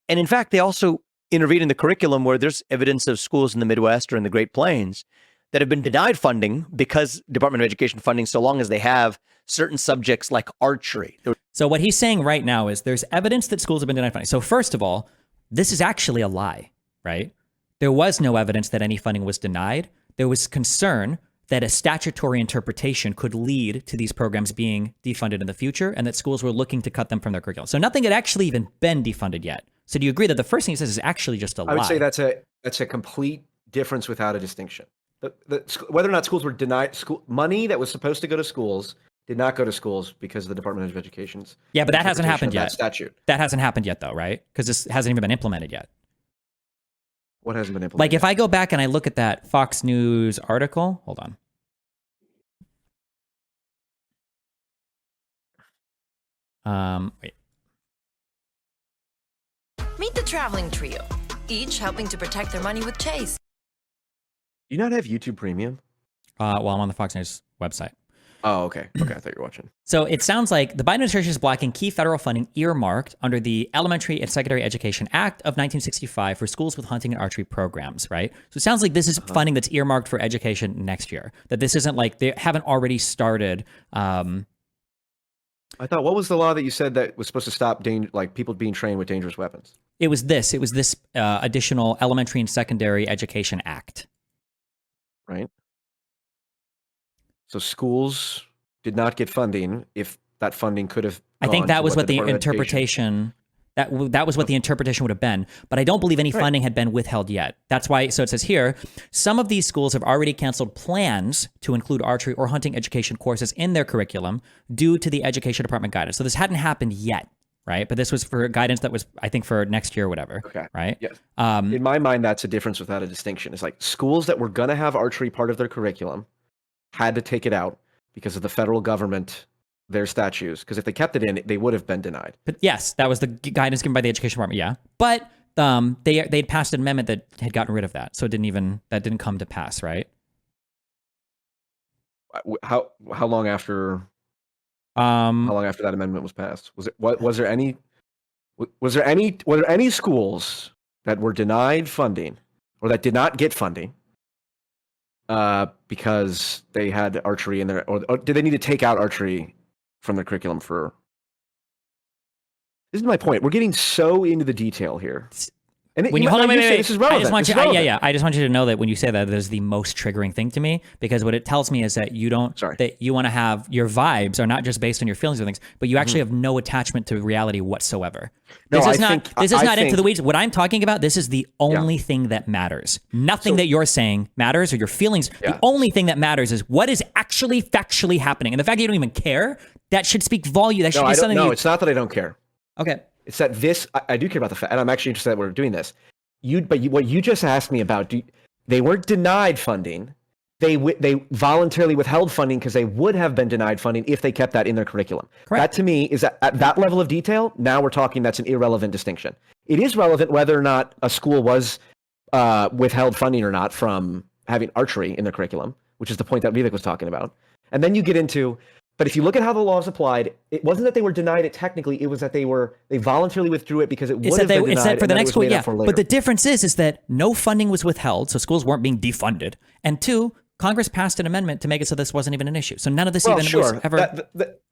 Speaker 4: And in fact, they also intervene in the curriculum where there's evidence of schools in the Midwest or in the Great Plains that have been denied funding because Department of Education funding, so long as they have certain subjects like archery.
Speaker 2: So what he's saying right now is there's evidence that schools have been denied funding. So first of all, this is actually a lie, right? There was no evidence that any funding was denied. There was concern that a statutory interpretation could lead to these programs being defunded in the future and that schools were looking to cut them from their curriculum. So nothing had actually even been defunded yet. So do you agree that the first thing he says is actually just a lie?
Speaker 1: I would say that's a complete difference without a distinction. Whether or not schools were denied money that was supposed to go to schools did not go to schools because of the Department of Education's.
Speaker 2: Yeah, but that hasn't happened yet.
Speaker 1: That statute.
Speaker 2: That hasn't happened yet, though, right? Because this hasn't even been implemented yet.
Speaker 1: What hasn't been implemented?
Speaker 2: Like if I go back and I look at that Fox News article, hold on. Wait.
Speaker 5: Meet the traveling trio, each helping to protect their money with Chase.
Speaker 1: Do you not have YouTube Premium?
Speaker 2: Well, I'm on the Fox News website.
Speaker 1: Oh, okay. Okay, I thought you were watching.
Speaker 2: So it sounds like the Biden administration is blocking key federal funding earmarked under the Elementary and Secondary Education Act of 1965 for schools with hunting and archery programs, right? So it sounds like this is funding that's earmarked for education next year. That this isn't like they haven't already started.
Speaker 1: I thought, what was the law that you said that was supposed to stop people being trained with dangerous weapons?
Speaker 2: It was this additional Elementary and Secondary Education Act.
Speaker 1: Right. So schools did not get funding if that funding could have.
Speaker 2: I think that was what the
Speaker 1: Department of Education-
Speaker 2: interpretation. That was what the interpretation would have been, but I don't believe any funding had been withheld yet. That's why. So it says here, some of these schools have already canceled plans to include archery or hunting education courses in their curriculum due to the Education Department guidance. So this hadn't happened yet, right? But this was for guidance that was, I think, for next year or whatever.
Speaker 1: Okay.
Speaker 2: Right.
Speaker 1: Yes. In my mind, that's a difference without a distinction. It's like schools that were going to have archery part of their curriculum had to take it out because of the federal government, their statutes. Because if they kept it in, they would have been denied.
Speaker 2: But yes, that was the guidance given by the Education Department. Yeah, but they'd passed an amendment that had gotten rid of that, so that didn't come to pass, right?
Speaker 1: How long after? How long after that amendment was passed? Was there any schools that were denied funding or that did not get funding because they had archery in there, or did they need to take out archery from their curriculum for? This is my point. We're getting so into the detail here.
Speaker 2: And when you hold on, wait,
Speaker 1: this is relevant.
Speaker 2: I just want you, I just want you to know that when you say that, that is the most triggering thing to me, because what it tells me is that you don't, that you want to have your vibes are not just based on your feelings or things, but you actually have no attachment to reality whatsoever. This is not into the weeds. What I'm talking about, this is the only thing that matters. Nothing that you're saying matters, or your feelings. The only thing that matters is what is actually factually happening. And the fact that you don't even care, that should speak volume. That should be something.
Speaker 1: No, it's not that I don't care.
Speaker 2: Okay.
Speaker 1: It's that I do care about the fact, and I'm actually interested that we're doing this. What you just asked me about, they weren't denied funding. They voluntarily withheld funding because they would have been denied funding if they kept that in their curriculum.
Speaker 2: Correct.
Speaker 1: That to me is at that level of detail. Now we're talking, that's an irrelevant distinction. it is relevant whether or not a school was withheld funding or not from having archery in their curriculum, which is the point that Vivek was talking about. And then you get into, but if you look at how the law is applied, it wasn't that they were denied it technically, it was that they voluntarily withdrew it because it would have been denied.
Speaker 2: It's that for the next school, yeah.
Speaker 1: But
Speaker 2: But the difference is that no funding was withheld, so schools weren't being defunded. And two, Congress passed an amendment to make it so this wasn't even an issue. So none of this was ever.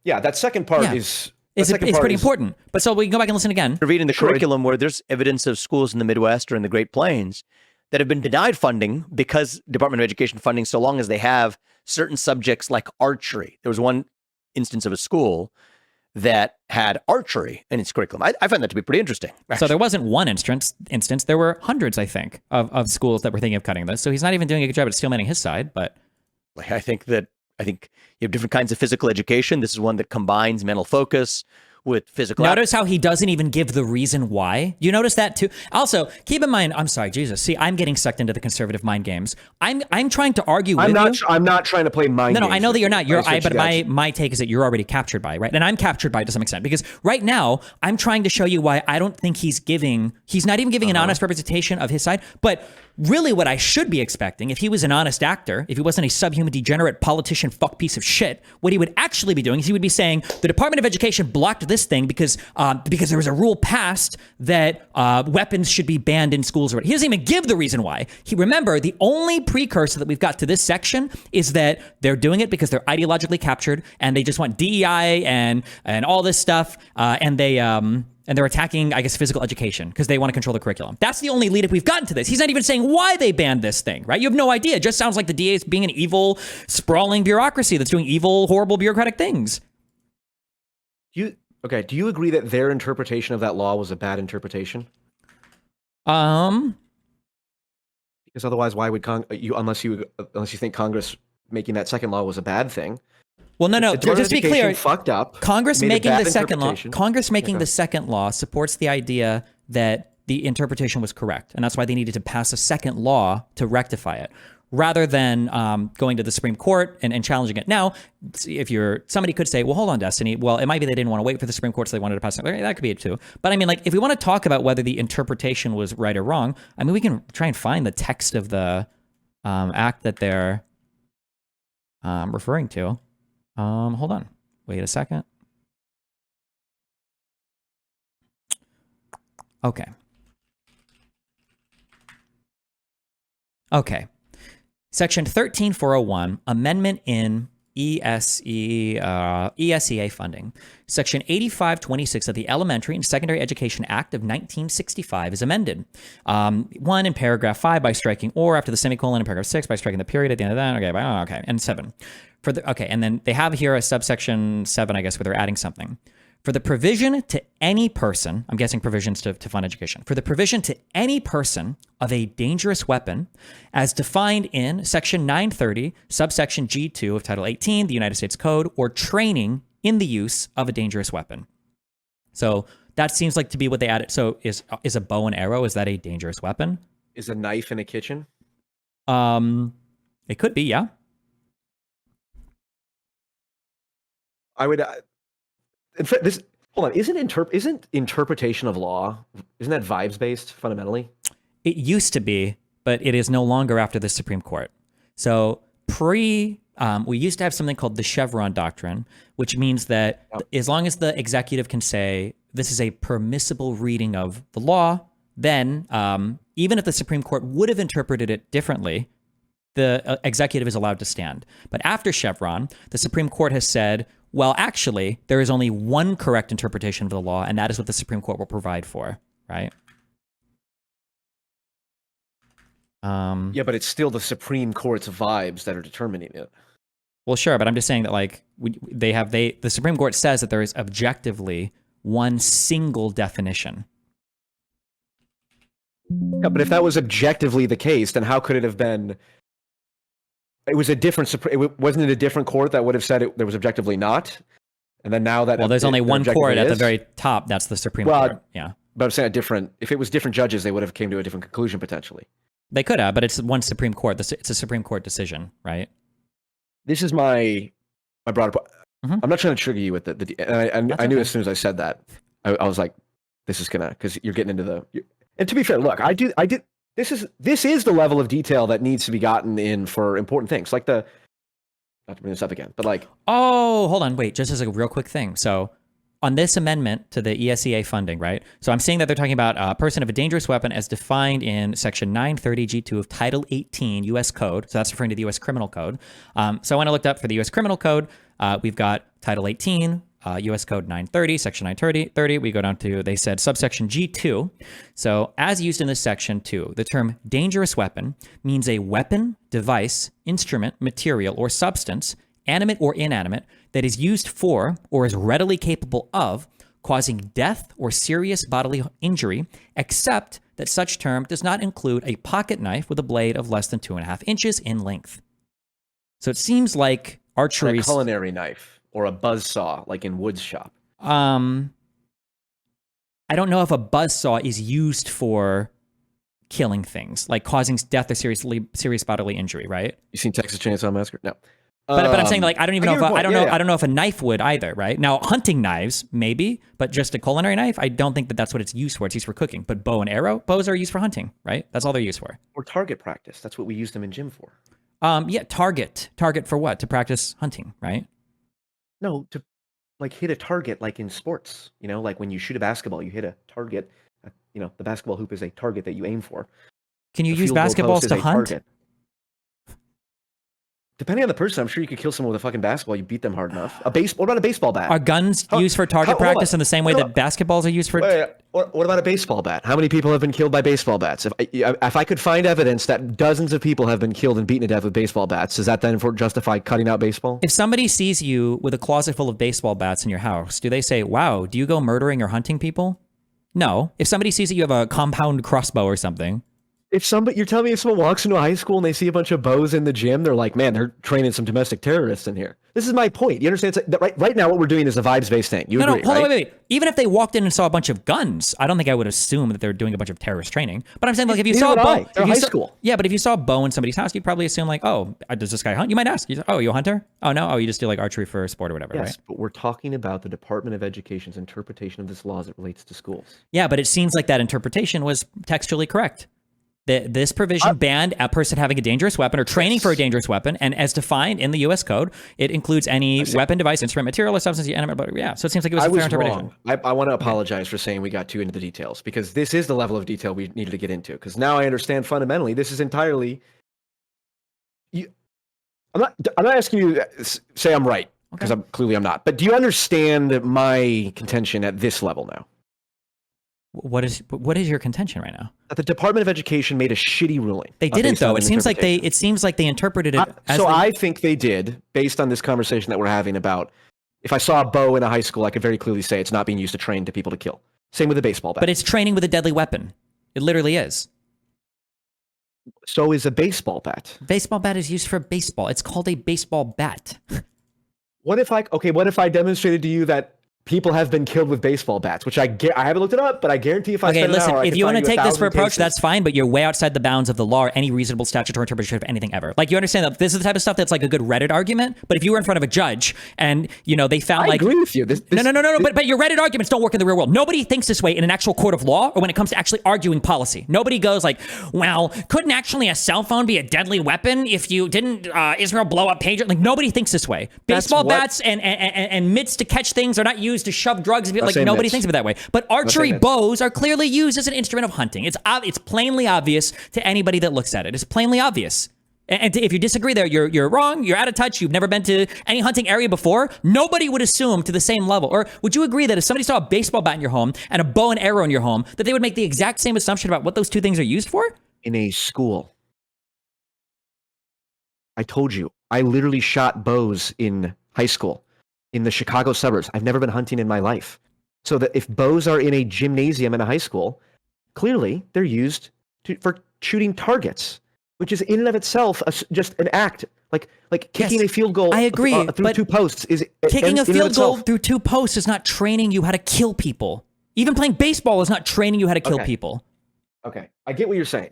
Speaker 1: That second part is.
Speaker 2: It's pretty important. But so we can go back and listen again.
Speaker 4: Reading the curriculum where there's evidence of schools in the Midwest or in the Great Plains that have been denied funding because Department of Education funding, so long as they have certain subjects like archery. There was one instance of a school that had archery in its curriculum. I find that to be pretty interesting. Actually.
Speaker 2: So there wasn't one instance. There were hundreds, I think, of schools that were thinking of cutting this. So he's not even doing a good job at steelmanning his side. But
Speaker 4: I think you have different kinds of physical education. This is one that combines mental focus with physical.
Speaker 2: Notice how he doesn't even give the reason why. You notice that too. Also, keep in mind. I'm sorry, Jesus. See, I'm getting sucked into the conservative mind games. I'm trying to argue with you.
Speaker 1: I'm not trying to play mind games.
Speaker 2: No, I know that you're not. But my take is that you're already captured by it, right? And I'm captured by it to some extent because right now I'm trying to show you why I don't think he's not even giving an honest representation of his side. But really, what I should be expecting, if he was an honest actor, if he wasn't a subhuman, degenerate politician, fuck piece of shit, what he would actually be doing is he would be saying the Department of Education blocked this thing because there was a rule passed that weapons should be banned in schools. He doesn't even give the reason why. Remember, the only precursor that we've got to this section is that they're doing it because they're ideologically captured and they just want DEI and all this stuff, and they're attacking, I guess, physical education because they want to control the curriculum. That's the only lead up we've gotten to this. He's not even saying why they banned this thing, right? You have no idea. It just sounds like the DA is being an evil, sprawling bureaucracy that's doing evil, horrible bureaucratic things.
Speaker 1: Do you agree that their interpretation of that law was a bad interpretation? Because otherwise, why would unless you think Congress making that second law was a bad thing?
Speaker 2: Well, no. Just to be clear,
Speaker 1: fucked up.
Speaker 2: Congress making the second law supports the idea that the interpretation was correct, and that's why they needed to pass a second law to rectify it, rather than going to the Supreme Court and challenging it. Now, somebody could say, well, hold on, Destiny. Well, it might be they didn't want to wait for the Supreme Court, so they wanted to pass it. That could be it too. But I mean, like, if we want to talk about whether the interpretation was right or wrong, I mean, we can try and find the text of the act that they're referring to. Hold on. Wait a second. Okay. Section 13401, amendment in ESEA funding. Section 8526 of the Elementary and Secondary Education Act of 1965 is amended. 1 in paragraph 5 by striking or after the semicolon, in paragraph 6 by striking the period at the end of that. Okay, and 7. And then they have here a subsection 7, I guess, where they're adding something. For the provision to any person, I'm guessing provisions to fund education, for the provision to any person of a dangerous weapon as defined in Section 930, subsection G2 of Title 18, the United States Code, or training in the use of a dangerous weapon. So that seems like to be what they added. So is a bow and arrow, is that a dangerous weapon?
Speaker 1: Is a knife in a kitchen?
Speaker 2: It could be, yeah.
Speaker 1: I would. In fact, hold on. Isn't interpretation of law, isn't that vibes based fundamentally?
Speaker 2: It used to be, but it is no longer after the Supreme Court. So we used to have something called the Chevron doctrine, which means that as long as the executive can say this is a permissible reading of the law, then even if the Supreme Court would have interpreted it differently, the executive is allowed to stand. But after Chevron, the Supreme Court has said, well, actually, there is only one correct interpretation of the law, and that is what the Supreme Court will provide for, right?
Speaker 1: Yeah, but it's still the Supreme Court's vibes that are determining it.
Speaker 2: Well, sure, but I'm just saying that, like, the Supreme Court says that there is objectively one single definition.
Speaker 1: Yeah, but if that was objectively the case, then how could it have been? It was a different. Wasn't it a different court that would have said there was objectively not? And then now that
Speaker 2: there's only one court at the very top. That's the Supreme Court. Yeah,
Speaker 1: but I'm saying if it was different judges, they would have came to a different conclusion potentially.
Speaker 2: They could have, but it's one Supreme Court. It's a Supreme Court decision, right?
Speaker 1: This is my broader point. Mm-hmm. I'm not trying to trigger you with I knew as soon as I said that, I was like, this is gonna, because you're getting into and to be fair, look, I did. This is the level of detail that needs to be gotten in for important things, like not to bring this up again, but like.
Speaker 2: Oh, hold on, wait, just as a real quick thing. So on this amendment to the ESEA funding, right? So I'm seeing that they're talking about a person of a dangerous weapon as defined in section 930 G2 of Title 18 U.S. Code. So that's referring to the U.S. Criminal Code. So when I looked up for the U.S. Criminal Code, we've got Title 18, U.S. Code 930, section 930. We go down to, they said, subsection G2. So as used in this section 2, the term dangerous weapon means a weapon, device, instrument, material, or substance, animate or inanimate, that is used for or is readily capable of causing death or serious bodily injury, except that such term does not include a pocket knife with a blade of less than 2.5 inches in length. So it seems like archery,
Speaker 1: a culinary knife or a buzzsaw, like in wood shop.
Speaker 2: I don't know if a buzzsaw is used for killing things, like causing death or serious bodily injury, right?
Speaker 1: You seen Texas Chainsaw Massacre? No.
Speaker 2: But I'm saying, like, I don't even know if I don't know.
Speaker 1: Yeah.
Speaker 2: I don't know if a knife would either, right? Now, hunting knives maybe, but just a culinary knife, I don't think that that's what it's used for. It's used for cooking. But bow and arrow, bows are used for hunting, right? That's all they're used for.
Speaker 1: Or target practice. That's what we use them in gym for.
Speaker 2: Yeah, target for what? To practice hunting, right?
Speaker 1: No, to like hit a target, like in sports. You know, like when you shoot a basketball, you hit a target. You know, the basketball hoop is a target that you aim for.
Speaker 2: Can you use basketballs to hunt?
Speaker 1: Target. Depending on the person, I'm sure you could kill someone with a fucking basketball. You beat them hard enough. What about a baseball bat?
Speaker 2: Are guns used for target practice in the same way that basketballs are used for?
Speaker 1: What about a baseball bat? How many people have been killed by baseball bats? If I could find evidence that dozens of people have been killed and beaten to death with baseball bats, does that then justify cutting out baseball?
Speaker 2: If somebody sees you with a closet full of baseball bats in your house, do they say, "Wow, do you go murdering or hunting people?" No. If somebody sees that you have a compound crossbow or something.
Speaker 1: You're telling me if someone walks into a high school and they see a bunch of bows in the gym, they're like, man, they're training some domestic terrorists in here. This is my point. You understand? Right now, what we're doing is a vibes-based thing. You agree,
Speaker 2: hold on,
Speaker 1: right?
Speaker 2: wait. Even if they walked in and saw a bunch of guns, I don't think I would assume that they're doing a bunch of terrorist training. But I'm saying, like, if you saw a bow,
Speaker 1: they're high school.
Speaker 2: Yeah, but if you saw a bow in somebody's house, you'd probably assume, like, oh, does this guy hunt? You might ask, oh, you a hunter? Oh, no? Oh, you just do, like, archery for sport or whatever,
Speaker 1: yes,
Speaker 2: right?
Speaker 1: But we're talking about the Department of Education's interpretation of this law as it relates to schools.
Speaker 2: Yeah, but it seems like that interpretation was textually correct. This provision banned a person having a dangerous weapon or training for a dangerous weapon, and as defined in the U.S. Code, it includes any weapon, device, instrument, material, or substance. Yeah, so it seems like it was a fair interpretation.
Speaker 1: I want to apologize for saying we got too into the details, because this is the level of detail we needed to get into. Because now I understand fundamentally this is entirely. I'm not asking you to say I'm right, because I'm not. But do you understand my contention at this level now?
Speaker 2: What is your contention right now?
Speaker 1: That the Department of Education made a shitty ruling.
Speaker 2: They didn't, though. It seems like they interpreted it.
Speaker 1: I think they did, based on this conversation that we're having about. If I saw a bow in a high school, I could very clearly say it's not being used to train to people to kill. Same with a baseball bat.
Speaker 2: But it's training with a deadly weapon. It literally is.
Speaker 1: So is a baseball bat.
Speaker 2: Baseball bat is used for baseball. It's called a baseball bat.
Speaker 1: What if I demonstrated to you that people have been killed with baseball bats, which I haven't looked it up, but I guarantee if I spend an hour,
Speaker 2: if you want to take this for approach,
Speaker 1: cases.
Speaker 2: that's fine, but you're way outside the bounds of the law or any reasonable statutory interpretation of anything ever. Like, you understand that this is the type of stuff that's like a good Reddit argument, but if you were in front of a judge and, they found
Speaker 1: I agree with you.
Speaker 2: No, but your Reddit arguments don't work in the real world. Nobody thinks this way in an actual court of law or when it comes to actually arguing policy. Nobody goes like, well, couldn't actually a cell phone be a deadly weapon if you didn't Israel blow up pager? Like, nobody thinks this way. Baseball bats and mitts to catch things are not used to shove drugs. Like, nobody thinks of it that way. But archery bows are clearly used as an instrument of hunting. It's plainly obvious to anybody that looks at it. It's plainly obvious. And if you disagree there, you're wrong. You're out of touch. You've never been to any hunting area before. Nobody would assume to the same level. Or would you agree that if somebody saw a baseball bat in your home and a bow and arrow in your home, that they would make the exact same assumption about what those two things are used for?
Speaker 1: In a school. I told you, I literally shot bows in high school. In the Chicago suburbs. I've never been hunting in my life. So that if bows are in a gymnasium in a high school, clearly they're used for shooting targets, which is in and of itself just an act. Like kicking a field goal.
Speaker 2: I agree,
Speaker 1: through 2 posts is
Speaker 2: kicking a field goal through 2 posts is not training you how to kill people. Even playing baseball is not training you how to kill people.
Speaker 1: Okay, I get what you're saying.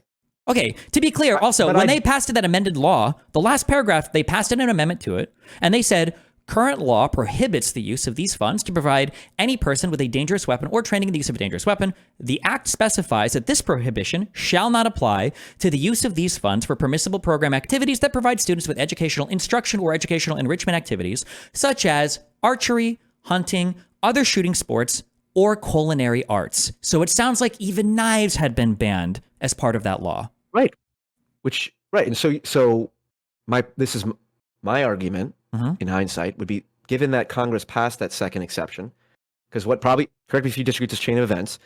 Speaker 2: Okay, to be clear, also, when they passed that amended law, the last paragraph, they passed in an amendment to it, and they said, Current law prohibits the use of these funds to provide any person with a dangerous weapon or training in the use of a dangerous weapon. The Act specifies that this prohibition shall not apply to the use of these funds for permissible program activities that provide students with educational instruction or educational enrichment activities, such as archery, hunting, other shooting sports, or culinary arts. So it sounds like even knives had been banned as part of that law.
Speaker 1: Right. And so this is my argument in hindsight would be, given that Congress passed that second exception, because correct me if you disagree with this chain of events,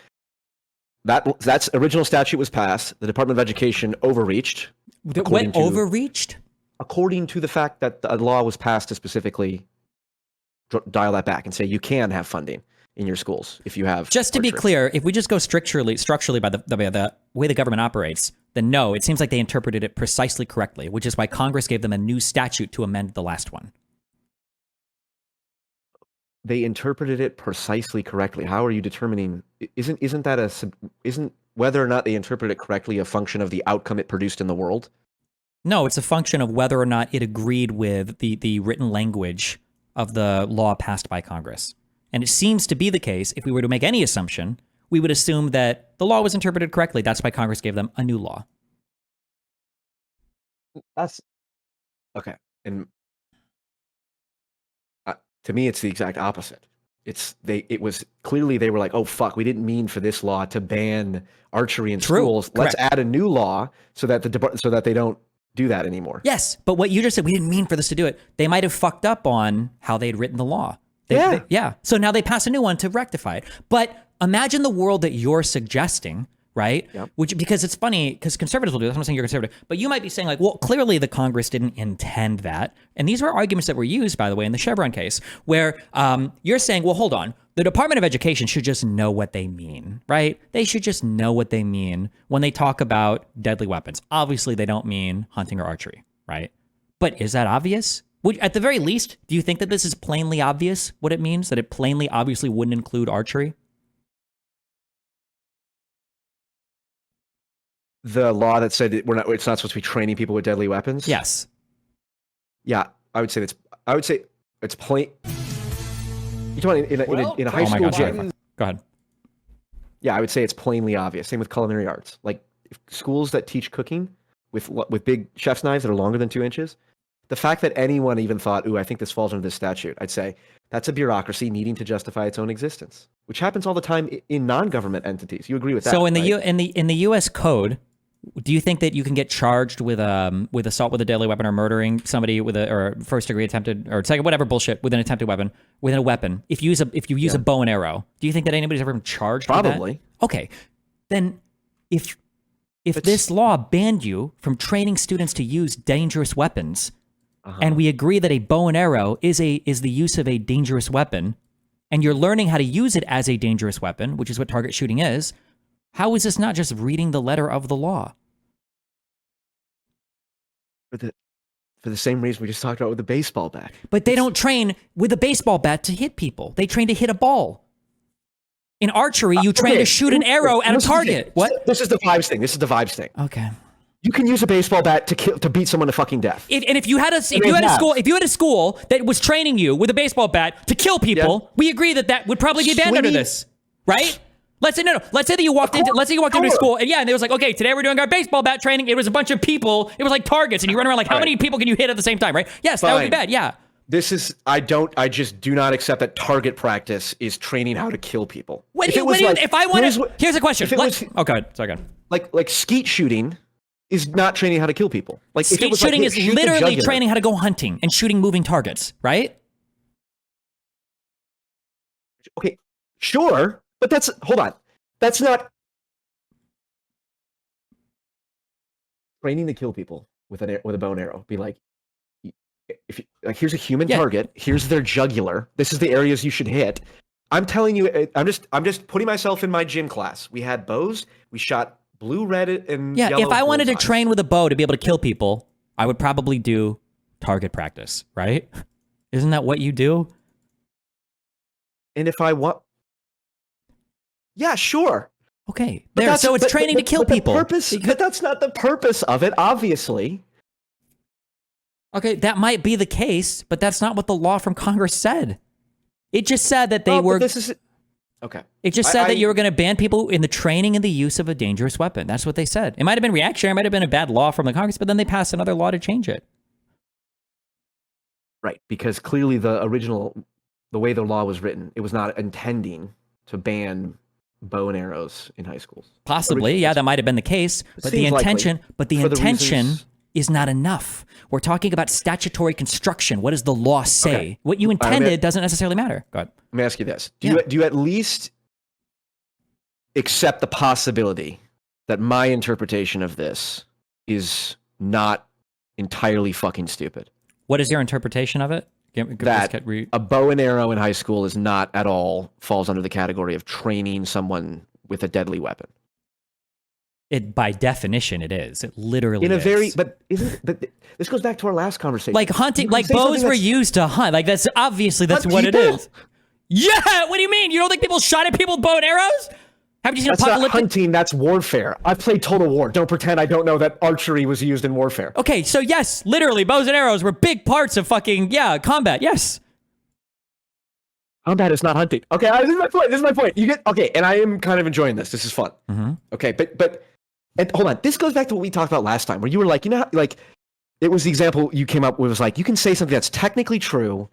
Speaker 1: that's original statute was passed, the Department of Education overreached.
Speaker 2: Overreached?
Speaker 1: According to the fact that the law was passed to specifically dial that back and say you can have funding in your schools if you have.
Speaker 2: Just to be clear, if we just go structurally by the way the government operates, then no, it seems like they interpreted it precisely correctly, which is why Congress gave them a new statute to amend the last one.
Speaker 1: They interpreted it precisely correctly. How are you determining? Isn't whether or not they interpret it correctly a function of the outcome it produced in the world?
Speaker 2: No, it's a function of whether or not it agreed with the written language of the law passed by Congress. And it seems to be the case, if we were to make any assumption, we would assume that the law was interpreted correctly. That's why Congress gave them a new law.
Speaker 1: That's okay. And to me, it's the exact opposite. It was clearly they were like, oh fuck, we didn't mean for this law to ban archery in schools. Let's add a new law so that they don't do that anymore.
Speaker 2: Yes, but what you just said, we didn't mean for this to do it. They might have fucked up on how they'd written the law. Yeah. So now they pass a new one to rectify it. But imagine the world that you're suggesting, right?
Speaker 1: Yep.
Speaker 2: Because it's funny, because conservatives will do this. I'm not saying you're conservative, but you might be saying like, well, clearly the Congress didn't intend that. And these were arguments that were used, by the way, in the Chevron case, where you're saying, well, hold on. The Department of Education should just know what they mean, right? They should just know what they mean when they talk about deadly weapons. Obviously, they don't mean hunting or archery, right? But is that obvious? At the very least, do you think that this is plainly obvious what it means? That it plainly, obviously wouldn't include archery?
Speaker 1: The law that said it's not supposed to be training people with deadly weapons?
Speaker 2: Yes.
Speaker 1: Yeah, I would say it's plain. You're talking in a high school gym.
Speaker 2: Go ahead.
Speaker 1: Yeah, I would say it's plainly obvious. Same with culinary arts. Like schools that teach cooking with big chef's knives that are longer than 2 inches. The fact that anyone even thought, ooh, I think this falls under this statute, I'd say that's a bureaucracy needing to justify its own existence, which happens all the time in non-government entities. You agree with that?
Speaker 2: So in
Speaker 1: right?
Speaker 2: in the U.S. code, do you think that you can get charged with assault with a deadly weapon or murdering somebody or first degree attempted or second whatever bullshit with an attempted weapon if you use a bow and arrow? Do you think that anybody's ever been charged?
Speaker 1: Probably.
Speaker 2: With that? Okay, then if this law banned you from training students to use dangerous weapons. And we agree that a bow and arrow is the use of a dangerous weapon, and you're learning how to use it as a dangerous weapon, which is what target shooting is. How is this not just reading the letter of the law?
Speaker 1: For the same reason we just talked about with the baseball bat.
Speaker 2: But they don't train with a baseball bat to hit people. They train to hit a ball. In archery, you train to shoot an arrow at a target. What?
Speaker 1: This is the vibes thing.
Speaker 2: Okay.
Speaker 1: You can use a baseball bat to beat someone to fucking death.
Speaker 2: If you had a school that was training you with a baseball bat to kill people, we agree that would probably be banned under this, right? Let's say Let's say that you walked into a school and they was like, okay, today we're doing our baseball bat training. It was a bunch of people. It was like targets, and you run around like, how many people can you hit at the same time, right? Yes, that would be bad. Yeah.
Speaker 1: I just do not accept that target practice is training how to kill people.
Speaker 2: Here's a question. Go ahead. Sorry, go ahead.
Speaker 1: Like skeet shooting is not training how to kill people. Like
Speaker 2: skeet shooting is literally training how to go hunting and shooting moving targets, right?
Speaker 1: Okay, sure, but hold on. That's not training to kill people with a bow and arrow. Be like, here's a human target. Here's their jugular. This is the areas you should hit. I'm telling you, I'm just putting myself in my gym class. We had bows. We shot blue, red, and yellow.
Speaker 2: If I wanted to train with a bow to be able to kill people, I would probably do target practice, right? Isn't that what you do?
Speaker 1: And if I want, yeah, sure.
Speaker 2: Okay, so it's training to kill people.
Speaker 1: But that's not the purpose of it, obviously.
Speaker 2: Okay, that might be the case, but that's not what the law from Congress said. It just said that they were.
Speaker 1: This is okay.
Speaker 2: It just said that you were going to ban people in the training and the use of a dangerous weapon. That's what they said. It might have been reactionary. It might have been a bad law from the Congress, but then they passed another law to change it.
Speaker 1: Right, because clearly the way the law was written, it was not intending to ban bow and arrows in high schools.
Speaker 2: Possibly, yeah, that might have been the case, but the intention, is not enough. We're talking about statutory construction. What does the law say?
Speaker 1: Okay.
Speaker 2: What you intended doesn't necessarily matter. Go ahead.
Speaker 1: Let me ask you this: Do you at least accept the possibility that my interpretation of this is not entirely fucking stupid?
Speaker 2: What is your interpretation of it?
Speaker 1: That a bow and arrow in high school is not at all falls under the category of training someone with a deadly weapon.
Speaker 2: It, by definition, it is. It literally
Speaker 1: in a
Speaker 2: is.
Speaker 1: very, but this goes back to our last conversation.
Speaker 2: Like hunting, like bows were used to hunt. Like that's obviously what it is. Yeah. What do you mean? You don't think people shot at people with bow and arrows? Haven't you seen
Speaker 1: That's
Speaker 2: apocalyptic?
Speaker 1: not hunting. That's warfare. I've played Total War. Don't pretend I don't know that archery was used in warfare.
Speaker 2: Okay, so yes, literally, bows and arrows were big parts of fucking combat. Yes.
Speaker 1: Combat is not hunting. Okay, this is my point. You get okay, and I am kind of enjoying this. This is fun.
Speaker 2: Mm-hmm.
Speaker 1: Okay, but and hold on. This goes back to what we talked about last time, where you were like, like it was the example you came up with. Was like you can say something that's technically true,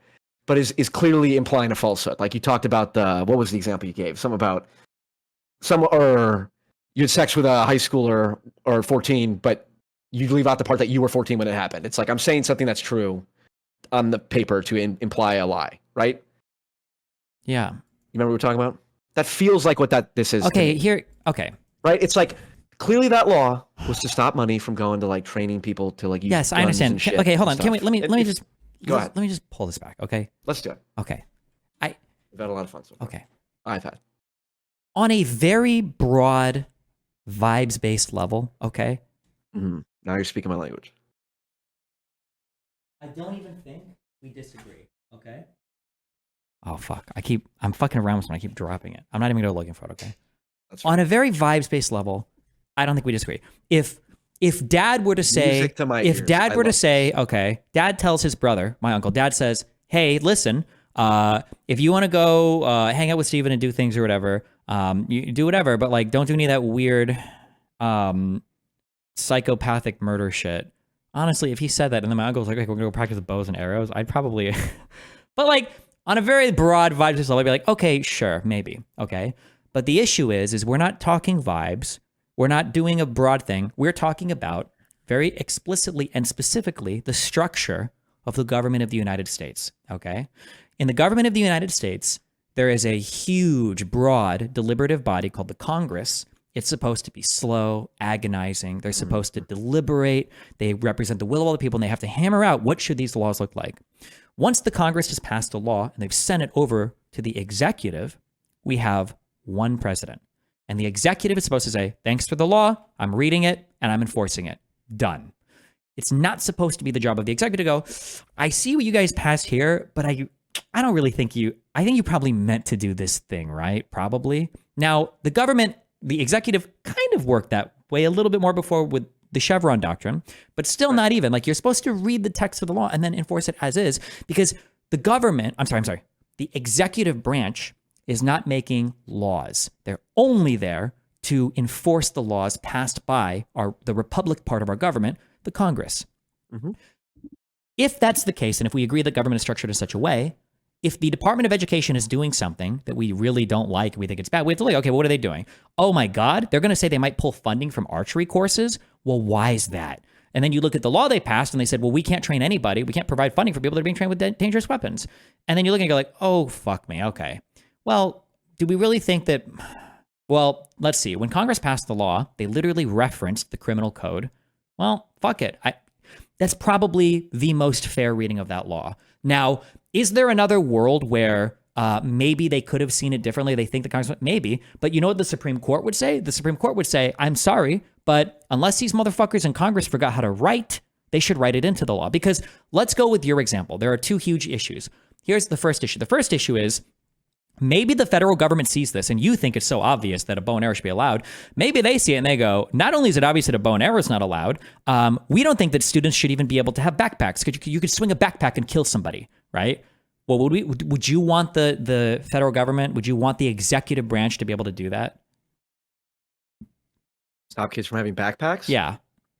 Speaker 1: but is clearly implying a falsehood. Like you talked about what was the example you gave? Or you had sex with a high schooler or 14, but you leave out the part that you were 14 when it happened. It's like I'm saying something that's true on the paper to imply a lie, right?
Speaker 2: Yeah.
Speaker 1: You remember what we were talking about? That feels like what this is.
Speaker 2: Okay, here. Okay.
Speaker 1: Right? It's like clearly that law was to stop money from going to like training people to like use
Speaker 2: Yes, I
Speaker 1: guns and
Speaker 2: understand.
Speaker 1: shit
Speaker 2: Okay, hold on.
Speaker 1: and
Speaker 2: Can we?
Speaker 1: stuff.
Speaker 2: Let me just
Speaker 1: Go ahead.
Speaker 2: Let me just pull this back. Okay.
Speaker 1: Let's do it.
Speaker 2: Okay.
Speaker 1: We've had a lot of fun so far.
Speaker 2: Okay.
Speaker 1: I've had.
Speaker 2: On a very broad, vibes-based level. Okay.
Speaker 1: Mm-hmm. Now you're speaking my language.
Speaker 2: I don't even think we disagree. Okay. Oh fuck! I'm fucking around when I keep dropping it. I'm not even gonna go looking for it. Okay.
Speaker 1: That's
Speaker 2: On a very vibes-based level, I don't think we disagree. If Dad were to say,
Speaker 1: Music to my ears.
Speaker 2: Dad
Speaker 1: I
Speaker 2: were to
Speaker 1: love
Speaker 2: say, okay, Dad tells his brother, my uncle, Dad says, hey, listen, if you want to go hang out with Steven and do things or whatever, you do whatever, but like don't do any of that weird psychopathic murder shit. Honestly, if he said that and then my uncle was like, okay, we're gonna go practice with bows and arrows, I'd probably but like on a very broad vibes level, I'd be like, okay, sure, maybe. Okay. But the issue is we're not talking vibes. We're not doing a broad thing. We're talking about very explicitly and specifically the structure of the government of the United States. Okay. In the government of the United States, there is a huge, broad, deliberative body called the Congress. It's supposed to be slow, agonizing. They're supposed to deliberate. They represent the will of all the people, and they have to hammer out what should these laws look like. Once the Congress has passed a law and they've sent it over to the executive, we have one president. And the executive is supposed to say, thanks for the law, I'm reading it, and I'm enforcing it. Done. It's not supposed to be the job of the executive to go, I see what you guys passed here, but I don't really think I think you probably meant to do this thing, right? Probably. Now, the government, the executive kind of worked that way a little bit more before with the Chevron doctrine, but still not even. Like you're supposed to read the text of the law and then enforce it as is because the government, I'm sorry, the executive branch is not making laws. They're only there to enforce the laws passed by the republic part of our government, the Congress. Mm-hmm. If that's the case, and if we agree that government is structured in such a way, if the Department of Education is doing something that we really don't like, we think it's bad, we have to look, okay, well, what are they doing? Oh my God, they're going to say they might pull funding from archery courses. Well, why is that? And then you look at the law they passed and they said, well, we can't train anybody. We can't provide funding for people that are being trained with dangerous weapons. And then you look and go like, oh, fuck me. Okay. Well, do we really think that, well, let's see. When Congress passed the law, they literally referenced the criminal code. Well, fuck it. That's probably the most fair reading of that law. Now, is there another world where maybe they could have seen it differently? They think the Congress, maybe. But you know what the Supreme Court would say? The Supreme Court would say, I'm sorry, but unless these motherfuckers in Congress forgot how to write, they should write it into the law. Because let's go with your example. There are two huge issues. Here's the first issue. The first issue is Maybe the federal government sees this and you think it's so obvious that a bow and arrow should be allowed. Maybe they see it and they go, not only is it obvious that a bow and arrow is not allowed, we don't think that students should even be able to have backpacks because you could swing a backpack and kill somebody, right? Well, would you want the federal government, would you want the executive branch to be able to do that?
Speaker 1: Stop kids from having backpacks?
Speaker 2: Yeah.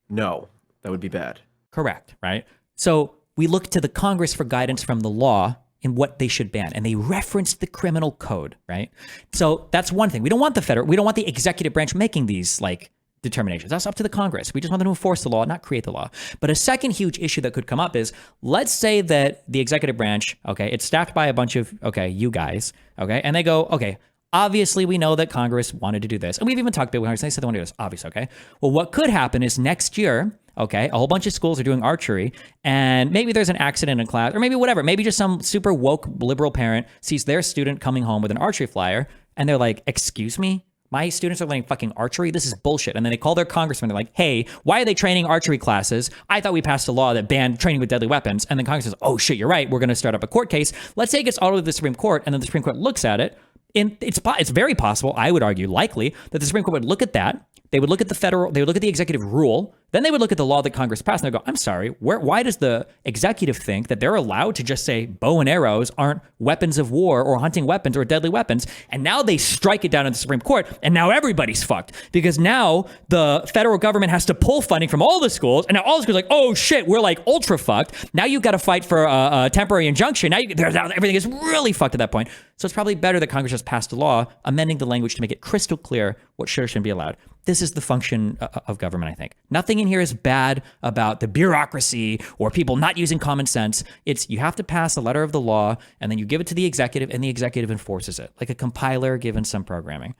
Speaker 1: No, that would be bad.
Speaker 2: Correct, right? So we look to the Congress for guidance from the law in what they should ban, and they referenced the criminal code, right? So that's one thing. We don't want the executive branch making these like determinations. That's up to the Congress. We just want them to enforce the law, not create the law. But a second huge issue that could come up is, let's say that the executive branch, okay, it's staffed by a bunch of, okay, you guys, okay, and they go, okay, obviously we know that Congress wanted to do this. And we've even talked about Congress, they said they want to do this, obvious, okay? Well, what could happen is next year, okay, a whole bunch of schools are doing archery, and maybe there's an accident in class, or maybe whatever. Maybe just some super woke liberal parent sees their student coming home with an archery flyer, and they're like, excuse me? My students are learning fucking archery? This is bullshit. And then they call their congressman. They're like, hey, why are they training archery classes? I thought we passed a law that banned training with deadly weapons. And then Congress says, oh shit, you're right. We're going to start up a court case. Let's say it gets all the way to the Supreme Court, and then the Supreme Court looks at it. And it's very possible, I would argue, likely, that the Supreme Court would look at that. They would look at they would look at the executive rule. Then they would look at the law that Congress passed and they go, I'm sorry, why does the executive think that they're allowed to just say bow and arrows aren't weapons of war or hunting weapons or deadly weapons? And now they strike it down in the Supreme Court, and now everybody's fucked because now the federal government has to pull funding from all the schools, and now all the schools are like, oh shit, we're like ultra fucked. Now you've got to fight for a temporary injunction. Now everything is really fucked at that point. So it's probably better that Congress just passed a law amending the language to make it crystal clear what should or shouldn't be allowed. This is the function of government, I think. Nothing in here is bad about the bureaucracy or people not using common sense. It's you have to pass a letter of the law, and then you give it to the executive, and the executive enforces it, like a compiler given some programming.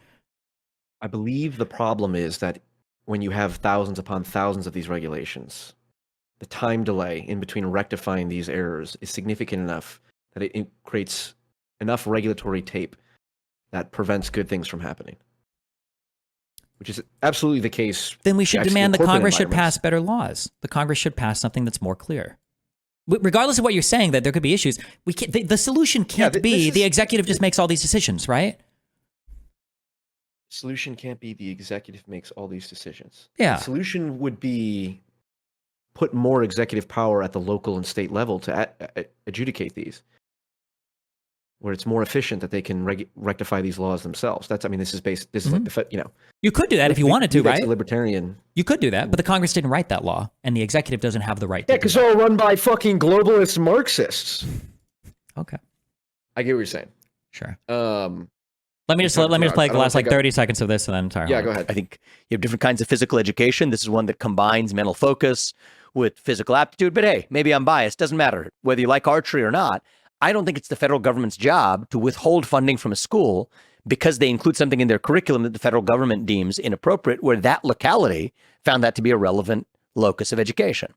Speaker 1: I believe the problem is that when you have thousands upon thousands of these regulations, the time delay in between rectifying these errors is significant enough that it creates enough regulatory tape that prevents good things from happening. Which is absolutely the case.
Speaker 2: Then we should
Speaker 1: actually
Speaker 2: demand
Speaker 1: in
Speaker 2: the
Speaker 1: corporate
Speaker 2: Congress should
Speaker 1: environments.
Speaker 2: pass better laws. The Congress should pass something that's more clear. Regardless of what you're saying, that there could be issues, we can't, the solution can't be the executive just makes all these decisions, right?
Speaker 1: Solution can't be the executive makes all these decisions.
Speaker 2: Yeah.
Speaker 1: The solution would be put more executive power at the local and state level to adjudicate these, where it's more efficient that they can rectify these laws themselves. That's, I mean, this is based. This is like the,
Speaker 2: You could do that if you wanted to, right?
Speaker 1: Libertarian.
Speaker 2: You could do that, but the Congress didn't write that law, and the executive doesn't have the right to.
Speaker 1: Yeah, because they're all run by fucking globalist Marxists.
Speaker 2: Okay.
Speaker 1: I get what you're saying.
Speaker 2: Sure.
Speaker 1: Let
Speaker 2: me just play the last like 30 seconds of this, and then sorry.
Speaker 1: Yeah, go ahead.
Speaker 4: I think you have different kinds of physical education. This is one that combines mental focus with physical aptitude. But hey, maybe I'm biased. Doesn't matter whether you like archery or not. I don't think it's the federal government's job to withhold funding from a school because they include something in their curriculum that the federal government deems inappropriate, where that locality found that to be a relevant locus of education.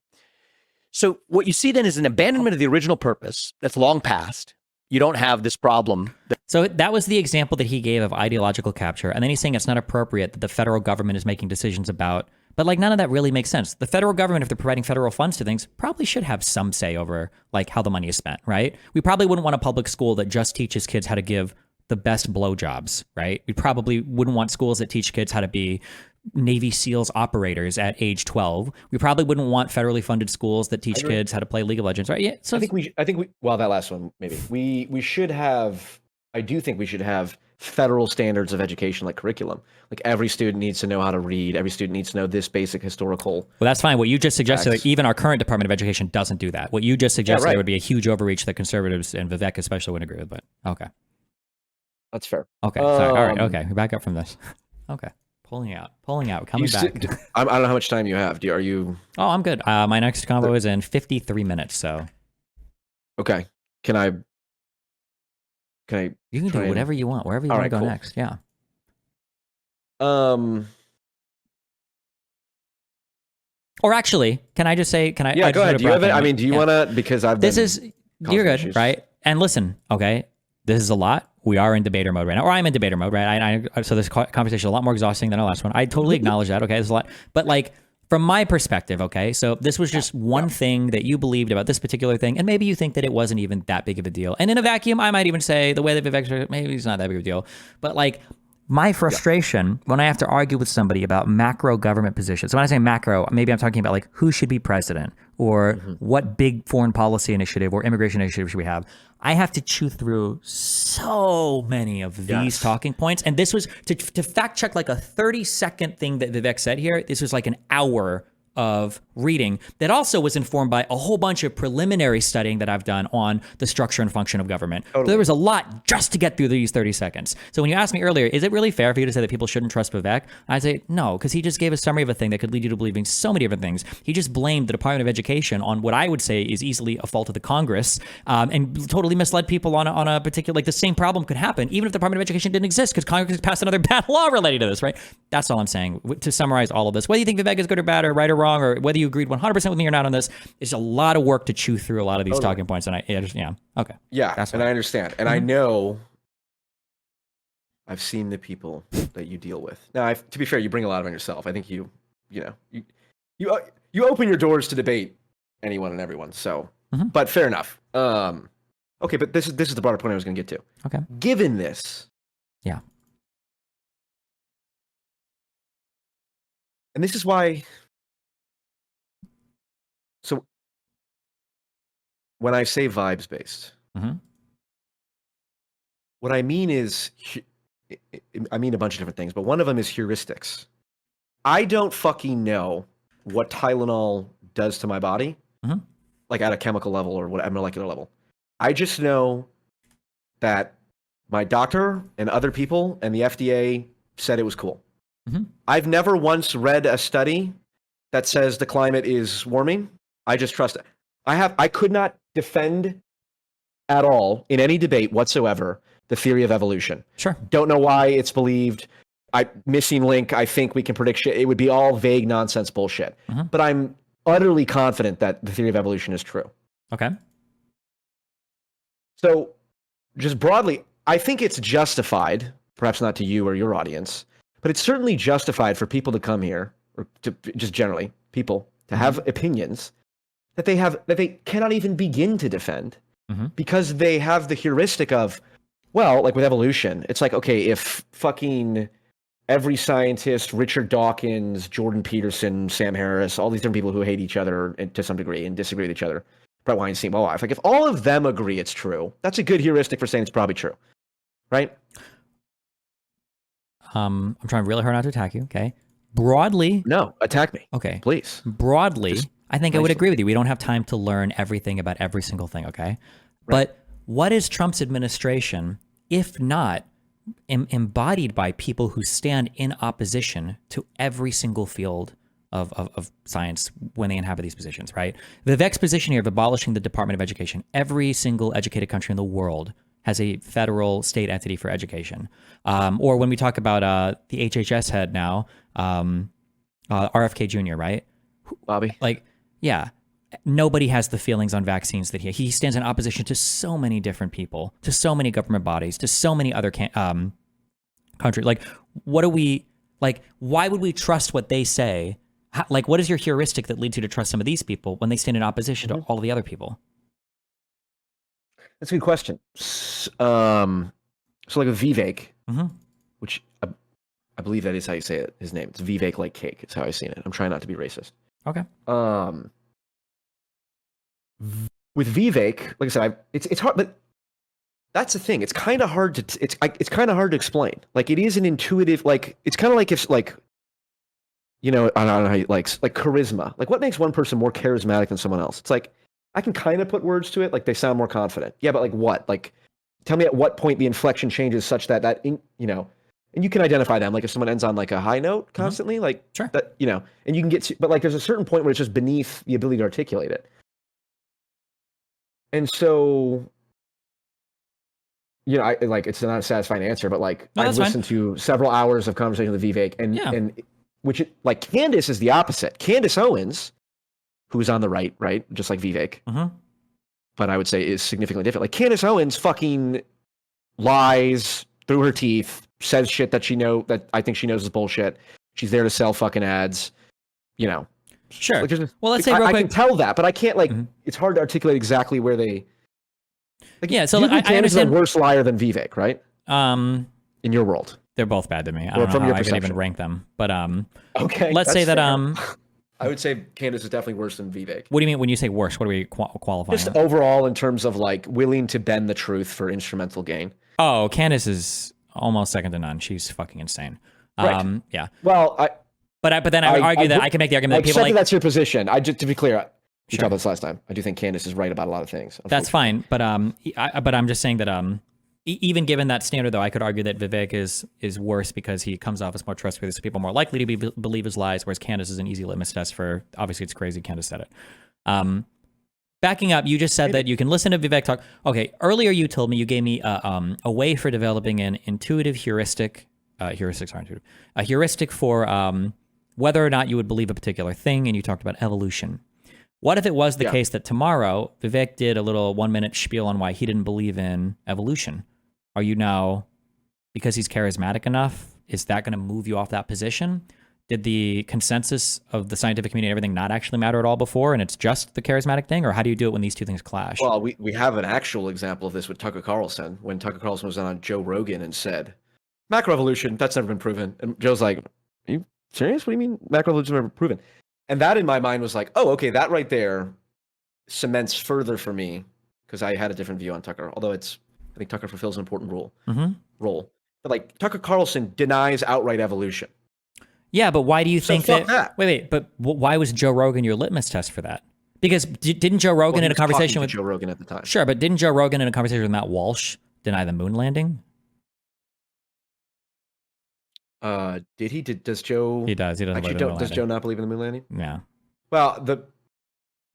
Speaker 4: So what you see then is an abandonment of the original purpose that's long past. You don't have this problem.
Speaker 2: So that was the example that he gave of ideological capture. And then he's saying it's not appropriate that the federal government is making decisions about. But like none of that really makes sense. The federal government, if they're providing federal funds to things, probably should have some say over like how the money is spent, right? We probably wouldn't want a public school that just teaches kids how to give the best blowjobs, right? We probably wouldn't want schools that teach kids how to be Navy SEALs operators at age 12. We probably wouldn't want federally funded schools that teach kids how to play League of Legends, right? Yeah. So
Speaker 1: I think we well, that last one maybe we should have. I do think we should have federal standards of education like curriculum. Like every student needs to know how to read. Every student needs to know this basic historical.
Speaker 2: Well, that's fine. What you just suggested, like, even our current Department of Education doesn't do that. What you just suggested, there would be a huge overreach that conservatives and Vivek especially wouldn't agree with. But okay,
Speaker 1: that's fair.
Speaker 2: Okay, sorry. All right. Okay, we're back up from this. Okay, pulling out, coming back.
Speaker 1: I don't know how much time you have. Are you?
Speaker 2: Oh, I'm good. My next convo is in 53 minutes. So.
Speaker 1: Okay. Can I?
Speaker 2: You can do whatever you want, wherever you want to go next. Yeah. Or actually, can I just say? Can I?
Speaker 1: Yeah, go ahead. Do you have it? I mean, do you want to? Because I've.
Speaker 2: You're good, issues. Right? And listen, okay, this is a lot. We are in debater mode right now, or I'm in debater mode, right? So this conversation is a lot more exhausting than our last one. I totally acknowledge that. Okay, it's a lot, but like from my perspective, okay, so this was just one thing that you believed about this particular thing, and maybe you think that it wasn't even that big of a deal. And in a vacuum, I might even say the way that Vivek, maybe it's not that big of a deal. But like my frustration when I have to argue with somebody about macro government positions. So when I say macro, maybe I'm talking about like who should be president or what big foreign policy initiative or immigration initiative should we have. I have to chew through so many of these talking points. And this was to fact check like a 30-second thing that Vivek said here. This was like an hour of reading that also was informed by a whole bunch of preliminary studying that I've done on the structure and function of government. Totally. So there was a lot just to get through these 30 seconds. So when you asked me earlier, is it really fair for you to say that people shouldn't trust Vivek? I say no, because he just gave a summary of a thing that could lead you to believing so many different things. He just blamed the Department of Education on what I would say is easily a fault of the Congress, and totally misled people on a particular, like the same problem could happen even if the Department of Education didn't exist because Congress passed another bad law related to this, right? That's all I'm saying. To summarize all of this, whether you think Vivek is good or bad or right or wrong, or whether you agreed 100% with me or not on this, it's a lot of work to chew through a lot of these talking points. And okay.
Speaker 1: Yeah,
Speaker 2: that's
Speaker 1: and I understand. And I know I've seen the people that you deal with. Now, to be fair, you bring a lot on yourself. I think you open your doors to debate anyone and everyone. So, but fair enough. Okay, but this is the broader point I was going to get to.
Speaker 2: Okay.
Speaker 1: Given this, and this is why. So when I say vibes based, what I mean is, I mean a bunch of different things, but one of them is heuristics. I don't fucking know what Tylenol does to my body, like at a chemical level or what, a molecular level. I just know that my doctor and other people and the FDA said it was cool. I've never once read a study that says the climate is warming. I just trust it. I could not defend at all in any debate whatsoever the theory of evolution.
Speaker 2: Sure.
Speaker 1: Don't know why it's believed. Missing link. I think we can predict shit. It would be all vague nonsense bullshit. But I'm utterly confident that the theory of evolution is true.
Speaker 2: Okay.
Speaker 1: So just broadly, I think it's justified, perhaps not to you or your audience, but it's certainly justified for people to come here, or to just generally people to have opinions that they cannot even begin to defend because they have the heuristic of, well, like with evolution, it's like, okay, if fucking every scientist, Richard Dawkins, Jordan Peterson, Sam Harris, all these different people who hate each other and to some degree and disagree with each other, Brett Weinstein, well, if all of them agree it's true, that's a good heuristic for saying it's probably true, right?
Speaker 2: I'm trying really hard not to attack you, okay? Broadly...
Speaker 1: No, attack me.
Speaker 2: Okay.
Speaker 1: Please.
Speaker 2: Broadly,
Speaker 1: Just
Speaker 2: I think I would agree with you. We don't have time to learn everything about every single thing, okay? Right. But what is Trump's administration, if not embodied by people who stand in opposition to every single field of science when they inhabit these positions, right? Vivek's position here of abolishing the Department of Education. Every single educated country in the world has a federal state entity for education. Or when we talk about the HHS head now, RFK Jr., right?
Speaker 1: Bobby.
Speaker 2: Like, yeah, nobody has the feelings on vaccines that he stands in opposition to so many different people, to so many government bodies, to so many other countries. Like, what are we, like, why would we trust what they say? Like, what is your heuristic that leads you to trust some of these people when they stand in opposition to all the other people?
Speaker 1: That's a good question. So like with Vivek, which I believe that is how you say it, his name. It's Vivek like cake. It's how I've seen it. I'm trying not to be racist.
Speaker 2: Okay.
Speaker 1: With Vivek, like I said, it's hard, but that's the thing. It's kind of hard to it's kind of hard to explain. Like it is an intuitive, like it's kind of like if like, you know, I don't know how you like charisma. Like what makes one person more charismatic than someone else? It's like I can kind of put words to it. Like they sound more confident. Yeah, but like what? Like tell me at what point the inflection changes such that you know, and you can identify them. Like if someone ends on like a high note constantly, like
Speaker 2: sure.
Speaker 1: That, you know, and you can get to, but like there's a certain point where it's just beneath the ability to articulate it. And so, you know, I like it's not a satisfying answer, but like I've listened to several hours of conversation with Vivek, and which like Candace is the opposite. Candace Owens, who's on the right, just like Vivek, but I would say is significantly different. Like Candace Owens fucking lies through her teeth, says shit that I think she knows is bullshit. She's there to sell fucking ads, you know.
Speaker 2: Sure.
Speaker 1: Like, there's-
Speaker 2: Well, let's say
Speaker 1: I,
Speaker 2: real
Speaker 1: I
Speaker 2: quick.
Speaker 1: can tell that, but I can't like.
Speaker 2: Mhm.
Speaker 1: It's hard to articulate exactly where they. Like,
Speaker 2: Yeah, so
Speaker 1: you
Speaker 2: I
Speaker 1: think Candace is a
Speaker 2: understand.
Speaker 1: worse liar than Vivek, right?
Speaker 2: Um,
Speaker 1: In your world.
Speaker 2: they're both bad to me. I
Speaker 1: Well,
Speaker 2: don't know
Speaker 1: from
Speaker 2: how
Speaker 1: your
Speaker 2: I can even
Speaker 1: perception.
Speaker 2: rank them. But
Speaker 1: Okay.
Speaker 2: let's say
Speaker 1: that's
Speaker 2: that
Speaker 1: fair. I would say Candace is definitely worse than Vivek.
Speaker 2: what do you mean when you say worse? What are we qualifying?
Speaker 1: Just overall, in terms of like willing to bend the truth for instrumental gain.
Speaker 2: Oh, Candace is almost second to none. She's fucking insane.
Speaker 1: Right.
Speaker 2: Yeah.
Speaker 1: Well,
Speaker 2: But then I would argue that I can make the
Speaker 1: I
Speaker 2: argument that
Speaker 1: accept
Speaker 2: people like
Speaker 1: that that's your position. To be clear, we
Speaker 2: Sure.
Speaker 1: talked about this last time. I do think Candace is right about a lot of things.
Speaker 2: that's fine. But I'm just saying that even given that standard, though, I could argue that Vivek is worse because he comes off as more trustworthy, so people are more likely to believe his lies, whereas Candace is an easy litmus test for, obviously it's crazy, Candace said it. Backing up, you just said that you can listen to Vivek talk. Okay, earlier you told me, you gave me a way for developing an intuitive heuristic, heuristics aren't intuitive, a heuristic for whether or not you would believe a particular thing, and you talked about evolution. What if it was the case that tomorrow Vivek did a little 1-minute spiel on why he didn't believe in evolution? Are you now, because he's charismatic enough, is that going to move you off that position? Did the consensus of the scientific community and everything not actually matter at all before, and it's just the charismatic thing? Or how do you do it when these two things clash?
Speaker 1: Well, we have an actual example of this with Tucker Carlson, when Tucker Carlson was on Joe Rogan and said, macroevolution, that's never been proven. And Joe's like, are you serious? What do you mean macroevolution never proven? And that in my mind was like, oh, okay, that right there cements further for me, because I had a different view on Tucker, although I think Tucker fulfills an important role. But like Tucker Carlson denies outright evolution.
Speaker 2: Yeah, but why do you think
Speaker 1: fuck
Speaker 2: that? Wait, but why was Joe Rogan your litmus test for that? Because didn't Joe Rogan in a conversation with
Speaker 1: Joe Rogan at the time?
Speaker 2: Sure, but didn't Joe Rogan in a conversation with Matt Walsh deny the moon landing?
Speaker 1: Did he? Does Joe?
Speaker 2: He does. He doesn't
Speaker 1: Actually,
Speaker 2: believe in the moon
Speaker 1: does
Speaker 2: landing.
Speaker 1: Joe not believe in the moon landing?
Speaker 2: Yeah.
Speaker 1: Well,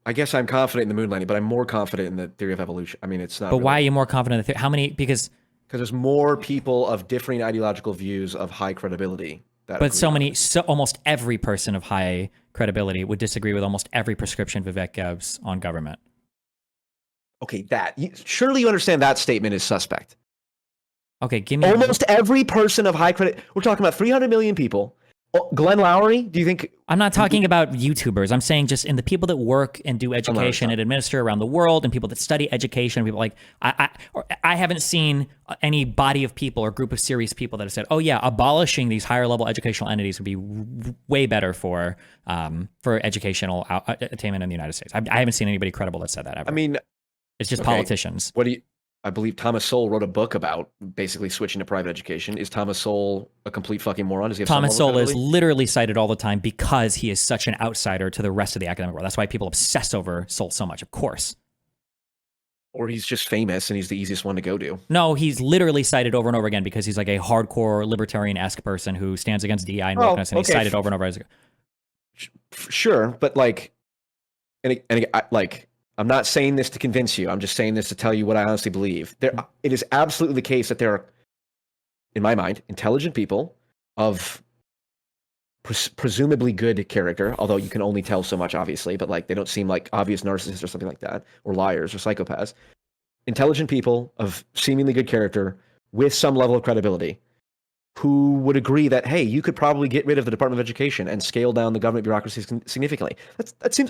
Speaker 1: I guess I'm confident in the moon landing, but I'm more confident in the theory of evolution. I mean, it's not.
Speaker 2: But why are you more confident in the theory? How many? Because
Speaker 1: there's more people of differing ideological views of high credibility.
Speaker 2: But almost every person of high credibility would disagree with almost every prescription Vivek gives on government.
Speaker 1: Okay, surely you understand that statement is suspect.
Speaker 2: Okay, give me
Speaker 1: almost every person of high credit. We're talking about 300 million people. Glenn Lowry, do you think?
Speaker 2: I'm not talking about YouTubers. I'm saying just in the people that work and do education and administer around the world, and people that study education. People like I haven't seen any body of people or group of serious people that have said, "Oh yeah, abolishing these higher level educational entities would be way better for educational attainment in the United States." I haven't seen anybody credible that said that ever.
Speaker 1: I mean,
Speaker 2: it's just politicians.
Speaker 1: What do you? I believe Thomas Sowell wrote a book about basically switching to private education. Is Thomas Sowell a complete fucking moron? Does he have
Speaker 2: Thomas Sowell is literally cited all the time because he is such an outsider to the rest of the academic world. That's why people obsess over Sowell so much, of course.
Speaker 1: Or he's just famous and he's the easiest one to go to.
Speaker 2: No, he's literally cited over and over again because he's like a hardcore libertarian-esque person who stands against DEI and wokeness, and he's cited over and over.
Speaker 1: Sure, but like, I'm not saying this to convince you. I'm just saying this to tell you what I honestly believe. It is absolutely the case that there are, in my mind, intelligent people of presumably good character, although you can only tell so much, obviously, but like they don't seem like obvious narcissists or something like that, or liars or psychopaths. Intelligent people of seemingly good character with some level of credibility who would agree that, hey, you could probably get rid of the Department of Education and scale down the government bureaucracy significantly. That seems...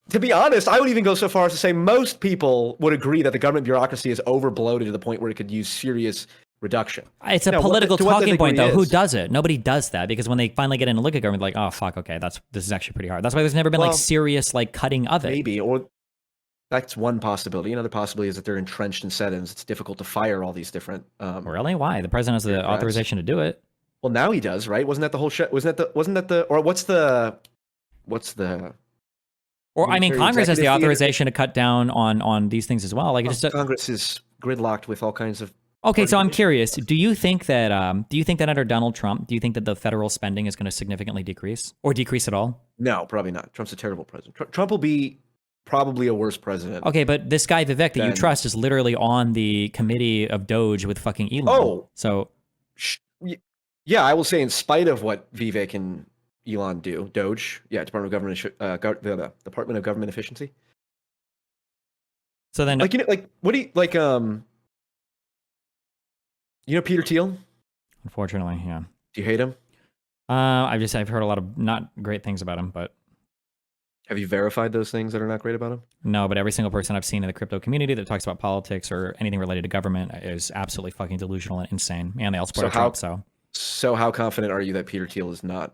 Speaker 1: To be honest, I would even go so far as to say most people would agree that the government bureaucracy is overbloated to the point where it could use serious reduction.
Speaker 2: It's a political talking point, though. Who does it? Nobody does that, because when they finally get in and look at government, they're like, oh, fuck, okay, this is actually pretty hard. That's why there's never been like serious like cutting of it.
Speaker 1: Maybe, or that's one possibility. Another possibility is that they're entrenched in settings. It's difficult to fire all these different.
Speaker 2: Really? Why? The president has the authorization to do it.
Speaker 1: Well, now he does, right? Wasn't that the whole shit? Wasn't that the? Or what's the?
Speaker 2: Or I mean, Congress has the authorization to cut down on these things as well. Like
Speaker 1: Congress is gridlocked with all kinds of.
Speaker 2: Okay, so I'm curious. Do you think that under Donald Trump, do you think that the federal spending is going to significantly decrease or decrease at all?
Speaker 1: No, probably not. Trump's a terrible president. Trump will be probably a worse president.
Speaker 2: Okay, but this guy Vivek that you trust is literally on the committee of Doge with fucking Elon.
Speaker 1: Oh,
Speaker 2: so
Speaker 1: yeah, I will say in spite of what Vivek and Elon do, Doge, Department of Government Efficiency.
Speaker 2: So then,
Speaker 1: what do you like? Peter Thiel?
Speaker 2: Unfortunately, yeah.
Speaker 1: Do you hate him?
Speaker 2: I've heard a lot of not great things about him, but
Speaker 1: Have you verified those things that are not great about him?
Speaker 2: No, but every single person I've seen in the crypto community that talks about politics or anything related to government is absolutely fucking delusional and insane. And they all support Trump, so.
Speaker 1: So how confident are you that Peter Thiel is not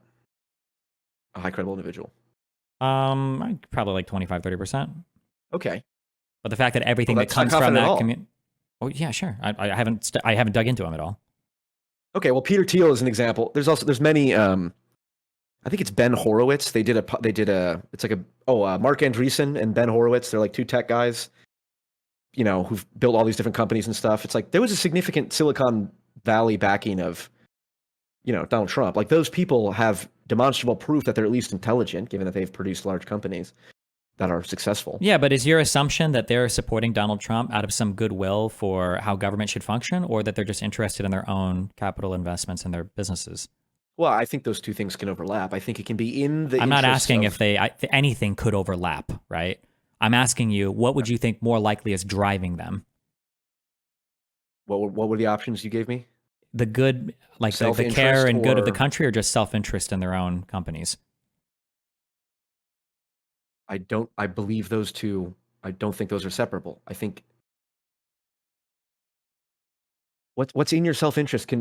Speaker 1: a high credible individual?
Speaker 2: Probably like 25-30%.
Speaker 1: Okay.
Speaker 2: But the fact that everything
Speaker 1: Well,
Speaker 2: that
Speaker 1: that's not
Speaker 2: comes from
Speaker 1: confident at
Speaker 2: that
Speaker 1: all.
Speaker 2: community. Oh yeah, sure. I haven't dug into him at all.
Speaker 1: Okay, well, Peter Thiel is an example. There's many. I think it's Ben Horowitz. They did it's like Mark Andreessen and Ben Horowitz. They're like two tech guys, who've built all these different companies and stuff. It's like there was a significant Silicon Valley backing of, Donald Trump. Like those people have demonstrable proof that they're at least intelligent, given that they've produced large companies that are successful.
Speaker 2: Yeah, but is your assumption that they're supporting Donald Trump out of some goodwill for how government should function, or that they're just interested in their own capital investments in their businesses?
Speaker 1: Well, I think those two things can overlap. I think it can be in the.
Speaker 2: I'm not asking
Speaker 1: of,
Speaker 2: if anything could overlap, right? I'm asking you, what would you think more likely is driving them?
Speaker 1: What were the options you gave me?
Speaker 2: The good, like the care and good of the country, or just self-interest in their own companies?
Speaker 1: I believe those two. I don't think those are separable. I think what's in your self-interest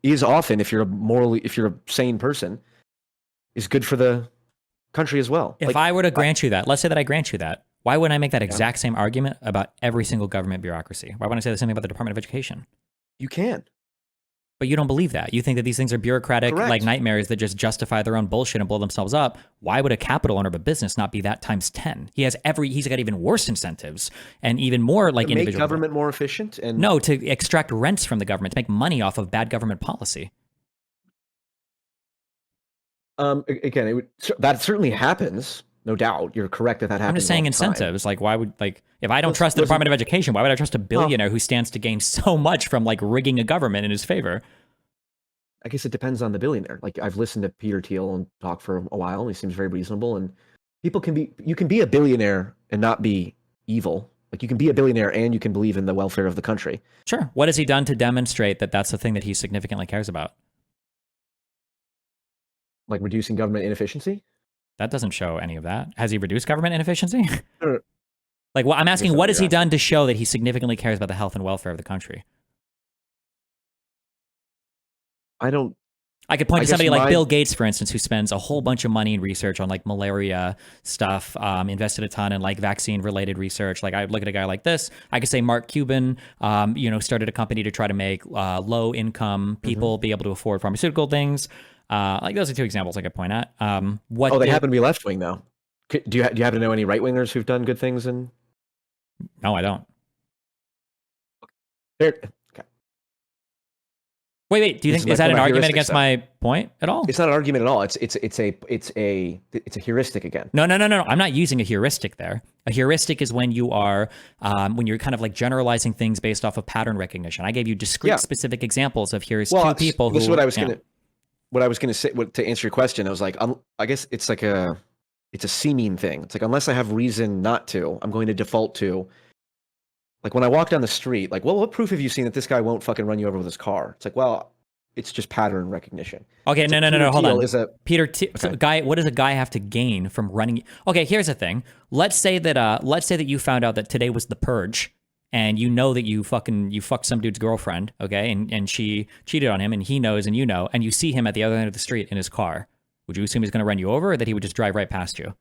Speaker 1: is often, if you're a sane person, is good for the country as well.
Speaker 2: If I were to grant you that, let's say that I grant you that, why wouldn't I make that exact same argument about every single government bureaucracy? Why wouldn't I say the same thing about the Department of Education?
Speaker 1: You can.
Speaker 2: But you don't believe that. You think that these things are bureaucratic,
Speaker 1: Correct.
Speaker 2: like nightmares that just justify their own bullshit and blow themselves up. Why would a capital owner of a business not be that times 10? He's got even worse incentives and even more like
Speaker 1: to make
Speaker 2: individual
Speaker 1: government more efficient and
Speaker 2: no, to extract rents from the government, to make money off of bad government policy.
Speaker 1: Again, that certainly happens. No doubt, you're correct that happens.
Speaker 2: I'm just saying incentives. Like, why would if I don't trust the Department of Education, why would I trust a billionaire who stands to gain so much from like rigging a government in his favor?
Speaker 1: I guess it depends on the billionaire. Like I've listened to Peter Thiel and talk for a while, and he seems very reasonable. And you can be a billionaire and not be evil. Like you can be a billionaire and you can believe in the welfare of the country. Sure.
Speaker 2: What has he done to demonstrate that that's the thing that he significantly cares about?
Speaker 1: Like reducing government inefficiency?
Speaker 2: That doesn't show any of that. Has he reduced government inefficiency?
Speaker 1: Sure.
Speaker 2: Like, I'm asking, what has he done to show that he significantly cares about the health and welfare of the country?
Speaker 1: I
Speaker 2: could point to somebody like Bill Gates, for instance, who spends a whole bunch of money in research on like malaria stuff, invested a ton in like vaccine-related research. Like I look at a guy like this, I could say Mark Cuban, started a company to try to make low-income people be able to afford pharmaceutical things. Like those are two examples I could point at.
Speaker 1: They happen to be left-wing though. Do you happen to know any right-wingers who've done good things?
Speaker 2: No, I don't.
Speaker 1: Okay.
Speaker 2: Wait. Do you think is that an argument against my point at all?
Speaker 1: It's not an argument at all. It's a heuristic again.
Speaker 2: No. I'm not using a heuristic there. A heuristic is when you are when you're kind of like generalizing things based off of pattern recognition. I gave you discrete, specific examples of here's two people who.
Speaker 1: This is what I was gonna say to answer your question. I was like, I guess it's like it's a seeming thing. It's like unless I have reason not to, I'm going to default to. Like when I walk down the street, like, well, what proof have you seen that this guy won't fucking run you over with his car? It's like, well, it's just pattern recognition.
Speaker 2: Okay,
Speaker 1: it's
Speaker 2: no, hold on.
Speaker 1: Okay.
Speaker 2: So guy, what does a guy have to gain from running? Okay, here's the thing. Let's say that you found out that today was the purge, and you know that you fucked some dude's girlfriend, okay, and she cheated on him, and he knows, and you know, and you see him at the other end of the street in his car. Would you assume he's going to run you over, or that he would just drive right past you?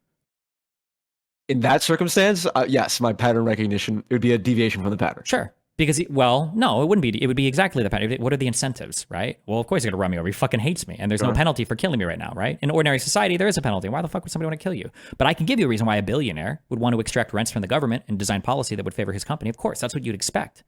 Speaker 1: In that circumstance, yes, my pattern recognition, it would be a deviation from the pattern.
Speaker 2: Sure. Because, no, it wouldn't be. It would be exactly the pattern. What are the incentives, right? Well, of course he's going to run me over. He fucking hates me. And there's no penalty for killing me right now, right? In ordinary society, there is a penalty. Why the fuck would somebody want to kill you? But I can give you a reason why a billionaire would want to extract rents from the government and design policy that would favor his company. Of course, that's what you'd expect.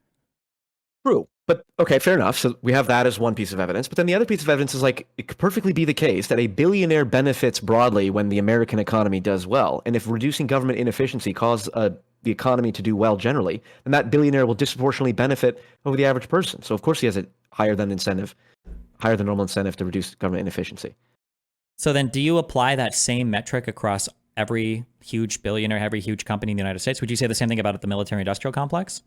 Speaker 1: True. But, okay, fair enough. So we have that as one piece of evidence. But then the other piece of evidence is like, it could perfectly be the case that a billionaire benefits broadly when the American economy does well. And if reducing government inefficiency causes the economy to do well generally, then that billionaire will disproportionately benefit over the average person. So of course he has a higher than normal incentive to reduce government inefficiency.
Speaker 2: So then do you apply that same metric across every huge billionaire, every huge company in the United States? Would you say the same thing about the military-industrial complex?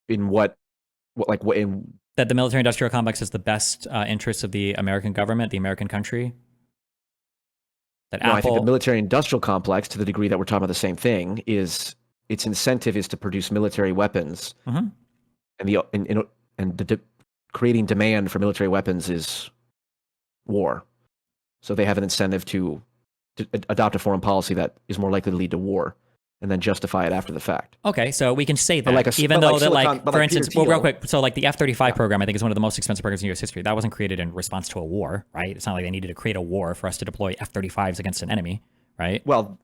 Speaker 1: In what in
Speaker 2: that the military-industrial complex is the best interests of the American government, the American country? That
Speaker 1: No, I think the
Speaker 2: Apple.
Speaker 1: military-industrial complex, to the degree that we're talking about the same thing, is its incentive is to produce military weapons,
Speaker 2: Mhm.
Speaker 1: and creating demand for military weapons is war. So they have an incentive to adopt a foreign policy that is more likely to lead to war, and then justify it after the fact.
Speaker 2: Okay, so we can say that,
Speaker 1: But like
Speaker 2: even
Speaker 1: but
Speaker 2: though
Speaker 1: like
Speaker 2: that,
Speaker 1: Silicon-
Speaker 2: like,
Speaker 1: but
Speaker 2: for
Speaker 1: like
Speaker 2: instance,
Speaker 1: Peter
Speaker 2: well, real
Speaker 1: Thiel-
Speaker 2: quick, so like the F-35 program, I think is one of the most expensive programs in U.S. history. That wasn't created in response to a war, right? It's not like they needed to create a war for us to deploy F-35s against an enemy, right?
Speaker 1: Well,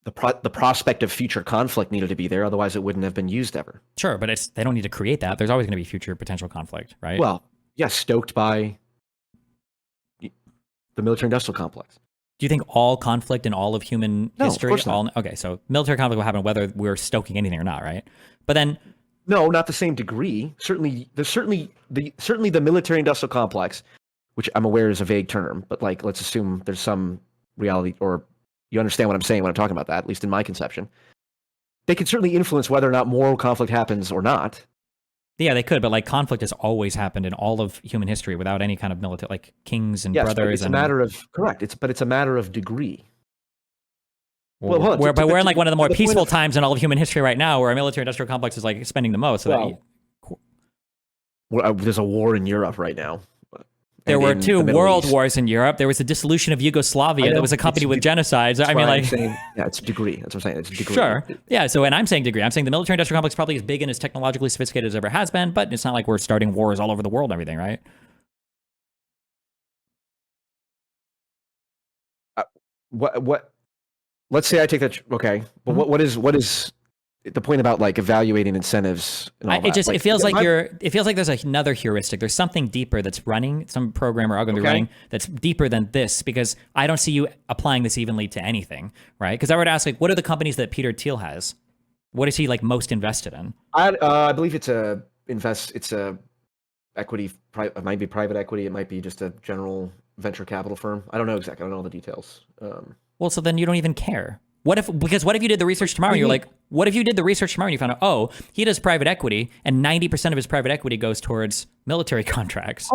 Speaker 1: the prospect of future conflict needed to be there, otherwise it wouldn't have been used ever.
Speaker 2: Sure, but they don't need to create that. There's always going to be future potential conflict, right?
Speaker 1: Well, yes, stoked by the military-industrial complex.
Speaker 2: Do you think all conflict in all of human
Speaker 1: No, of
Speaker 2: history?
Speaker 1: course not.
Speaker 2: Okay, so military conflict will happen whether we're stoking anything or not, right? But then,
Speaker 1: No, not the same degree. Certainly the military-industrial complex, which I'm aware is a vague term, but like let's assume there's some reality, or you understand what I'm saying when I'm talking about that, at least in my conception. They can certainly influence whether or not moral conflict happens or not.
Speaker 2: yeah, they could, but like conflict has always happened in all of human history without any kind of military, like kings and
Speaker 1: Yes, but
Speaker 2: brothers.
Speaker 1: it's a matter of correct. It's a matter of degree.
Speaker 2: Well,
Speaker 1: hold on,
Speaker 2: but we're in like one of the more
Speaker 1: the point
Speaker 2: peaceful
Speaker 1: of-
Speaker 2: times in all of human history right now, where a military-industrial complex is like spending the most. So
Speaker 1: There's a war in Europe right now.
Speaker 2: there
Speaker 1: and
Speaker 2: were
Speaker 1: in
Speaker 2: two
Speaker 1: the Middle
Speaker 2: world
Speaker 1: East.
Speaker 2: wars in Europe. There was the dissolution of Yugoslavia
Speaker 1: I know,
Speaker 2: that was accompanied
Speaker 1: it's-
Speaker 2: with genocides. I
Speaker 1: That's
Speaker 2: mean,
Speaker 1: why I'm
Speaker 2: like,
Speaker 1: saying, yeah, it's degree. That's what I'm saying. It's degree.
Speaker 2: sure, yeah. So, and I'm saying degree. I'm saying the military-industrial complex probably as big and as technologically sophisticated as it ever has been, but it's not like we're starting wars all over the world and everything, right?
Speaker 1: What? Let's say I take that. Okay, but what is the point about like evaluating incentives? And all that?
Speaker 2: It feels like it feels like there's another heuristic. There's something deeper that's running, some program or algorithm
Speaker 1: Okay.
Speaker 2: running that's deeper than this, because I don't see you applying this evenly to anything, right? Because I would ask, like, what are the companies that Peter Thiel has? What is he like most invested in?
Speaker 1: I believe it's a equity. It might be private equity. It might be just a general venture capital firm. I don't know exactly. I don't know all the details.
Speaker 2: Well, so then you don't even care. What if you did the research tomorrow and you're like, what if you did the research tomorrow and you found out, oh, he does private equity and 90% of his private equity goes towards military contracts.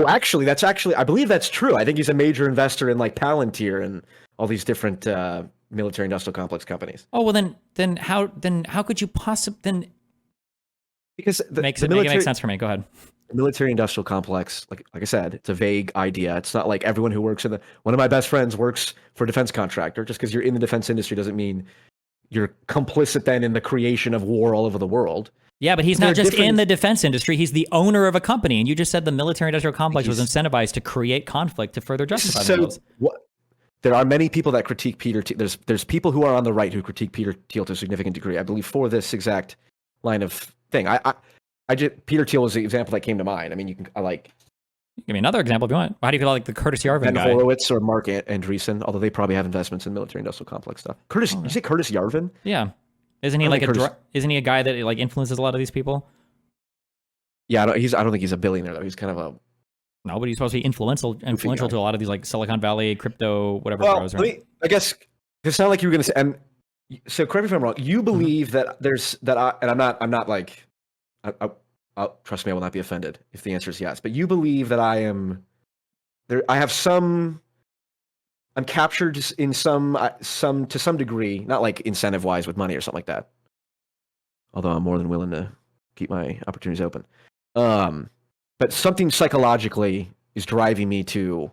Speaker 1: Actually, I believe that's true. I think he's a major investor in like Palantir and all these different military industrial complex companies.
Speaker 2: Oh, well then how could you possibly
Speaker 1: Because
Speaker 2: it makes sense for me. Go ahead.
Speaker 1: the military industrial complex, like I said, it's a vague idea. It's not like everyone who works one of my best friends works for a defense contractor. Just because you're in the defense industry doesn't mean you're complicit then in the creation of war all over the world.
Speaker 2: Yeah, but he's
Speaker 1: There
Speaker 2: not
Speaker 1: are
Speaker 2: just
Speaker 1: different-
Speaker 2: in the defense industry. He's the owner of a company. And you just said the military-industrial complex was incentivized to create conflict to further justify themselves.
Speaker 1: There are many people that critique Peter Thiel. There's people who are on the right who critique Peter Thiel to a significant degree. I believe for this exact line of thing. Peter Thiel was the example that came to mind. I mean,
Speaker 2: Give me another example if you want. How do you feel like the Curtis Yarvin
Speaker 1: Ben
Speaker 2: guy?
Speaker 1: Horowitz or Mark Andreessen, although they probably have investments in military-industrial complex stuff. You say Curtis Yarvin?
Speaker 2: Yeah. Isn't he
Speaker 1: I
Speaker 2: like
Speaker 1: think
Speaker 2: isn't he a guy that like influences a lot of these people?
Speaker 1: Yeah, I don't think he's a billionaire though. He's kind of a
Speaker 2: No, but he's supposed to be influential
Speaker 1: guy.
Speaker 2: to a lot of these like Silicon Valley crypto whatever
Speaker 1: well.
Speaker 2: bros, right?
Speaker 1: I guess it's not like you were going to say. And so, correct me if I'm wrong. You believe that I'm not like. Trust me, I will not be offended if the answer is yes. But you believe that I am. There, I have some. I'm captured in some to some degree, not like incentive wise with money or something like that. Although I'm more than willing to keep my opportunities open. But something psychologically is driving me to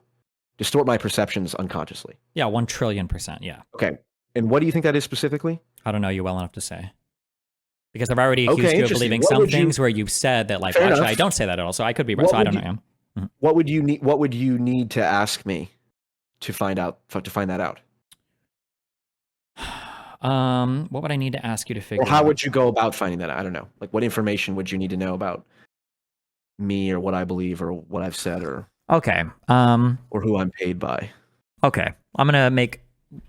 Speaker 1: distort my perceptions unconsciously.
Speaker 2: Yeah, 1,000,000,000,000%. Yeah.
Speaker 1: Okay. And what do you think that is specifically?
Speaker 2: I don't know you well enough to say. Because I've already accused you of
Speaker 1: interesting.
Speaker 2: believing
Speaker 1: What
Speaker 2: some
Speaker 1: would you-
Speaker 2: things where you've said that like,
Speaker 1: Fair
Speaker 2: well, actually,
Speaker 1: enough.
Speaker 2: I don't say that at all. So I could be right.
Speaker 1: What
Speaker 2: So I
Speaker 1: would
Speaker 2: don't know.
Speaker 1: What would you need to ask me to find that out?
Speaker 2: What would I need to ask you to figure
Speaker 1: Or how
Speaker 2: out?
Speaker 1: would you go about finding that out? I don't know. Like what information would you need to know about me or what I believe or what I've said or
Speaker 2: Okay.
Speaker 1: or who I'm paid by?
Speaker 2: Okay.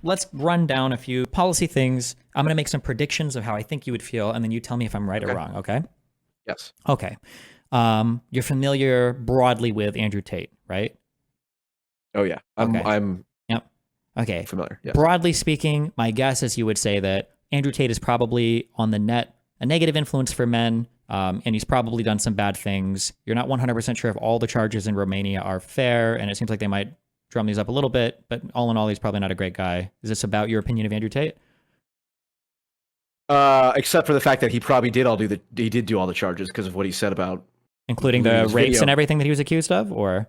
Speaker 2: Let's run down a few policy things. I'm going to make some predictions of how I think you would feel, and then you tell me if I'm right or
Speaker 1: Okay.
Speaker 2: wrong, okay?
Speaker 1: Yes.
Speaker 2: Okay. You're familiar broadly with Andrew Tate, right?
Speaker 1: Oh yeah.
Speaker 2: Okay.
Speaker 1: I'm
Speaker 2: Okay.
Speaker 1: familiar. Yes.
Speaker 2: Broadly speaking, my guess is you would say that Andrew Tate is probably on the net a negative influence for men, and he's probably done some bad things. You're not 100% sure if all the charges in Romania are fair, and it seems like they might drum these up a little bit, but all in all, he's probably not a great guy. Is this about your opinion of Andrew Tate?
Speaker 1: Except for the fact that he probably did do all the charges because of what he said about,
Speaker 2: including the rapes
Speaker 1: video.
Speaker 2: and everything that he was accused of, or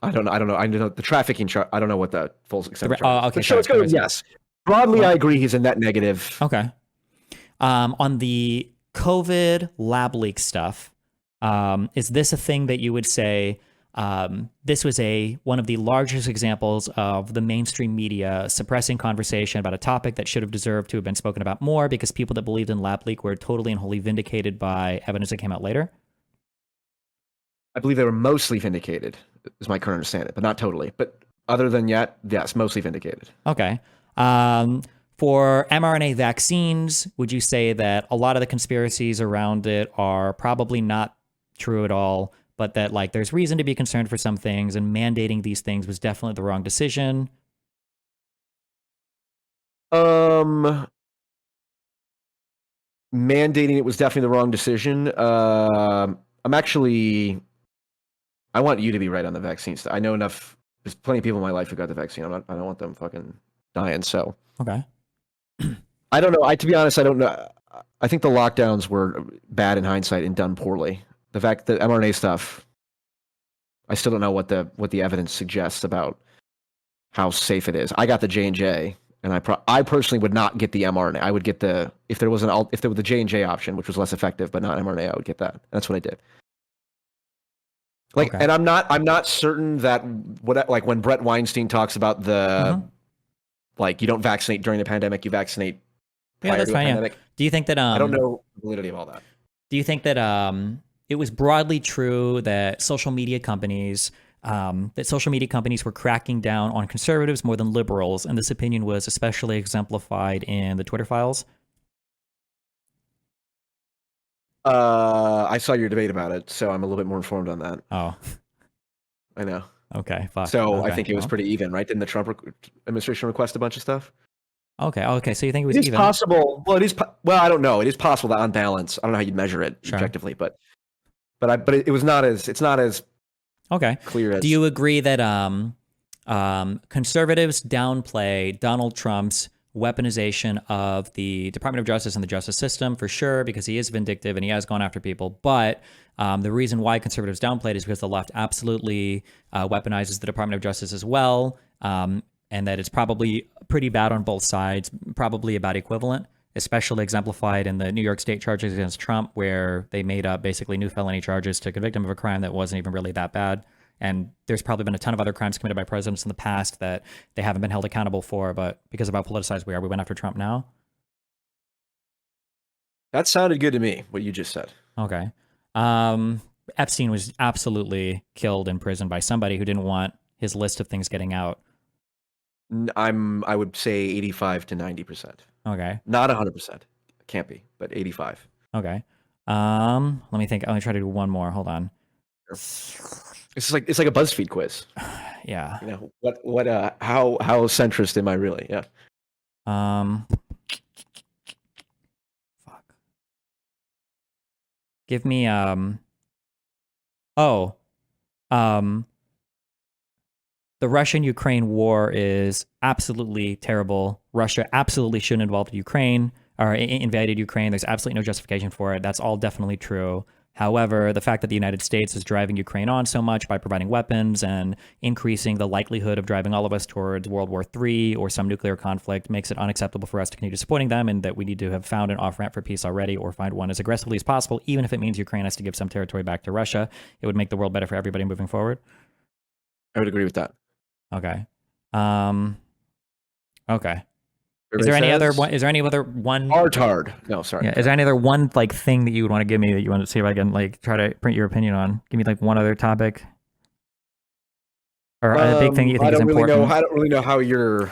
Speaker 1: I don't know. I know the trafficking charge. I don't know what the full extent.
Speaker 2: Okay,
Speaker 1: yes. Broadly, I agree. He's a net negative.
Speaker 2: Okay. On the COVID lab leak stuff, is this a thing that you would say this was one of the largest examples of the mainstream media suppressing conversation about a topic that should have deserved to have been spoken about more because people that believed in lab leak were totally and wholly vindicated by evidence that came out later?
Speaker 1: I believe they were mostly vindicated, is my current understanding, but not totally. But other than that, yes, mostly vindicated.
Speaker 2: Okay. For mRNA vaccines, would you say that a lot of the conspiracies around it are probably not true at all, but that like there's reason to be concerned for some things, and mandating these things was definitely the wrong decision?
Speaker 1: Mandating it was definitely the wrong decision. I want you to be right on the vaccine stuff. I know enough. There's plenty of people in my life who got the vaccine. I don't want them fucking dying. So
Speaker 2: okay.
Speaker 1: I don't know. To be honest, I don't know. I think the lockdowns were bad in hindsight and done poorly. The fact that mRNA stuff, I still don't know what the evidence suggests about how safe it is. I got the J&J, and I personally would not get the mRNA. I would get if there was the J&J option, which was less effective but not mRNA, I would get that. That's what I did. Like, okay. And I'm not certain that like when Brett Weinstein talks about the like you don't vaccinate during the pandemic, you vaccinate prior to the pandemic.
Speaker 2: Yeah. Do you think that
Speaker 1: I don't know the validity of all that.
Speaker 2: Do you think that it was broadly true that social media companies were cracking down on conservatives more than liberals, and this opinion was especially exemplified in the Twitter files?
Speaker 1: I saw your debate about it, so I'm a little bit more informed on that.
Speaker 2: Oh,
Speaker 1: I know.
Speaker 2: Okay, fuck.
Speaker 1: So
Speaker 2: okay.
Speaker 1: I think it was pretty even, right? Didn't the Trump administration request a bunch of stuff?
Speaker 2: Okay. So you think it was
Speaker 1: even?
Speaker 2: It is
Speaker 1: possible. Well, it is. Well, I don't know. It is possible that on balance, I don't know how you'd measure it objectively, but it was not as. It's not as
Speaker 2: okay
Speaker 1: clear as.
Speaker 2: Do you agree that conservatives downplay Donald Trump's weaponization of the Department of Justice and the justice system for sure, because he is vindictive and he has gone after people, but the reason why conservatives downplayed is because the left absolutely weaponizes the Department of Justice as well, and that it's probably pretty bad on both sides, probably about equivalent, especially exemplified in the New York State charges against Trump, where they made up basically new felony charges to convict him of a crime that wasn't even really that bad. And there's probably been a ton of other crimes committed by presidents in the past that they haven't been held accountable for, but because of how politicized we are, we went after Trump now.
Speaker 1: That sounded good to me, what you just said.
Speaker 2: Okay. Epstein was absolutely killed in prison by somebody who didn't want his list of things getting out.
Speaker 1: I would say 85 to 90%.
Speaker 2: Okay.
Speaker 1: Not 100%. Can't be, but 85.
Speaker 2: Okay. Let me think. I'm going to try to do one more. Hold on.
Speaker 1: It's like a BuzzFeed quiz.
Speaker 2: Yeah.
Speaker 1: You know, how centrist am I really? Yeah.
Speaker 2: Fuck. Give me the Russian-Ukraine war is absolutely terrible. Russia absolutely shouldn't have involved Ukraine or invaded Ukraine. There's absolutely no justification for it. That's all definitely true. However, the fact that the United States is driving Ukraine on so much by providing weapons and increasing the likelihood of driving all of us towards World War III or some nuclear conflict makes it unacceptable for us to continue supporting them, and that we need to have found an off-ramp for peace already or find one as aggressively as possible, even if it means Ukraine has to give some territory back to Russia. It would make the world better for everybody moving forward.
Speaker 1: I would agree with that.
Speaker 2: Okay. Okay. Is there any other one?
Speaker 1: Hard. No, sorry.
Speaker 2: Yeah. Is there any other one like thing that you would want to give me that you want to see if I can like try to print your opinion on? Give me like one other topic, or a big thing you think is important.
Speaker 1: I don't really know how you're.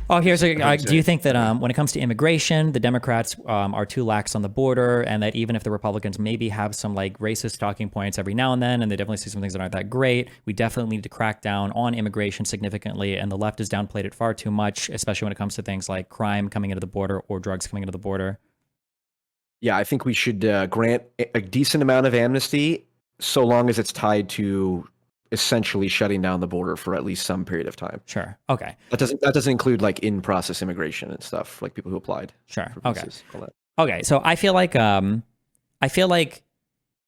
Speaker 2: Oh, here's a. Do you think that when it comes to immigration, the Democrats are too lax on the border, and that even if the Republicans maybe have some like racist talking points every now and then, and they definitely see some things that aren't that great, we definitely need to crack down on immigration significantly, and the left has downplayed it far too much, especially when it comes to things like crime coming into the border or drugs coming into the border?
Speaker 1: Yeah, I think we should grant a decent amount of amnesty, so long as it's tied to essentially shutting down the border for at least some period of time.
Speaker 2: Sure. Okay.
Speaker 1: That doesn't include like in-process immigration and stuff, like people who applied.
Speaker 2: Sure.
Speaker 1: For
Speaker 2: Okay.
Speaker 1: visas, all that.
Speaker 2: Okay. So I feel like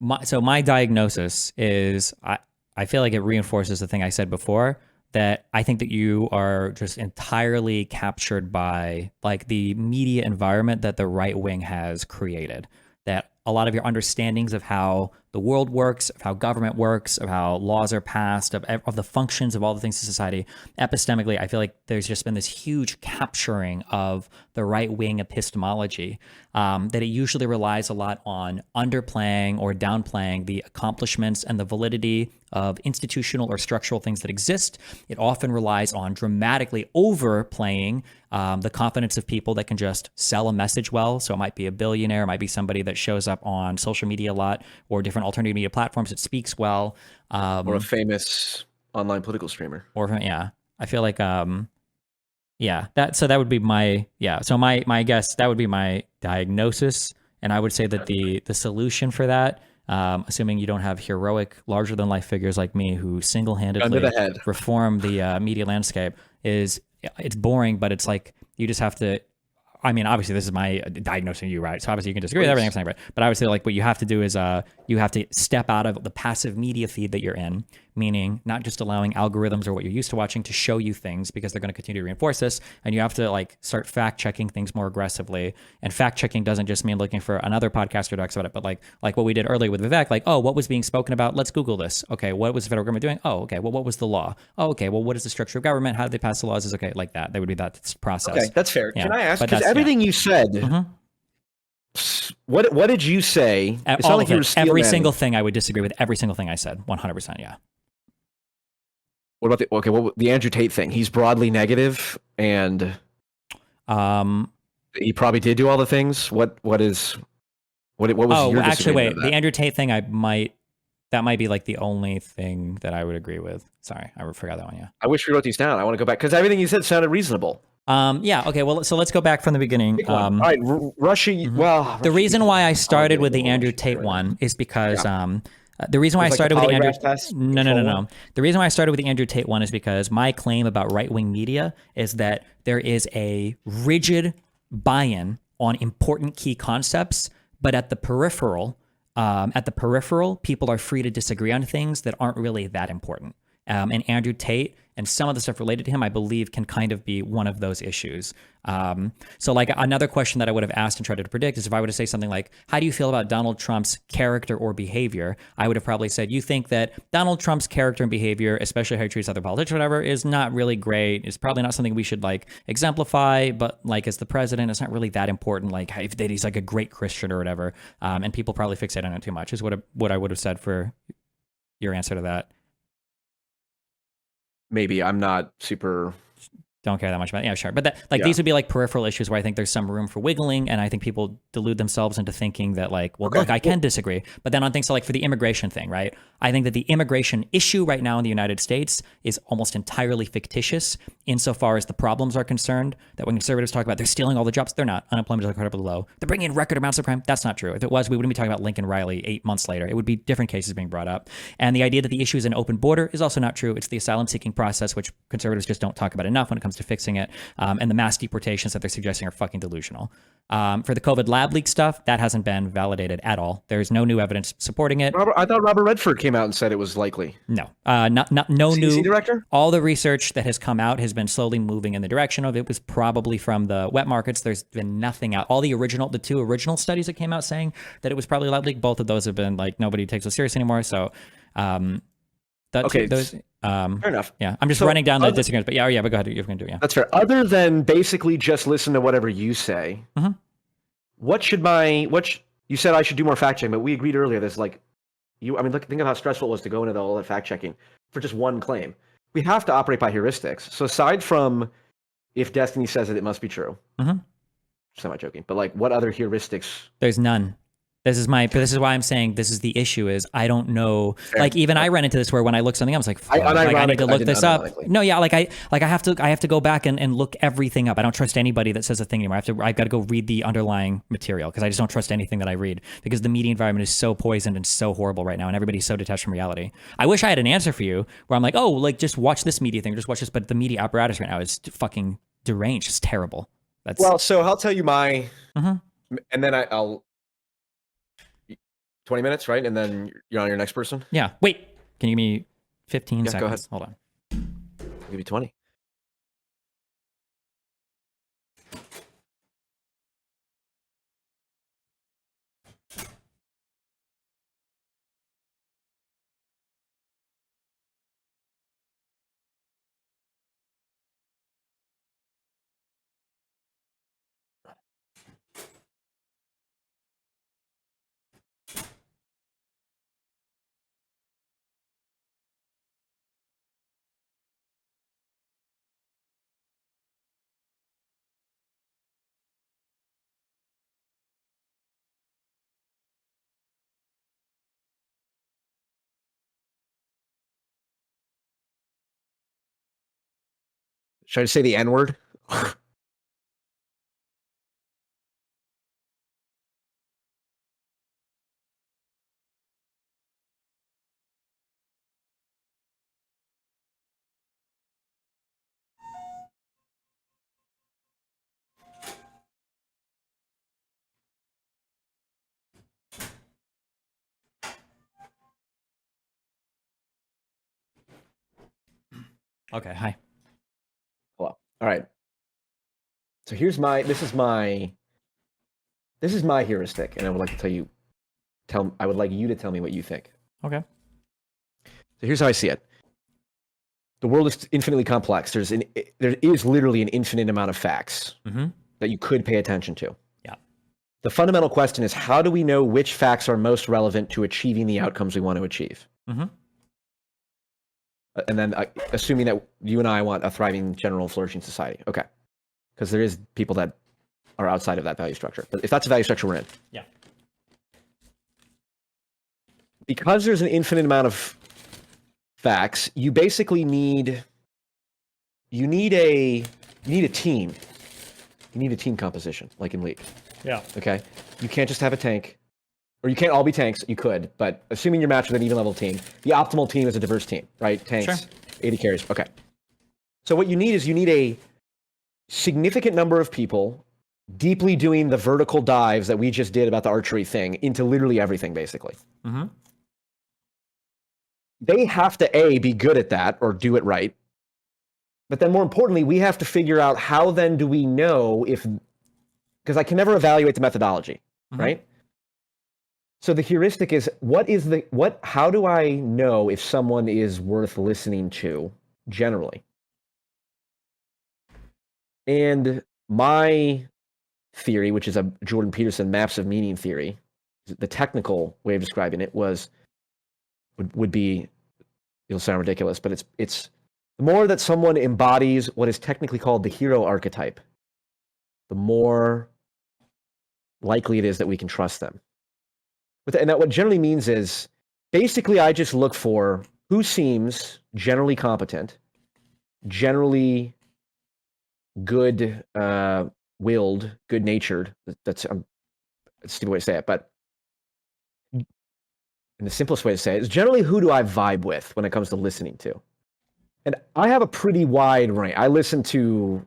Speaker 2: my diagnosis is I feel like it reinforces the thing I said before, that I think that you are just entirely captured by like the media environment that the right wing has created. That a lot of your understandings of how the world works, of how government works, of how laws are passed, of the functions of all the things in society, epistemically, I feel like there's just been this huge capturing of the right-wing epistemology, that it usually relies a lot on underplaying or downplaying the accomplishments and the validity of institutional or structural things that exist. It often relies on dramatically overplaying the confidence of people that can just sell a message well. So it might be a billionaire, it might be somebody that shows up on social media a lot or different alternative media platforms that speaks well.
Speaker 1: Or a famous online political streamer.
Speaker 2: I feel like, that would be my, so my guess, that would be my diagnosis. And I would say that the solution for that, assuming you don't have heroic, larger than life figures like me who single-handedly reform the media landscape, is it's boring, but it's like you just have to. I mean, obviously, this is my diagnosing you, right? So obviously, you can disagree with everything I'm saying, right? But I would say, like, what you have to do is you have to step out of the passive media feed that you're in, meaning not just allowing algorithms or what you're used to watching to show you things because they're going to continue to reinforce this, and you have to like start fact checking things more aggressively. And fact checking doesn't just mean looking for another podcaster to talk about it, but like what we did earlier with Vivek, like, oh, what was being spoken about? Let's Google this. Okay, what was the federal government doing? Oh, okay. Well, what was the law? Oh, okay. Well, what is the structure of government? How did they pass the laws? Is okay, like that. That would be that process.
Speaker 1: Okay, that's fair.
Speaker 2: Yeah.
Speaker 1: Can I ask?
Speaker 2: But
Speaker 1: Because everything you said. What did you say? It's not like you were
Speaker 2: every single thing I would disagree with. Every single thing I said, 100%. Yeah.
Speaker 1: What about the Andrew Tate thing? He's broadly negative, and he probably did do all the things. What was?
Speaker 2: Oh, actually, wait. The Andrew Tate thing, that might be like the only thing that I would agree with. Sorry, I forgot that one. Yeah.
Speaker 1: I wish we wrote these down. I want to go back because everything you said sounded reasonable.
Speaker 2: Yeah. Okay. Well, so let's go back from the beginning.
Speaker 1: All right, Russia. Well,
Speaker 2: the reason why I started with the Andrew Tate one is because the reason why I started with the Andrew no. The reason why I started with the Andrew Tate one is because my claim about right-wing media is that there is a rigid buy-in on important key concepts, but at the peripheral, people are free to disagree on things that aren't really that important. And Andrew Tate and some of the stuff related to him, I believe, can kind of be one of those issues. So like another question that I would have asked and tried to predict is if I were to say something like, how do you feel about Donald Trump's character or behavior? I would have probably said, you think that Donald Trump's character and behavior, especially how he treats other politicians or whatever, is not really great. It's probably not something we should like exemplify, but like as the president, it's not really that important. Like that he's like a great Christian or whatever. And people probably fixate on it too much is what I would have said for your answer to that.
Speaker 1: Maybe I'm not super.
Speaker 2: Don't care that much about it. Yeah, sure. But these would be like peripheral issues where I think there's some room for wiggling, and I think people delude themselves into thinking that like, well, look, I can disagree. But then on things like for the immigration thing, right? I think that the immigration issue right now in the United States is almost entirely fictitious insofar as the problems are concerned. That when conservatives talk about they're stealing all the jobs, they're not. Unemployment is incredibly low. They're bringing in record amounts of crime. That's not true. If it was, we wouldn't be talking about Lincoln Riley 8 months later. It would be different cases being brought up. And the idea that the issue is an open border is also not true. It's the asylum seeking process, which conservatives just don't talk about enough when it comes to fixing it. And the mass deportations that they're suggesting are fucking delusional. For the COVID lab leak stuff, that hasn't been validated at all. There's no new evidence supporting it.
Speaker 1: I thought Robert Redford came out and said it was likely.
Speaker 2: No, no
Speaker 1: CDC
Speaker 2: new.
Speaker 1: Director?
Speaker 2: All the research that has come out has been slowly moving in the direction of it was probably from the wet markets. There's been nothing out. All the two original studies that came out saying that it was probably lab leak, both of those have been like nobody takes it serious anymore. So,
Speaker 1: fair enough.
Speaker 2: Yeah, I'm just running down the disagreements, but but go ahead. You're going to do it. Yeah,
Speaker 1: that's fair. Other than basically just listen to whatever you say, you said I should do more fact checking, but we agreed earlier. There's like, think of how stressful it was to go into all that fact checking for just one claim. We have to operate by heuristics. So aside from if Destiny says it must be true. Semi joking, but like, what other heuristics?
Speaker 2: There's none. This is why I'm saying this is the issue is I don't know.
Speaker 1: Fair.
Speaker 2: Like even I ran into this where when I look something up, I was like, fuck, I need to look this up. No, yeah, I have to go back and look everything up. I don't trust anybody that says a thing anymore. I've got to go read the underlying material because I just don't trust anything that I read because the media environment is so poisoned and so horrible right now and everybody's so detached from reality. I wish I had an answer for you where I'm like, oh, like just watch this media thing, just watch this. But the media apparatus right now is fucking deranged. It's terrible.
Speaker 1: Well, so I'll tell you my,
Speaker 2: Mhm.
Speaker 1: and then I'll 20 minutes, right? And then you're on your next person.
Speaker 2: Yeah. Wait. Can you give me 15 seconds?
Speaker 1: Go ahead.
Speaker 2: Hold on.
Speaker 1: I'll give you 20. Should I say the N word?
Speaker 2: Okay. Hi.
Speaker 1: Hello. All right. So here's this is my heuristic, and I would like to I would like you to tell me what you think.
Speaker 2: Okay.
Speaker 1: So here's how I see it. The world is infinitely complex. There is literally an infinite amount of facts that you could pay attention to.
Speaker 2: Yeah.
Speaker 1: The fundamental question is, how do we know which facts are most relevant to achieving the outcomes we want to achieve?
Speaker 2: Mm-hmm.
Speaker 1: And then assuming that you and I want a thriving, general, flourishing society. Okay. Because there is people that are outside of that value structure. But if that's the value structure we're in.
Speaker 2: Yeah.
Speaker 1: Because there's an infinite amount of facts, you basically need a team. You need a team composition, like in League.
Speaker 2: Yeah.
Speaker 1: Okay? You can't just have a tank. Or you can't all be tanks. You could, but assuming you're matched with an even level team, the optimal team is a diverse team, right? Tanks,
Speaker 2: Sure.
Speaker 1: 80 carries. Okay. So what you need is a significant number of people deeply doing the vertical dives that we just did about the archery thing into literally everything, basically.
Speaker 2: Mm-hmm.
Speaker 1: They have to, be good at that or do it right. But then more importantly, we have to figure out how then do we know because I can never evaluate the methodology, right? So the heuristic is how do I know if someone is worth listening to generally? And my theory, which is a Jordan Peterson maps of meaning theory, the technical way of describing it would be, it'll sound ridiculous, but it's the more that someone embodies what is technically called the hero archetype, the more likely it is that we can trust them. And that what generally means is, basically I just look for who seems generally competent, generally good willed, good natured. That's a stupid way to say it, but and the simplest way to say it is generally who do I vibe with when it comes to listening to. And I have a pretty wide range. I listen to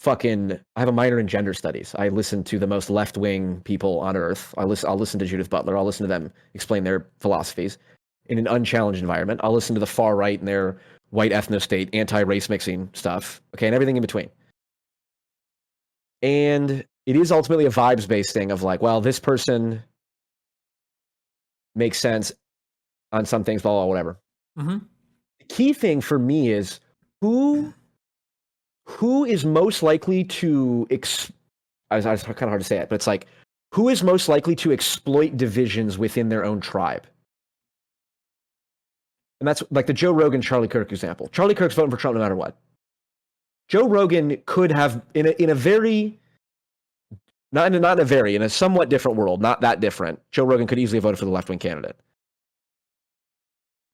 Speaker 1: I have a minor in gender studies. I listen to the most left-wing people on earth. I'll listen to Judith Butler. I'll listen to them explain their philosophies in an unchallenged environment. I'll listen to the far right and their white ethno-state, anti-race mixing stuff. Okay, and everything in between. And it is ultimately a vibes-based thing of like, well, this person makes sense on some things, blah, blah, whatever.
Speaker 2: Mm-hmm.
Speaker 1: The key thing for me is who is most likely to it's kind of hard to say it, but it's like, who is most likely to exploit divisions within their own tribe? And that's like the Joe Rogan, Charlie Kirk example. Charlie Kirk's voting for Trump no matter what. Joe Rogan could have, in a very not in a somewhat different world, not that different, Joe Rogan could easily have voted for the left-wing candidate.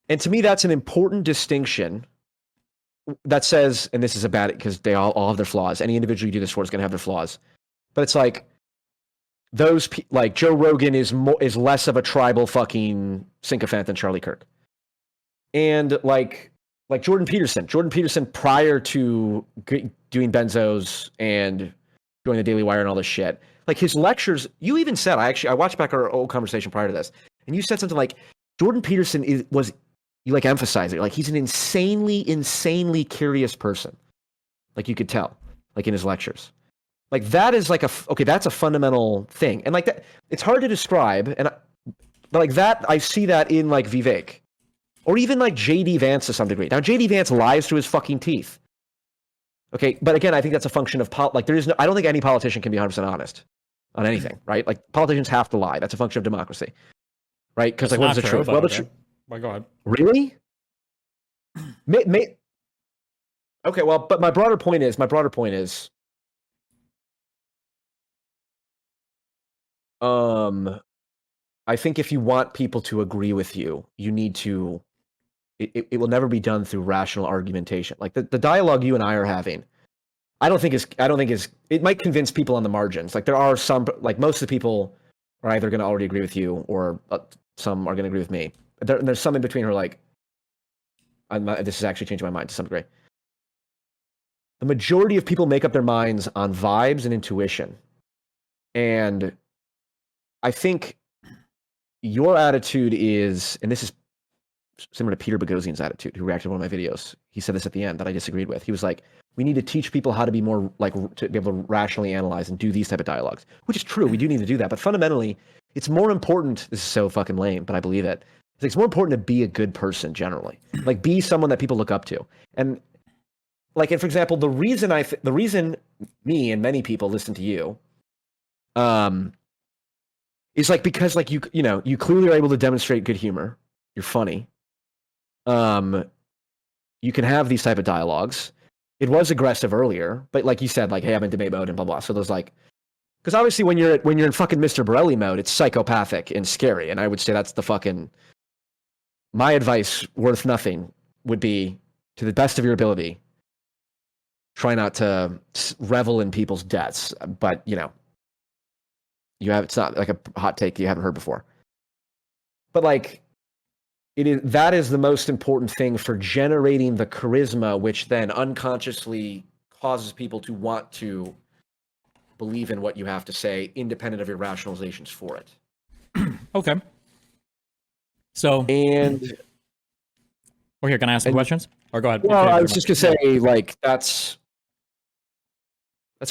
Speaker 1: And to me, that's an important distinction that says, and this is a bad, because they all have their flaws. Any individual you do this for is going to have their flaws. But it's like, like Joe Rogan is less of a tribal fucking sycophant than Charlie Kirk. And like Jordan Peterson prior to doing benzos and joining the Daily Wire and all this shit, like his lectures, you even said, I watched back our old conversation prior to this, and you said something like, Jordan Peterson you like emphasize it, like he's an insanely curious person. Like you could tell, like in his lectures. Like that is like that's a fundamental thing. And like that, it's hard to describe. And like that, I see that in like Vivek. Or even like JD Vance to some degree. Now JD Vance lies through his fucking teeth. Okay, but again, I think that's a function of I don't think any politician can be 100% honest on anything, right? Like politicians have to lie. That's a function of democracy. Right? Because like what's the truth? Well,
Speaker 2: well, go ahead.
Speaker 1: Really? Okay, well, but my broader point is I think if you want people to agree with you, you need to it will never be done through rational argumentation. Like the dialogue you and I are having, I don't think is it might convince people on the margins. Like there are some, like most of the people are either going to already agree with you or some are going to agree with me. There's some in between who are like, this has actually changed my mind to some degree. The majority of people make up their minds on vibes and intuition. And I think your attitude is, and this is similar to Peter Boghossian's attitude, who reacted to one of my videos. He said this at the end that I disagreed with. He was like, we need to teach people how to be more like, to be able to rationally analyze and do these type of dialogues, which is true. We do need to do that. But fundamentally, it's more important. This is so fucking lame, but I believe it. It's more important to be a good person generally, like be someone that people look up to. And like, and for example, the reason me and many people listen to you, is like, because like you clearly are able to demonstrate good humor. You're funny. You can have these type of dialogues. It was aggressive earlier, but like you said, like, hey, I'm in debate mode and blah blah. So there's like, because obviously when you're in fucking Mr. Borelli mode, it's psychopathic and scary. And I would say that's the fucking, my advice worth nothing would be, to the best of your ability, try not to revel in people's deaths. But it's not like a hot take you haven't heard before. But like, that is the most important thing for generating the charisma, which then unconsciously causes people to want to believe in what you have to say, independent of your rationalizations for it.
Speaker 2: Okay. So,
Speaker 1: and
Speaker 2: we're here. Can I ask some questions? Or go ahead.
Speaker 1: Well, I was just gonna say, like, that's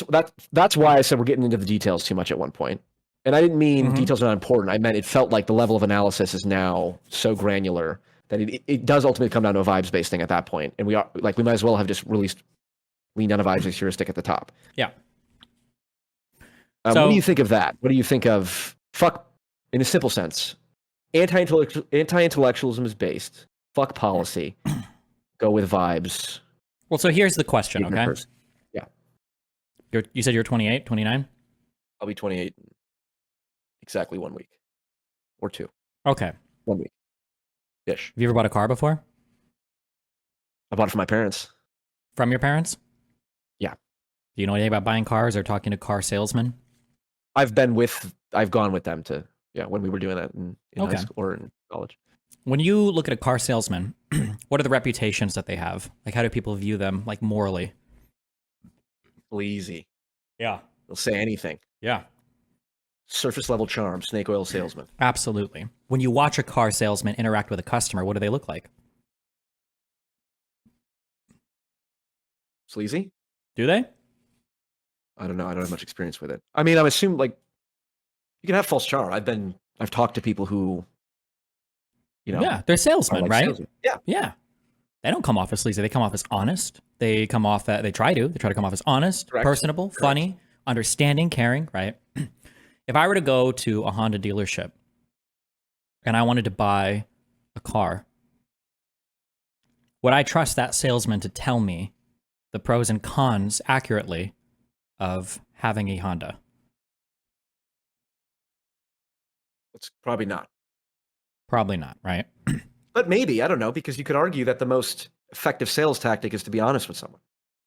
Speaker 1: why I said we're getting into the details too much at one point. And I didn't mean details are not important. I meant it felt like the level of analysis is now so granular that it does ultimately come down to a vibes-based thing at that point. And we might as well have just leaned on a vibes-based heuristic at the top.
Speaker 2: Yeah.
Speaker 1: What do you think of that? What do you think of, in a simple sense, anti-intellectualism is based, fuck policy, go with vibes.
Speaker 2: Well, so here's the question, okay?
Speaker 1: Yeah.
Speaker 2: You said you're 28, 29?
Speaker 1: I'll be 28 in exactly 1 week. Or 2.
Speaker 2: Okay.
Speaker 1: 1 week. Ish.
Speaker 2: Have you ever bought a car before?
Speaker 1: I bought it from my parents.
Speaker 2: From your parents?
Speaker 1: Yeah.
Speaker 2: Do you know anything about buying cars or talking to car salesmen?
Speaker 1: I've gone with them to, when we were doing that in high school or in college.
Speaker 2: When you look at a car salesman, what are the reputations that they have? Like, how do people view them, like, morally?
Speaker 1: Easy.
Speaker 2: Yeah.
Speaker 1: They'll say anything.
Speaker 2: Yeah.
Speaker 1: Surface level charm, snake oil salesman.
Speaker 2: Absolutely. When you watch a car salesman interact with a customer, what do they look like?
Speaker 1: Sleazy?
Speaker 2: Do they?
Speaker 1: I don't know. I don't have much experience with it. I mean, I'm assuming, like, you can have false charm. I've talked to people who,
Speaker 2: yeah, they're salesmen,
Speaker 1: like
Speaker 2: right?
Speaker 1: Salesmen. Yeah.
Speaker 2: Yeah. They don't come off as sleazy. They come off as honest. They come off they try to come off as honest,
Speaker 1: Correct.
Speaker 2: personable, funny, understanding, caring, right? If I were to go to a Honda dealership and I wanted to buy a car, would I trust that salesman to tell me the pros and cons accurately of having a Honda?
Speaker 1: It's probably not.
Speaker 2: Probably not, right?
Speaker 1: But maybe, I don't know, because you could argue that the most effective sales tactic is to be honest with someone.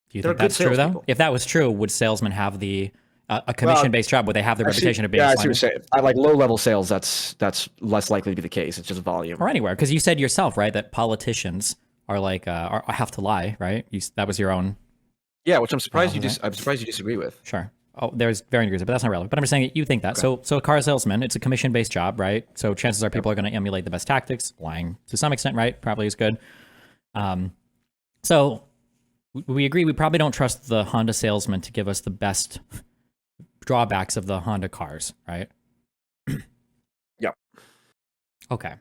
Speaker 2: Do you
Speaker 1: They're
Speaker 2: think that's
Speaker 1: good
Speaker 2: true, though?
Speaker 1: salespeople.
Speaker 2: If that was true, would salesmen have the a commission-based job? Would they have the reputation of being
Speaker 1: yeah, I see
Speaker 2: slimy?
Speaker 1: what you're saying. I like low-level sales, that's less likely to be the case. It's just volume.
Speaker 2: Or anywhere, because you said yourself, right, that politicians are like have to lie, right? That was your own.
Speaker 1: Yeah, which I'm surprised
Speaker 2: Oh,
Speaker 1: I'm surprised you disagree with.
Speaker 2: Sure. Oh, there's varying degrees, but that's not relevant. But I'm just saying that you think that. Okay. So a car salesman, it's a commission-based job, right? So chances are people are going to emulate the best tactics. Lying to some extent, right? Probably is good. So we agree we probably don't trust the Honda salesman to give us the best drawbacks of the Honda cars, right?
Speaker 1: Yep.
Speaker 2: Okay.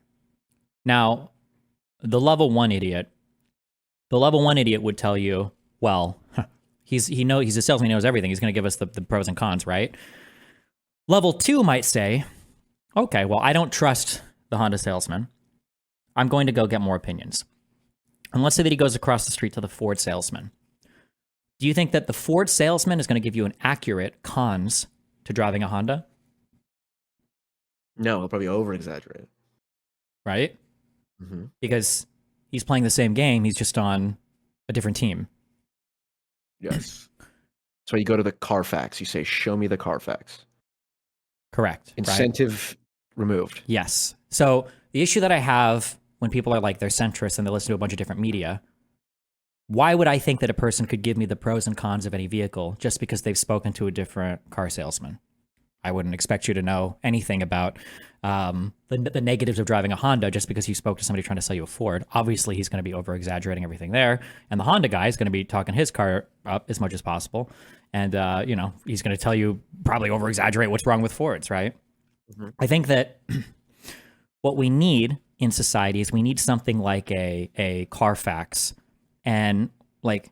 Speaker 2: Now, the level 1 idiot would tell you, well, he's a salesman, he knows everything. He's going to give us the pros and cons, right? Level 2 might say, okay, well, I don't trust the Honda salesman. I'm going to go get more opinions. And let's say that he goes across the street to the Ford salesman. Do you think that the Ford salesman is going to give you an accurate cons to driving a Honda?
Speaker 1: No, he'll probably over-exaggerate.
Speaker 2: Right?
Speaker 1: Mm-hmm.
Speaker 2: Because he's playing the same game, he's just on a different team.
Speaker 1: Yes. So you go to the Carfax, you say, show me the Carfax.
Speaker 2: Correct.
Speaker 1: Incentive removed.
Speaker 2: Yes. So the issue that I have when people are like, they're centrist and they listen to a bunch of different media, why would I think that a person could give me the pros and cons of any vehicle just because they've spoken to a different car salesman? I wouldn't expect you to know anything about the negatives of driving a Honda just because you spoke to somebody trying to sell you a Ford. Obviously, he's going to be over-exaggerating everything there. And the Honda guy is going to be talking his car up as much as possible. And, he's going to tell you probably over-exaggerate what's wrong with Fords, right? Mm-hmm. I think that what we need in society is we need something like a Carfax. And, like,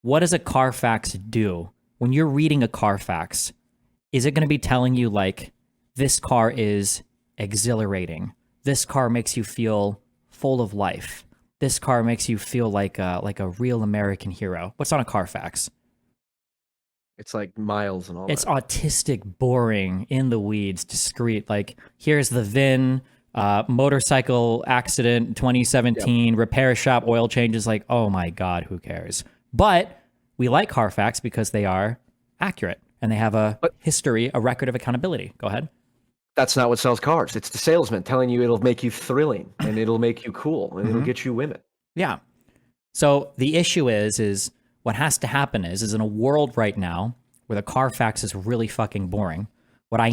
Speaker 2: what does a Carfax do? When you're reading a Carfax, is it going to be telling you, like, this car is exhilarating? This car makes you feel full of life. This car makes you feel like a real American hero. What's on a Carfax?
Speaker 1: It's like miles and all
Speaker 2: It's
Speaker 1: that.
Speaker 2: autistic, boring, in the weeds, discreet. Like, here's the VIN, motorcycle accident, 2017, repair shop, oil changes. Like, oh my God, who cares? But we like Carfax because they are accurate. And they have a history, a record of accountability. Go ahead.
Speaker 1: That's not what sells cars. It's the salesman telling you it'll make you thrilling and it'll make you cool and it'll get you women.
Speaker 2: Yeah. So the issue is what has to happen is in a world right now where the Carfax is really fucking boring, what I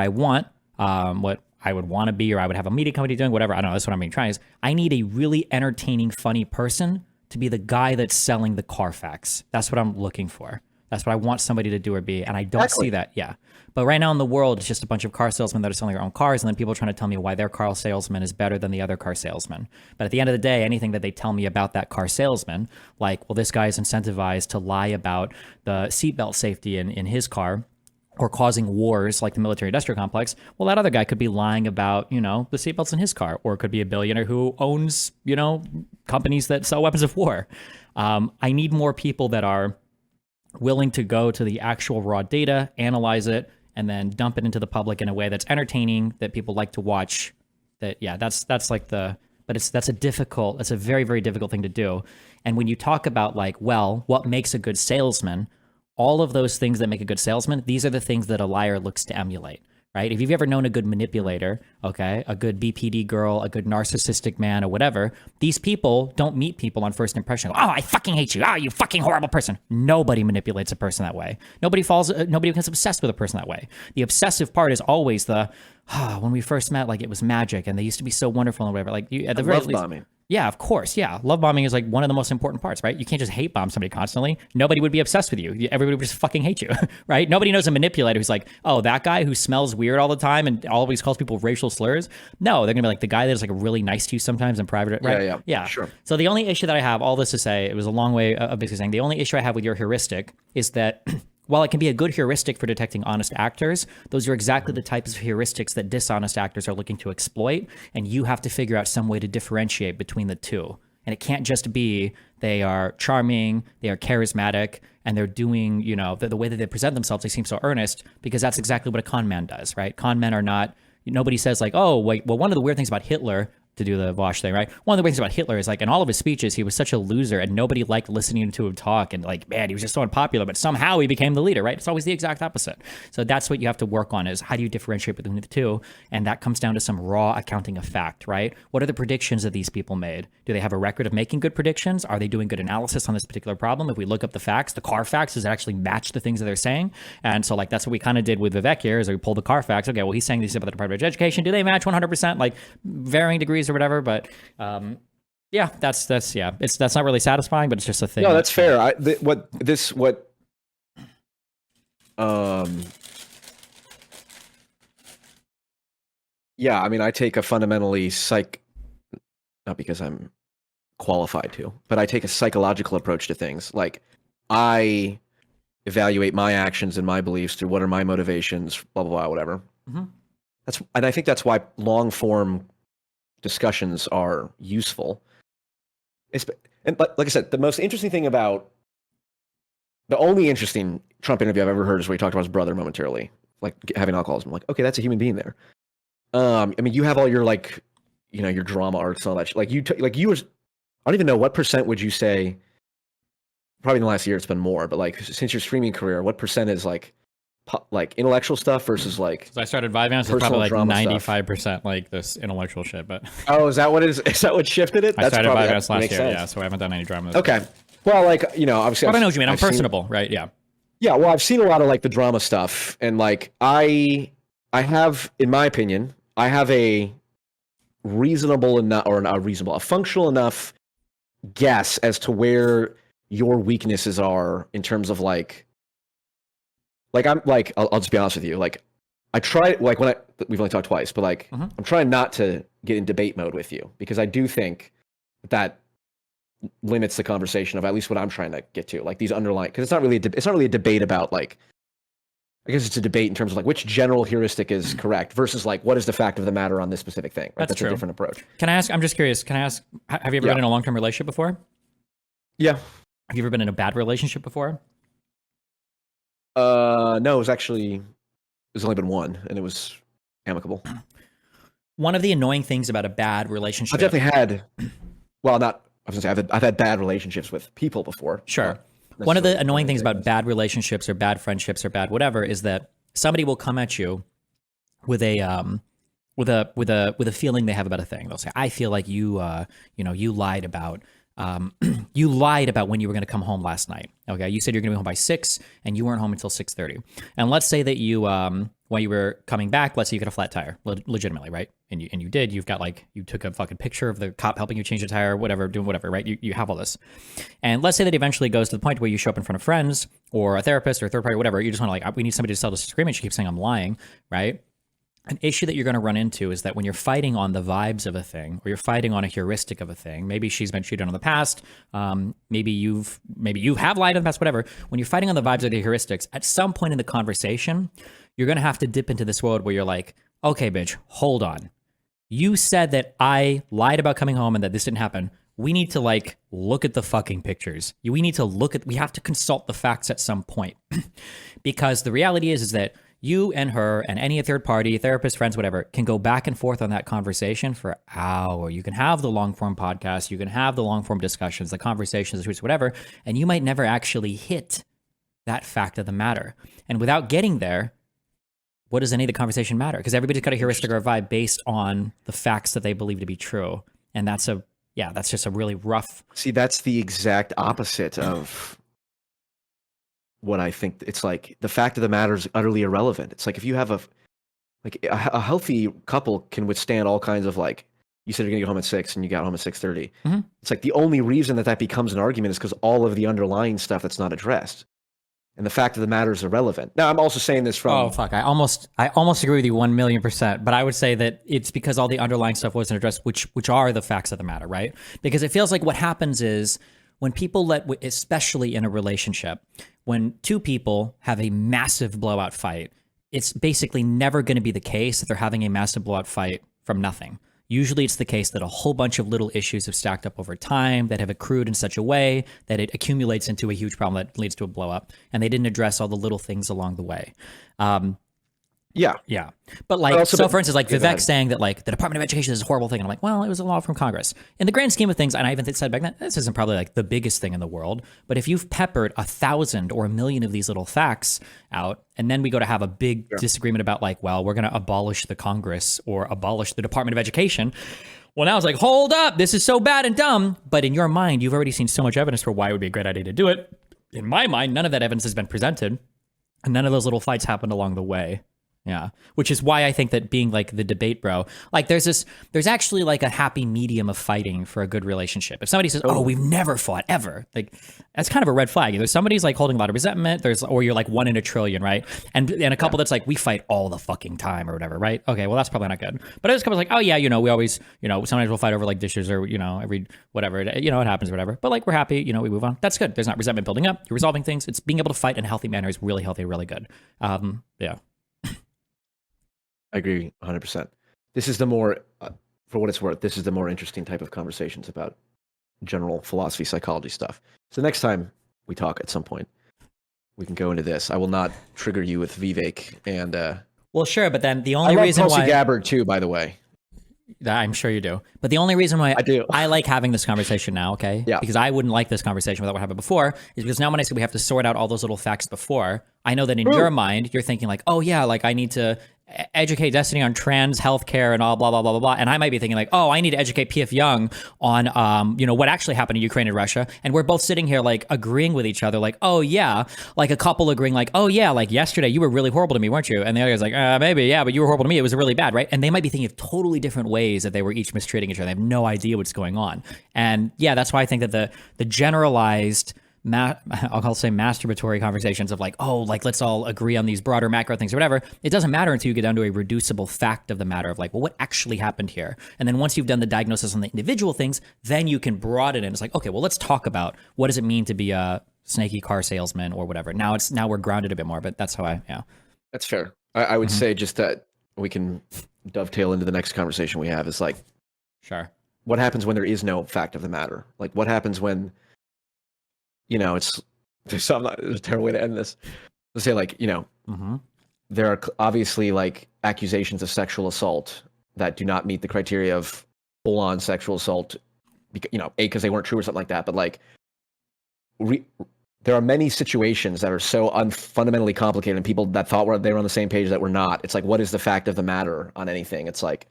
Speaker 2: want, what I would want to be, or I would have a media company doing, whatever. I don't know. That's what I'm being trying is I need a really entertaining, funny person to be the guy that's selling the Carfax. That's what I'm looking for. That's what I want somebody to do or be. And I don't see that. Yeah. But right now in the world, it's just a bunch of car salesmen that are selling their own cars. And then people trying to tell me why their car salesman is better than the other car salesman. But at the end of the day, anything that they tell me about that car salesman, like, well, this guy is incentivized to lie about the seatbelt safety in his car or causing wars like the military industrial complex. Well, that other guy could be lying about, the seatbelts in his car, or it could be a billionaire who owns, companies that sell weapons of war. I need more people that are willing to go to the actual raw data, analyze it, and then dump it into the public in a way that's entertaining, that people like to watch. That's a very, very difficult thing to do. And when you talk about what makes a good salesman, all of those things that make a good salesman, these are the things that a liar looks to emulate. Right? If you've ever known a good manipulator, okay, a good BPD girl, a good narcissistic man, or whatever, these people don't meet people on first impression. Oh, I fucking hate you. Oh, you fucking horrible person. Nobody manipulates a person that way. Nobody gets obsessed with a person that way. The obsessive part is always when we first met, it was magic, and they used to be so wonderful and whatever. At the very least, bombing. Yeah, of course. Yeah. Love bombing is one of the most important parts, right? You can't just hate bomb somebody constantly. Nobody would be obsessed with you. Everybody would just fucking hate you, right? Nobody knows a manipulator who's like, oh, that guy who smells weird all the time and always calls people racial slurs. No, they're going to be like the guy that's really nice to you sometimes in private, right? Yeah. Sure. So the only issue that I have, all this to say, it was a long way of basically saying, the only issue I have with your heuristic is that while it can be a good heuristic for detecting honest actors, those are exactly the types of heuristics that dishonest actors are looking to exploit, and you have to figure out some way to differentiate between the two. And it can't just be they are charming, they are charismatic, and they're doing, the way that they present themselves, they seem so earnest, because that's exactly what a con man does, right? Con men are not nobody says like, oh, wait, well, one of the weird things about Hitler, to do the Vosh thing, right? One of the weird things about Hitler is like in all of his speeches, he was such a loser and nobody liked listening to him talk. And like, man, he was just so unpopular, but somehow he became the leader, right? It's always the exact opposite. So that's what you have to work on is how do you differentiate between the two? And that comes down to some raw accounting of fact, right? What are the predictions that these people made? Do they have a record of making good predictions? Are they doing good analysis on this particular problem? If we look up the facts, the Carfax, does it actually match the things that they're saying? And so like, that's what we kind of did with Vivek here is we pulled the Carfax. Okay, well, he's saying these about the Department of Education. Do they match 100%? Like varying degrees or whatever, but yeah, that's not really satisfying, but it's just a thing.
Speaker 1: No, that's fair. Yeah, I mean, I take a fundamentally not because I'm qualified to, but I take a psychological approach to things. Like I evaluate my actions and my beliefs through what are my motivations, blah, blah, blah, whatever.
Speaker 2: Mm-hmm.
Speaker 1: And I think that's why long form discussions are useful. And like I said, the only interesting Trump interview I've ever heard is where he talked about his brother momentarily, like having alcoholism. I'm like, okay, that's a human being there. I mean, you have all your like, your drama arcs and all that shit. I don't even know what percent would you say. Probably in the last year it's been more, but like since your streaming career, what percent is like intellectual stuff versus like?
Speaker 2: So I started Vyvanse, it's probably like 95% like this intellectual shit. But
Speaker 1: oh, is that what shifted it?
Speaker 2: I started Vyvanse last year, yeah. So I haven't done any drama.
Speaker 1: Okay, well, like obviously.
Speaker 2: But I know what you mean. I'm personable, right? Yeah.
Speaker 1: Yeah, well, I've seen a lot of like the drama stuff, and like I have, in my opinion, I have a reasonable enough a functional enough guess as to where your weaknesses are in terms of like I'm like I'll just be honest with you, like I try like we've only talked twice, but like I'm trying not to get in debate mode with you because I do think that limits the conversation of at least what I'm trying to get to, like these underlying, because it's not really a debate about like, I guess it's a debate in terms of like which general heuristic is correct versus like what is the fact of the matter on this specific thing. Right? That's
Speaker 2: true.
Speaker 1: A different approach.
Speaker 2: Can I ask? I'm just curious. Can I ask? Have you ever been in a long-term relationship before?
Speaker 1: Yeah.
Speaker 2: Have you ever been in a bad relationship before?
Speaker 1: No. There's only been one, and it was amicable.
Speaker 2: One of the annoying things about a bad relationship.
Speaker 1: I've definitely had. Well, not. I was gonna say I've had bad relationships with people before.
Speaker 2: Sure. One of the annoying things about bad relationships or bad friendships or bad whatever is that somebody will come at you with a feeling they have about a thing. They'll say, "I feel like you lied about when you were going to come home last night. Okay, you said you're going to be home by 6 and you weren't home until 6:30. And let's say that you when you were coming back, let's say you got a flat tire, legitimately, right? And you did. You've got like you took a fucking picture of the cop helping you change the tire, whatever, doing whatever, right? You have all this. And let's say that eventually goes to the point where you show up in front of friends or a therapist or a third party, whatever. You just want to like, we need somebody to settle this disagreement. She keeps saying I'm lying, right? An issue that you're going to run into is that when you're fighting on the vibes of a thing, or you're fighting on a heuristic of a thing, maybe she's been cheated on in the past, maybe you have lied in the past, whatever. When you're fighting on the vibes of the heuristics, at some point in the conversation, you're going to have to dip into this world where you're like, okay, bitch, hold on. You said that I lied about coming home and that this didn't happen. We need to like look at the fucking pictures. We have to consult the facts at some point. Because the reality is that you and her and any third party, therapist, friends, whatever, can go back and forth on that conversation for hours. You can have the long form podcast, you can have the long form discussions, the conversations, the tweets, whatever, and you might never actually hit that fact of the matter. And without getting there, what does any of the conversation matter? Because everybody's got a heuristic or a vibe based on the facts that they believe to be true. And that's just a really rough.
Speaker 1: See, that's the exact opposite of what I think. It's like the fact of the matter is utterly irrelevant. It's like if you have a healthy couple can withstand all kinds of like, you said you're gonna get home at 6 and you got home at 6:30. Mm-hmm. It's like the only reason that becomes an argument is because all of the underlying stuff that's not addressed. And the fact of the matter is irrelevant. Now, I'm also saying this from...
Speaker 2: Oh, fuck. I almost agree with you 1,000,000%. But I would say that it's because all the underlying stuff wasn't addressed, which are the facts of the matter, right? Because it feels like what happens is when people especially in a relationship, when two people have a massive blowout fight, it's basically never going to be the case that they're having a massive blowout fight from nothing. Usually it's the case that a whole bunch of little issues have stacked up over time that have accrued in such a way that it accumulates into a huge problem that leads to a blow up, and they didn't address all the little things along the way.
Speaker 1: Yeah.
Speaker 2: Yeah. But like,
Speaker 1: also,
Speaker 2: so
Speaker 1: but-
Speaker 2: for instance, like
Speaker 1: Yeah, go
Speaker 2: Vivek
Speaker 1: ahead.
Speaker 2: saying that like the Department of Education is a horrible thing. And I'm like, well, it was a law from Congress. In the grand scheme of things, and I even said back then, this isn't probably like the biggest thing in the world. But if you've peppered 1,000 or 1,000,000 of these little facts out, and then we go to have a big disagreement about like, well, we're going to abolish the Congress or abolish the Department of Education. Well, now it's like, hold up, this is so bad and dumb. But in your mind, you've already seen so much evidence for why it would be a great idea to do it. In my mind, none of that evidence has been presented. And none of those little fights happened along the way. Yeah. Which is why I think that being like the debate bro, like there's actually like a happy medium of fighting for a good relationship. If somebody says, oh, we've never fought ever, like that's kind of a red flag. Either somebody's like holding a lot of resentment, or you're like 1 in a trillion, right? And a couple that's like, we fight all the fucking time or whatever, right? Okay, well, that's probably not good. But there's a couple like, oh yeah, we always, sometimes we'll fight over like dishes or, every whatever, it happens or whatever. But like, we're happy, we move on. That's good. There's not resentment building up. You're resolving things. It's being able to fight in a healthy manner is really healthy, really good. Yeah.
Speaker 1: I agree 100%. This is the more, for what it's worth, this is the more interesting type of conversations about general philosophy, psychology stuff. So next time we talk at some point, we can go into this. I will not trigger you with Vivek and...
Speaker 2: Well, sure, but then the
Speaker 1: I
Speaker 2: only
Speaker 1: love
Speaker 2: reason
Speaker 1: Tulsi
Speaker 2: why...
Speaker 1: Gabbard too, by the way.
Speaker 2: I'm sure you do. But the only reason why
Speaker 1: I do.
Speaker 2: I like having this conversation now, okay?
Speaker 1: Yeah.
Speaker 2: Because I wouldn't like this conversation without what happened before, is because now when I say we have to sort out all those little facts before, I know that in your mind, you're thinking like, oh yeah, like I need to educate Destiny on trans healthcare and all blah, blah, blah, blah, blah. And I might be thinking like, oh, I need to educate PF Jung on, what actually happened in Ukraine and Russia. And we're both sitting here like agreeing with each other, like, oh yeah, like a couple agreeing like, oh yeah, like yesterday you were really horrible to me, weren't you? And the other guy's like, maybe, yeah, but you were horrible to me. It was really bad, right? And they might be thinking of totally different ways that they were each mistreating each other. They have no idea what's going on. And yeah, that's why I think that the generalized I'll say masturbatory conversations of like, oh, like let's all agree on these broader macro things or whatever. It doesn't matter until you get down to a reducible fact of the matter of like, well, what actually happened here? And then once you've done the diagnosis on the individual things, then you can broaden it. It's like, okay, well, let's talk about what does it mean to be a snaky car salesman or whatever. Now we're grounded a bit more, but that's how
Speaker 1: That's fair. I would say just that we can dovetail into the next conversation we have is like,
Speaker 2: sure.
Speaker 1: What happens when there is no fact of the matter? Like what happens when, there's a terrible way to end this. Let's say like, there are obviously like accusations of sexual assault that do not meet the criteria of full on sexual assault, because they weren't true or something like that. But like, there are many situations that are so fundamentally complicated and people that thought they were on the same page that were not. It's like, what is the fact of the matter on anything? It's like,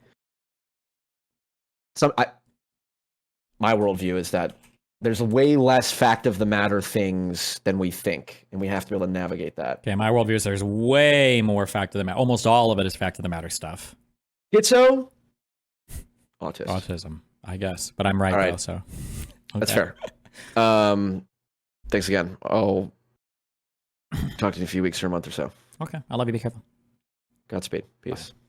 Speaker 1: my worldview is that there's way less fact of the matter things than we think, and we have to be able to navigate that.
Speaker 2: Okay, my worldview is there's way more fact of the matter. Almost all of it is fact of the matter stuff.
Speaker 1: Schizo?
Speaker 2: Autism, I guess. But I'm right,
Speaker 1: right.
Speaker 2: though, so. Okay.
Speaker 1: That's fair. Thanks again. I'll talk to you in a few weeks or a month or so.
Speaker 2: Okay, I love you. Be careful.
Speaker 1: Godspeed. Peace.
Speaker 2: Bye.